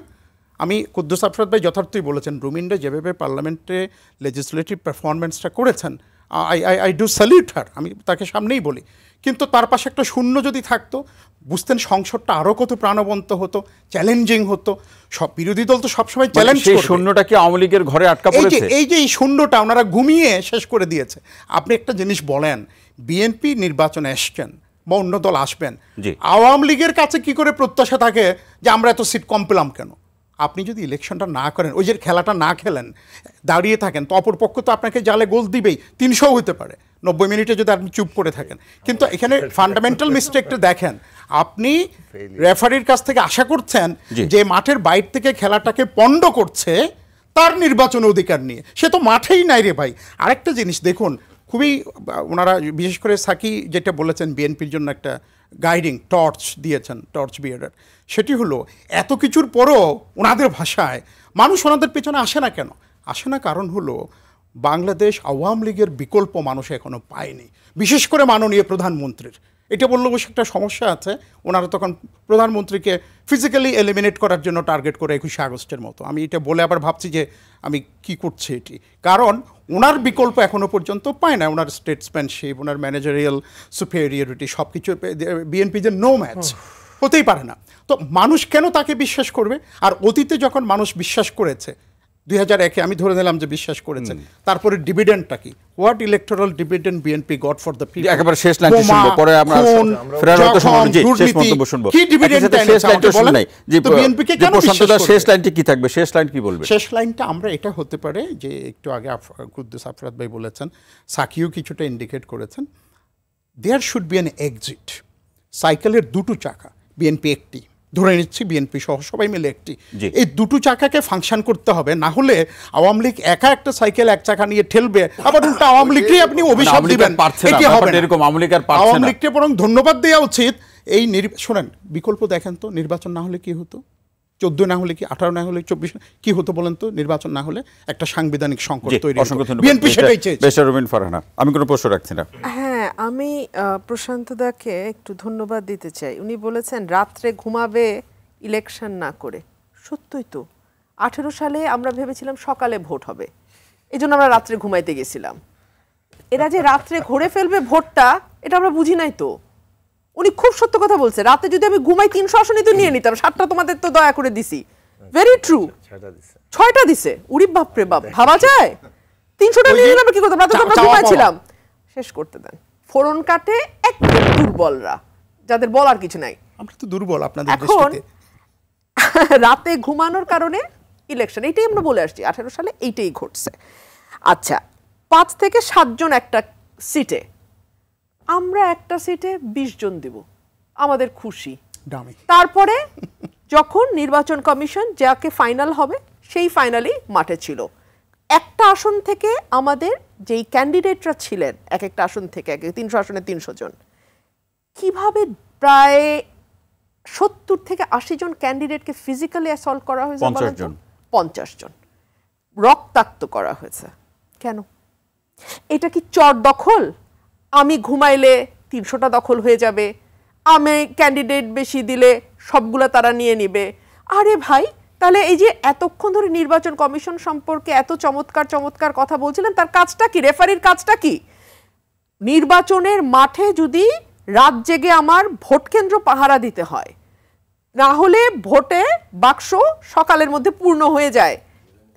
S2: আমি কুদ্দুস আফরাদ ভাই যথার্থই বলেছেন, রুমিনরা যেভাবে পার্লামেন্টে লেজিসলেটিভ পারফরমেন্সটা করেছেন, আই ডু স্যালিউট হার, আমি তাকে সামনেই বলি। কিন্তু তার পাশে একটা শূন্য যদি থাকতো, বুঝতেন সংসদটা আরও কত প্রাণবন্ত হতো, চ্যালেঞ্জিং হতো। সব বিরোধী দল তো সবসময় চ্যালেঞ্জ করবে।
S1: সেই শূন্যটা কি আওয়ামী লীগের ঘরে আটকা পড়েছে?
S2: এই যে এই শূন্যটা ওনারা ঘুমিয়ে শেষ করে দিয়েছে। আপনি একটা জিনিস বলেন, বিএনপি নির্বাচনে এসছেন বা অন্য দল আসবেন, আওয়ামী লীগের কাছে কি করে প্রত্যাশা থাকে যে আমরা এত সিট কম পেলাম কেন? আপনি যদি ইলেকশনটা না করেন, ওই যে খেলাটা না খেলেন, দাঁড়িয়ে থাকেন, তো অপরপক্ষ তো আপনাকে জালে গোল দিবেই। 300 হতে পারে 90 মিনিটে যদি আপনি চুপ করে থাকেন। কিন্তু এখানে ফান্ডামেন্টাল মিস্টেকটা দেখেন, আপনি রেফারির কাছ থেকে আশা করছেন যে মাঠের বাইরে থেকে খেলাটাকে পণ্ড করছে তার নির্বাচন অধিকার নিয়ে, সে তো মাঠেই নাই রে ভাই। আরেকটা জিনিস দেখুন, খুবই ওনারা বিশেষ করে সাকি যেটা বলেছেন, বিএনপির জন্য একটা গাইডিং টর্চ দিয়েছেন, টর্চ বিয়ারার, সেটি হলো এত কিছুর পরও ওনাদের ভাষায় মানুষ ওনাদের পেছনে আসে না কেন? আসে না কারণ হলো বাংলাদেশ আওয়ামী লীগের বিকল্প মানুষ এখনো পায়নি, বিশেষ করে মাননীয় প্রধানমন্ত্রীর। এটা বললে অবশ্য একটা সমস্যা আছে, ওনারা তখন প্রধানমন্ত্রীকে ফিজিক্যালি এলিমিনেট করার জন্য টার্গেট করে 21শে আগস্টের মতো। আমি এটা বলে আবার ভাবছি যে আমি কি করছি এটি, কারণ ওনার বিকল্প এখনো পর্যন্ত পায় না। ওনার স্টেটসম্যানশিপ, ওনার ম্যানেজারিয়াল সুপেরিয়রিটি সব কিছু বিএনপি যে নো ম্যাচ হতেই পারে না। তো মানুষ কেন তাকে বিশ্বাস করবে? আর অতীতে যখন মানুষ বিশ্বাস করেছে, 2001-এ আমি ধরে নিলাম যে বিশ্বাস করেছেন, তারপরে ডিভিডেন্ডটা কি? What electoral dividend BNP goat for the people?
S1: একেবারে শেষ লাইনটি শুনবো, পরে আমরা ফেরার মতো সময় জি শেষ মন্তব্য শুনবো।
S2: কি ডিভিডেন্ডটা
S1: শেষ লাইনটা শুনুন নাই যে
S2: বিএনপিকে কেন বিশ্বাস করবে?
S1: শেষ লাইনটি কি থাকবে? শেষ লাইন কি বলবে?
S2: শেষ লাইনটা আমরা এটা হতে পারে যে একটু আগে কুদ্দুস আফরাদ ভাই বলেছেন, সাকিও কিছুটা ইন্ডিকেট করেছেন, there should be an exit. সাইকেলের দুটো চাকা, বিএনপি একটি, ধরে নিচ্ছি বিএনপি সহ সবাই মিলে একটি, এই দুটো চাকাকে ফাংশন করতে হবে। না হলে আওয়ামী লীগ একা একটা সাইকেল এক চাকা নিয়ে ঠেলবে, আবার উল্টা আওয়ামী লীগকে আপনি অভিশাপ দিবেন, এটি হবে না। আওয়ামী লীগকে বরং ধন্যবাদ দেওয়া উচিত এই শোনেন, বিকল্প দেখেন তো, নির্বাচন না হলে কি হতো, 14 না হলে কি, 18 না হলে 24 কি হতো বলেন তো? নির্বাচন না হলে একটা সাংবিধানিক সংকট তৈরি হতো। বিএনপি সেটাই চেয়েছে।
S1: বেশা রুমিন ফারহানা, আমি কোনো প্রশ্ন রাখছি না।
S3: হ্যাঁ, আমি প্রশান্ত দাকে একটু ধন্যবাদ দিতে চাই। উনি বলেছেন রাত্রে ঘুমাবে ইলেকশন না করে। সত্যই তো, 18 সালে আমরা ভেবেছিলাম সকালে ভোট হবে, এই জন্য আমরা রাত্রে ঘুমাইতে গেছিলাম। এরা যে রাত্রে ঘুরে ফেলবে ভোটটা, এটা আমরা বুঝি নাই তো। উনি খুব সত্য কথা বলছে, রাতে যদি আমি ঘুমাই 300 আসনই তো নিয়ে নিতাম, 7টা তোমাদের তো দয়া করে দিছি। ভেরি ট্রু, 6টা দিছে। উড়ি বাপরে বাপ, ভাবা যায়? 300টা নিয়ে নিলাম, কি করতাম? রাতে তো আমরা ঘুমাইছিলাম। শেষ করতে দেন। ফোরন কাটে একদম দুর্বলরা, যাদের বলার কিছু নাই।
S2: আমরা তো দুর্বল আপনাদের
S3: এখন
S2: দৃষ্টিতে।
S3: রাতে ঘুমানোর কারণে ইলেকশন, এইটাই আমরা বলে আসছি, 18 সালে এইটাই ঘটছে। আচ্ছা, 5 থেকে 7 জন একটা সিটে, আমরা একটা সিটে 20 জন দিব, আমাদের খুশি। তারপরে যখন নির্বাচন কমিশন যাকে ফাইনাল হবে সেই ফাইনালি মাঠে ছিল, একটা আসন থেকে আমাদের যেই ক্যান্ডিডেটরা ছিলেন, এক একটা আসন থেকে 300 আসনে 300 জন, কিভাবে প্রায় 70 থেকে 80 জন ক্যান্ডিডেটকে ফিজিক্যালি অ্যাসল্ট করা হয়েছে? 50 জন রক্তাক্ত করা হয়েছে। কেন? এটা কি চর দখল? আমি ঘুমাইলে 300টা দখল হয়ে যাবে, আমি ক্যান্ডিডেট বেশি দিলে সবগুলা তারা নিয়ে নিবে। আরে ভাই, তাহলে এই যে এতক্ষণ ধরে নির্বাচন কমিশন সম্পর্কে এত চমৎকার চমৎকার কথা বলছিলেন, তার কাজটা কি? রেফারির কাজটা কি? নির্বাচনের মাঠে যদি রাত জেগে আমার ভোট কেন্দ্র পাহারা দিতে হয়, না হলে ভোটে বাক্স সকালের মধ্যে পূর্ণ হয়ে যায়,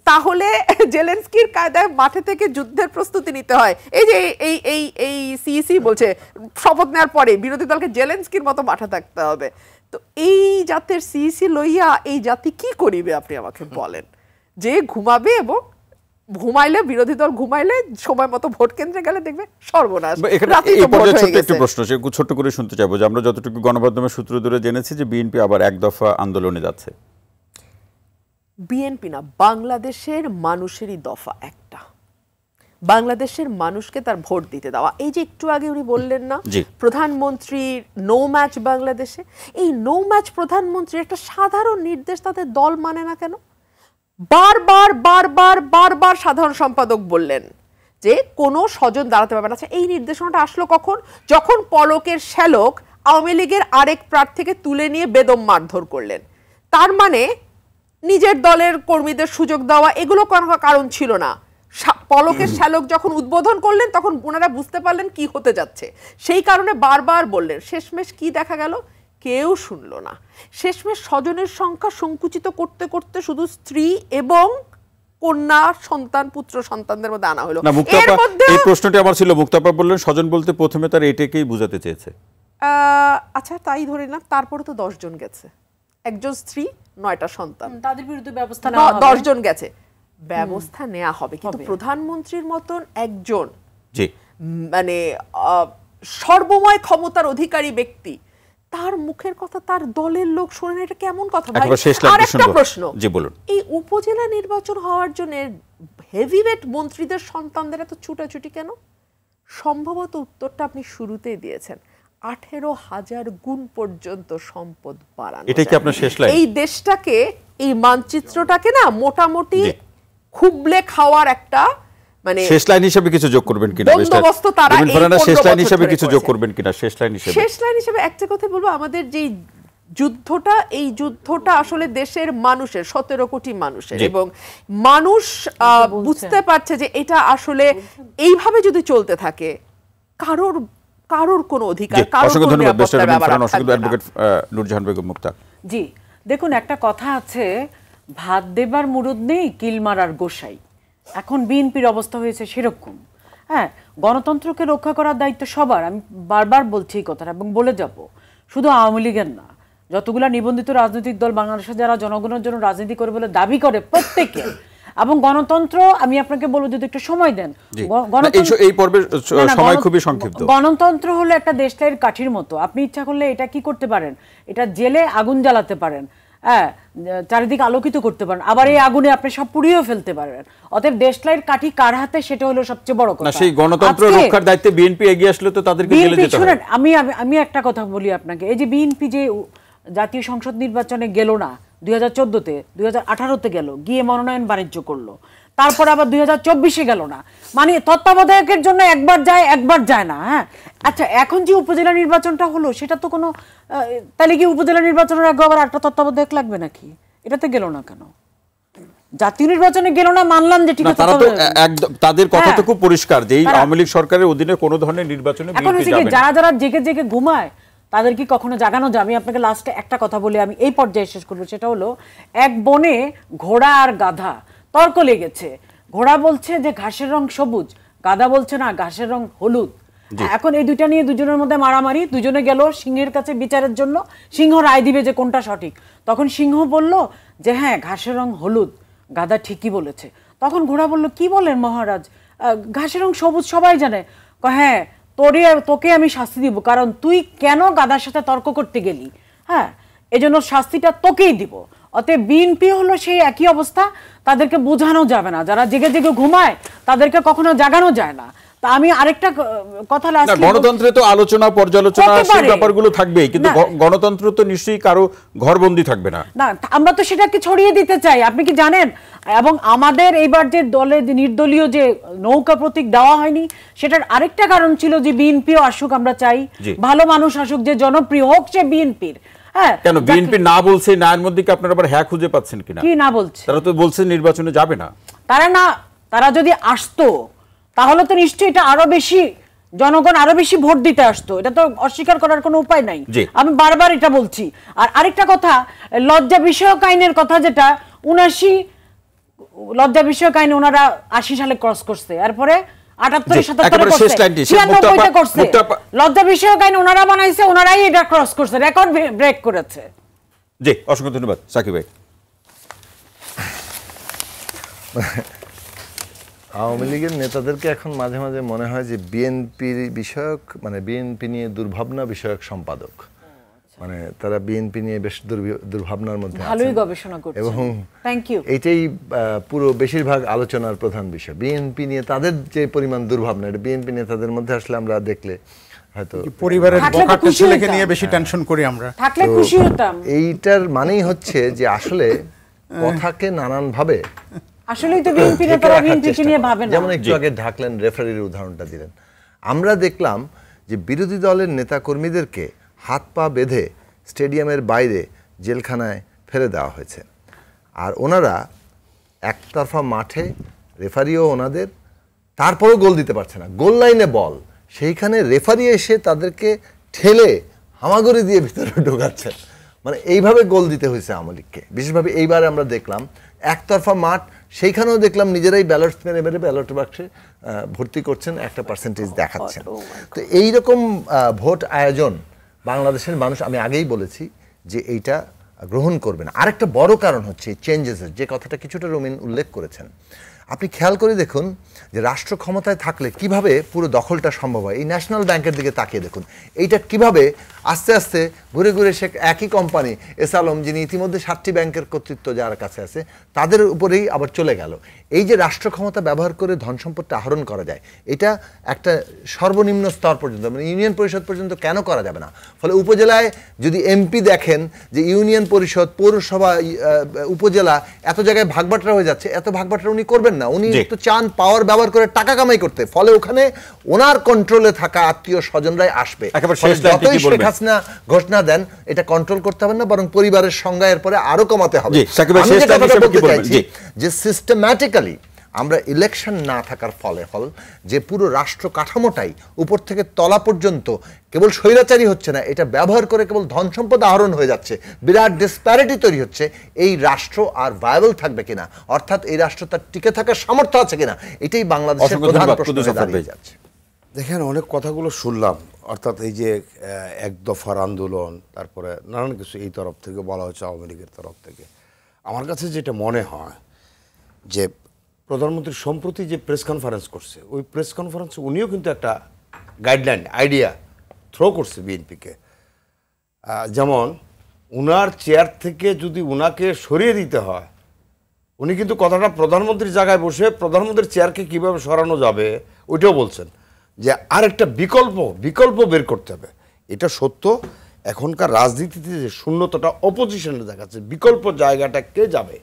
S3: তাহলে জেলেনস্কির কায়দায় মাঠে থেকে যুদ্ধের প্রস্তুতি নিতে হয়। এই যে এই সিইসি বলছে শপথ নেওয়ার পরে বিরোধী দলকে জেলেনস্কির মতো মাঠে থাকতে হবে। তো এই জাতের সিইসি লইয়া এই জাতি কি করিবে আপনি আমাকে বলেন? যে ঘুমাবে এবং ঘুমাইলে, বিরোধী দল ঘুমাইলে সময় মতো ভোট কেন্দ্রে গেলে দেখবে সর্বনাশ।
S1: একটু প্রশ্ন ছোট্ট করে শুনতে চাইবো যে আমরা যতটুকু গণমাধ্যমের সূত্র ধরে জেনেছি যে বিএনপি আবার এক দফা আন্দোলনে যাচ্ছে।
S3: বিএনপি না, বাংলাদেশের মানুষেরই দফা একটা, বাংলাদেশের মানুষকে তার ভোট দিতে দেওয়া। এই যে একটু আগে উনি বললেন না প্রধানমন্ত্রীর নো ম্যাচ বাংলাদেশে, এই নো ম্যাচ প্রধানমন্ত্রীর একটা সাধারণ নির্দেশ তাদের দল মানে না কেন? বারবার বারবার বারবার সাধারণ সম্পাদক বললেন যে কোনো স্বজন দাঁড়াতে পারবে না। আচ্ছা, এই নির্দেশনাটা আসলো কখন? যখন পলকের শ্যালক আওয়ামী লীগের আরেক প্রার্থীকে তুলে নিয়ে বেদম মারধর করলেন। তার মানে নিজের দলের কর্মীদের সুযোগ দেওয়া, এগুলো কোনো কারণ ছিল না। পলকের শ্যালক যখন উদ্বোধন করলেন তখন ওনারা বুঝতে পারলেন কি হতে যাচ্ছে, সেই কারণে বারবার বললেন। শেষমেশ কি দেখা গেল? কেউ শুনল না। শেষমেশ স্বজনের সংখ্যা সংকুচিত করতে করতে শুধু স্ত্রী এবং কন্যা সন্তান, পুত্র সন্তানদের মধ্যে আনা হলো।
S1: এই প্রশ্নটি আমার ছিল, মুক্তাপা বললেন স্বজন বলতে প্রথমে তার এটাকেই বোঝাতে চেয়েছে।
S3: আচ্ছা, তাই ধরে না, তারপরে তো 10 জন গেছে, একজন স্ত্রী 9টা সন্তান,
S4: তাদের বিরুদ্ধে ব্যবস্থা নেওয়া হবে।
S3: 10 জন গেছে, ব্যবস্থা নেওয়া হবে। কিন্তু প্রধানমন্ত্রীর মতন একজন মানে সর্বময় ক্ষমতার অধিকারী ব্যক্তি, তার মুখের কথা তার দলের লোক শোনেন, এটা কেমন কথা ভাই? আর একটা প্রশ্ন, এই উপজেলা নির্বাচন হওয়ার জন্য হেভিওয়েট মন্ত্রীদের সন্তানদের এত ছুটাছুটি কেন? সম্ভবত উত্তরটা আপনি শুরুতেই দিয়েছেন, 18,000 গুণ পর্যন্ত সম্পদ বাড়ানো।
S1: এটাই কি আপনার শেষ লাইন?
S3: এই দেশটাকে, এই মানচিত্রটাকে না মোটামুটি খুবলে খাওয়ার একটা মানে
S1: শেষ লাইন হিসেবে কিছু যোগ করবেন কিনা?
S3: বন্দোবস্ত তারা এই
S1: শেষ লাইন হিসেবে কিছু যোগ করবেন কিনা? শেষ লাইন হিসেবে
S3: একটা কথা বলবো, আমাদের যে যুদ্ধটা, এই যুদ্ধটা আসলে দেশের মানুষের, 17 কোটি মানুষের, এবং মানুষ বুঝতে পারছে যে এটা আসলে এইভাবে যদি চলতে থাকে কারোর কোনো অধিকার, কারোর কোনো নিরাপত্তার ব্যাপার থাকবে না।
S1: নূরজাহান বেগম মুক্তা।
S4: জি, দেখুন একটা কথা আছে, ভাত দেবার মুরুদ নেই, কিল মারার গোসাই। এখন বিএনপির অবস্থা হয়েছে সেরকম। হ্যাঁ, গণতন্ত্রকে রক্ষা করার দায়িত্ব সবার, আমি বারবার বলছি এই কথাটা এবং বলে যাব, শুধু আওয়ামী লীগের না, যতগুলা নিবন্ধিত রাজনৈতিক দল বাংলাদেশে যারা জনগণের জন্য রাজনীতি করে বলে দাবি করে প্রত্যেকে, এবং গণতন্ত্র, আমি আপনাকে বলবো যদি একটু সময় দেন,
S1: এই পর্বের সময় খুবই সংক্ষিপ্ত।
S4: গণতন্ত্র হলো একটা দেশটার কাঠির মতো, আপনি ইচ্ছা করলে এটা কি করতে পারেন, এটা জেলে আগুন জ্বালাতে পারেন, হ্যাঁ, চারিদিকে আলোকিত করতে পারেন, আবার এই আগুনে আপনি সব পুড়িয়েও ফেলতে পারেন। অতএব দেশলাইয়ের কাঠি কার হাতে, সেটা হলো সবচেয়ে বড় কথা।
S1: না, সেই গণতন্ত্র রক্ষার দায়িত্বে বিএনপি এগিয়ে আসলে তো তাদেরকে জেলে যেতে হবে।
S4: শুনেন, আমি একটা কথা বলি আপনাকে। এই যে বিএনপি যে জাতীয় সংসদ নির্বাচনে গেল না 2014-তে, 2018-তে গেল, গিয়ে মনোনয়ন বাণিজ্য করলো, তারপর আবার 2024-এ গেল না, মানে তত্ত্বাবধায়কের জন্য একবার যায় একবার যায় না। হ্যাঁ, আচ্ছা, এখন যে উপজেলা নির্বাচনটা হলো সেটা তো কোনো, তাহলে কি উপজেলা নির্বাচনের আগে আবার একটা তত্ত্বাবধায়ক লাগবে নাকি? এটাতে গেল না কেন? জাতীয় নির্বাচনে গেল না, মানলাম যে ঠিক আছে,
S1: তাদের কথা তো খুব পরিষ্কার যে এই আওয়ামী লীগ সরকারের অধীনে কোনো ধরনের নির্বাচনে বিএনপি যাবে না।
S4: যারা যারা জেগে জেগে ঘুমায় তাদের কি কখনো জাগানো যায়? আমি আপনাকে লাস্টে একটা কথা বলে আমি এই পর্যায়ে শেষ করবো, সেটা হলো এক বনে ঘোড়া আর গাধা তর্ক লেগেছে। ঘোড়া বলছে যে ঘাসের রং সবুজ, গাধা বলছে না ঘাসের রং হলুদ। এখন এই দুইটা নিয়ে দুজনের মধ্যে মারামারি, দুজনে গেল সিংহের কাছে বিচারের জন্য, সিংহ রায় দিবে যে কোনটা সঠিক। তখন সিংহ বলল যে হ্যাঁ ঘাসের রং হলুদ, গাধা ঠিকই বলেছে। তখন ঘোড়া বলল কি বলেন মহারাজ, ঘাসের রং সবুজ সবাই জানে। হ্যাঁ, তোকে আমি শাস্তি দিব, কারণ তুই কেন গাধার সাথে তর্ক করতে গেলি, হ্যাঁ এজন্য শাস্তিটা তোকেই দিব। অতএব বিএনপি হলো সেই একই অবস্থা, তাদেরকে বোঝানো যাবে না। যারা জেগে জেগে ঘুমায় তাদেরকে কখনো জাগানো যায় না। তা আমি আরেকটা কথা,
S1: গণতন্ত্রে তো আলোচনা পর্যালোচনা সেই ব্যাপারগুলো থাকবেই, কিন্তু গণতন্ত্র তো নিশ্চয়ই কারো ঘরবন্দি থাকবে না।
S4: না, আমরা তো সেটাকে ছড়িয়ে দিতে চাই, আপনি কি জানেন? এবং আমাদের এইবার যে দলে নির্দলীয় যে নৌকা প্রতীক দেওয়া হয়নি, সেটার আরেকটা কারণ ছিল যে বিএনপিও আসুক, আমরা চাই ভালো মানুষ আসুক, যে জনপ্রিয় হোক সে বিএনপির। হ্যাঁ,
S1: কেন বিএনপি না বলছে? নায়ের মধ্যে কি আপনারা আবার হ্যাঁ খুঁজে পাচ্ছেন কিনা?
S4: কি না বলছে?
S1: তারা তো বলছে নির্বাচনে যাবে না।
S4: তারা যদি আসতো তাহলে তো নিশ্চয়ই এটা আরো বেশি, জনগণ আরো বেশি ভোট দিতে আসতো, এটা তো অস্বীকার করার কোনো উপায় নাই। আমি বারবার এটা বলছি। আর আরেকটা কথা, লজ্জা বিষয়ক আইনের কথা, যেটা 79 লজ্জা বিষয়ক আইন ওনারা 80 সালে ক্রস করছে, এরপরে 78-77 করছে। লজ্জা বিষয়ক আইন ওনারা বানাইছে, ওনারাই এটা ক্রস করছে, রেকর্ড ব্রেক করেছে।
S1: জি, অসংখ্য ধন্যবাদ সাকিব ভাই।
S7: আওয়ামী লীগের নেতাদেরকে এখন মাঝে মাঝে মনে হয় যে বিএনপির বিষয়ক, মানে বিএনপি নিয়ে দুর্ভাবনা বিষয়ক সম্পাদক, মানে তারা বিএনপি নিয়ে বেশ দুর্ভাবনার মধ্যে
S4: ভালোই গবেষণা করছে
S7: এবং
S4: থ্যাংক ইউ।
S7: এইটাই পুরো বেশিরভাগ আলোচনার প্রধান বিষয়, বিএনপি নিয়ে তাদের যে পরিমাণ দুর্ভাবনা, এটা বিএনপি নেতাদের মধ্যে আসলে আমরা দেখলে হয়তো
S2: পরিবারের বকাটে ছেলেকে নিয়ে বেশি টেনশন করি আমরা,
S4: থাকলে খুশি হতাম।
S7: এইটার মানেই হচ্ছে যে আসলে কথাকে নানান ভাবে
S4: আসলেই তো বিএনপি নেতারা বিএনপিকে নিয়ে ভাবে না।
S7: যেমন একটু আগে ঢাকলেন রেফারির উদাহরণটা দিলেন, আমরা দেখলাম যে বিরোধী দলের নেতা কর্মীদেরকে হাত পা বেঁধে স্টেডিয়ামের বাইরে জেলখানায় ফেলে দেওয়া হয়েছে, আর ওনারা একতরফা মাঠে, রেফারিও ওনাদের, তারপরেও গোল দিতে পারছে না, গোল লাইনে বল, সেইখানে রেফারি এসে তাদেরকে ঠেলে হামাগুড়ি দিয়ে ভিতরে ঢোকাচ্ছেন। মানে এইভাবে গোল দিতে হয়েছে আওয়ামী লীগকে। বিশেষভাবে এইবার আমরা দেখলাম একতরফা মাঠ, সেইখানেও দেখলাম নিজেরাই ব্যালট মেরে মেরে ব্যালট বাক্সে ভর্তি করছেন, একটা পার্সেন্টেজ দেখাচ্ছেন। তো এইরকম ভোট আয়োজন বাংলাদেশের মানুষ, আমি আগেই বলেছি যে এইটা গ্রহণ করবে না। আরেকটা বড় কারণ হচ্ছে চেঞ্জেসের, যে কথাটা কিছুটা রুমিন উল্লেখ করেছেন। আপনি খেয়াল করে দেখুন যে রাষ্ট্র ক্ষমতায় থাকলে কিভাবে পুরো দখলটা সম্ভব হয়। এই ন্যাশনাল ব্যাংকের দিকে তাকিয়ে দেখুন, এইটা কিভাবে আস্তে আস্তে ঘুরে ঘুরে সে একই কোম্পানি এস আলম, যিনি ইতিমধ্যে 7টি ব্যাংকের কর্তৃত্ব যার কাছে আছে, তাদের উপরেই আবার চলে গেল। এই যে রাষ্ট্র ক্ষমতা ব্যবহার করে ধন সম্পদটা আহরণ করা যায়, এটা একটা সর্বনিম্ন স্তর পর্যন্ত, মানে ইউনিয়ন পরিষদ পর্যন্ত কেন করা যাবে না? ফলে উপজেলায় যদি এমপি দেখেন যে ইউনিয়ন পরিষদ, পৌরসভা, উপজেলা এত জায়গায় ভাগবাটরা হয়ে যাচ্ছে, এত ভাগবাটরা উনি করবেন না। উনি একটু চান পাওয়ার ব্যবহার করে টাকা কামাই করতে, ফলে ওখানে ওনার কন্ট্রোলে থাকা আত্মীয় স্বজনরাই আসবে। যতই শেখ হাসিনা ঘোষণা দেন, এটা কন্ট্রোল করতে হবে না, বরং পরিবারের সংজ্ঞা এরপরে আরো কমাতে হবে। যে সিস্টেম্যাটিক্যালি আমরা ইলেকশন না থাকার ফলে যে পুরো রাষ্ট্র কাঠামোটাই উপর থেকে তলা পর্যন্ত কেবল স্বৈরাচারী হচ্ছে না, এটা ব্যবহার করে কেবল ধন সম্পদ আহরণ হয়ে যাচ্ছে, বিরাট ডিসপ্যারিটি তৈরি হচ্ছে। এই রাষ্ট্র আর ভায়াবল থাকবে কিনা, অর্থাৎ এই রাষ্ট্র তার টিকে থাকার সামর্থ্য আছে কিনা, এটাই বাংলাদেশের প্রধান প্রশ্ন হয়ে দাঁড়িয়ে যাচ্ছে।
S5: দেখেন, অনেক কথাগুলো শুনলাম, অর্থাৎ এই যে এক দফার আন্দোলন, তারপরে নানান কিছু এই তরফ থেকে বলা হচ্ছে, আওয়ামী লীগের তরফ থেকে। আমার কাছে যেটা মনে হয় যে প্রধানমন্ত্রী সম্প্রতি যে প্রেস কনফারেন্স করছে, ওই প্রেস কনফারেন্সে উনিও কিন্তু একটা গাইডলাইন, আইডিয়া থ্রো করছে বিএনপিকে। যেমন উনার চেয়ার থেকে যদি উনাকে সরিয়ে দিতে হয়, উনি কিন্তু কথাটা প্রধানমন্ত্রীর জায়গায় বসে প্রধানমন্ত্রীর চেয়ারকে কিভাবে সরানো যাবে ওইটাও বলছেন, যে আরেকটা বিকল্প বের করতে হবে। এটা সত্য, এখনকার রাজনীতিতে যে শূন্যতাটা অপোজিশনের দেখাচ্ছে, বিকল্প জায়গাটা কে যাবে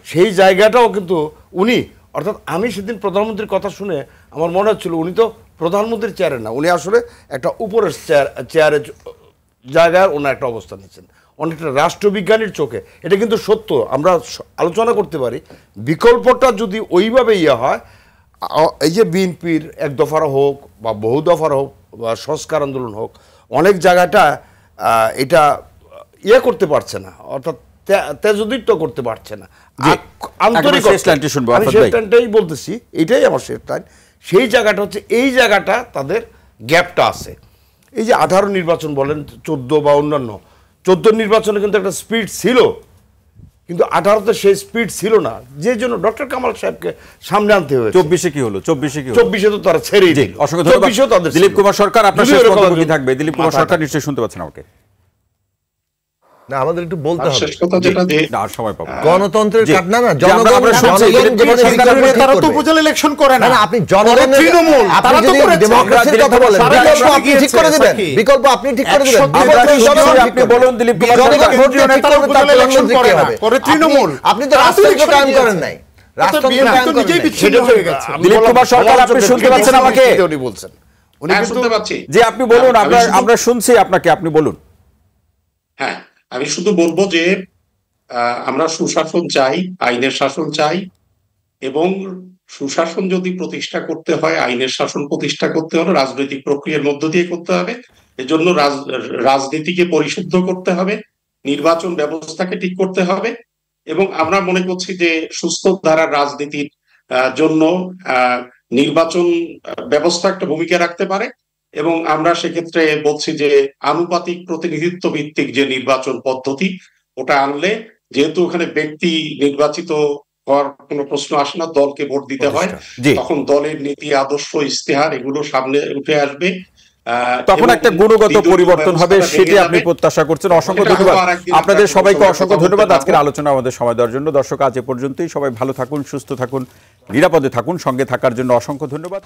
S5: সেই জায়গাটাও কিন্তু উনি, অর্থাৎ আমি সেদিন প্রধানমন্ত্রীর কথা শুনে আমার মনে হচ্ছিল উনি তো প্রধানমন্ত্রীর চেয়ারে না, উনি আসলে একটা উপরের চেয়ারের জায়গায় ওনার একটা অবস্থান নিচ্ছেন, অনেকটা রাষ্ট্রবিজ্ঞানীর চোখে। এটা কিন্তু সত্য, আমরা আলোচনা করতে পারি। বিকল্পটা যদি ওইভাবে হয়, এই যে বিএনপির এক দফার হোক বা বহু দফার হোক বা সংস্কার আন্দোলন হোক, অনেক জায়গাটা এটা করতে পারছে না, অর্থাৎ তেজোদীপ্ত করতে পারছে না। আন্তরিক লাইনটাই বলতেছি, এটাই আমার শেষ লাইন। সেই জায়গাটা হচ্ছে এই জায়গাটা তাদের গ্যাপটা আছে। এই যে 18 নির্বাচন বলেন, 14 বা অন্যান্য 14 নির্বাচনে কিন্তু একটা স্পিড ছিল, কিন্তু 18তে সেই স্পিড ছিল না, যে জন্য ডক্টর কামাল সাহেবকে সামনে আনতে হয়েছে।
S1: 24-এ কি হলো?
S5: 24-এ তো তারা ছেড়েই দিল।
S1: অসংখ্য ধন্যবাদ দিলীপ কুমার সরকার, আপনার শেষ বক্তব্য কি থাকবে? দিলীপ কুমার সরকার নিশ্চয়ই শুনতে পাচ্ছেন আমাকে।
S7: না, আমাদের একটু বলতে হবে,
S6: শেষ কথা যেটা যে
S1: না সময় পাবো।
S7: গণতন্ত্রের কাটনা না,
S2: তারা তো উপজেলা ইলেকশন করে না।
S7: আপনি জনগণের
S2: তৃণমূল,
S7: আপনি যদি ডেমোক্রেসির কথা বলেন, বিকল্প আপনি ঠিক করে দিবেন, বিকল্প আপনি ঠিক করে দিবেন,
S1: আপনি বলুন দিলীপ কুমার
S7: জনগণ ভোট দিয়ে ঠিক করবে, তার
S2: ইলেকশন করে না, করে তৃণমূল।
S7: আপনি তো রাষ্ট্রযন্ত্র কায়েম করেন নাই, রাষ্ট্রযন্ত্র কায়েম করেন নাই।
S2: বিচ্ছিন্ন হয়ে গেছে।
S1: দিলীপ কুমার সরকার, আপনি শুনতে পাচ্ছেন আমাকে?
S5: উনি বলছেন, উনি
S6: হ্যাঁ,
S5: কিন্তু
S6: শুনতে পাচ্ছি।
S1: যে আপনি বলুন, আমরা শুনছি আপনাকে, আপনি বলুন।
S6: হ্যাঁ, আমি শুধু বলবো যে আমরা সুশাসন চাই, আইনের শাসন চাই, এবং সুশাসন যদি প্রতিষ্ঠা করতে হয়, আইনের শাসন প্রতিষ্ঠা করতে হলে রাজনৈতিক প্রক্রিয়ার মধ্য দিয়ে করতে হবে। এজন্য রাজনীতিকে পরিশুদ্ধ করতে হবে, নির্বাচন ব্যবস্থাকে ঠিক করতে হবে, এবং আমরা মনে করছি যে সুস্থ ধারার রাজনীতির জন্য নির্বাচন ব্যবস্থা একটা ভূমিকা রাখতে পারে। এবং আমরা সেক্ষেত্রে বলছি যে আনুপাতিক প্রতিনিধিত্ব ভিত্তিক যে নির্বাচন পদ্ধতি, ওটা আনলে, যেহেতু ওখানে ব্যক্তি নির্বাচিত হওয়ার কোনো প্রশ্ন আসে না, দলকে ভোট দিতে হয়, তখন দলের নীতি, আদর্শ, ইস্তেহার এগুলো সামনে উঠে আসবে,
S1: তখন একটা গুণগত পরিবর্তন হবে, সেটি আপনি প্রত্যাশা করছেন। অসংখ্য ধন্যবাদ আপনাদের সবাইকে, অসংখ্য ধন্যবাদ আজকের আলোচনা আমাদের সময় দেওয়ার জন্য। দর্শক, আজ এ পর্যন্তই। সবাই ভালো থাকুন, সুস্থ থাকুন, নিরাপদে থাকুন। সঙ্গে থাকার জন্য অসংখ্য ধন্যবাদ।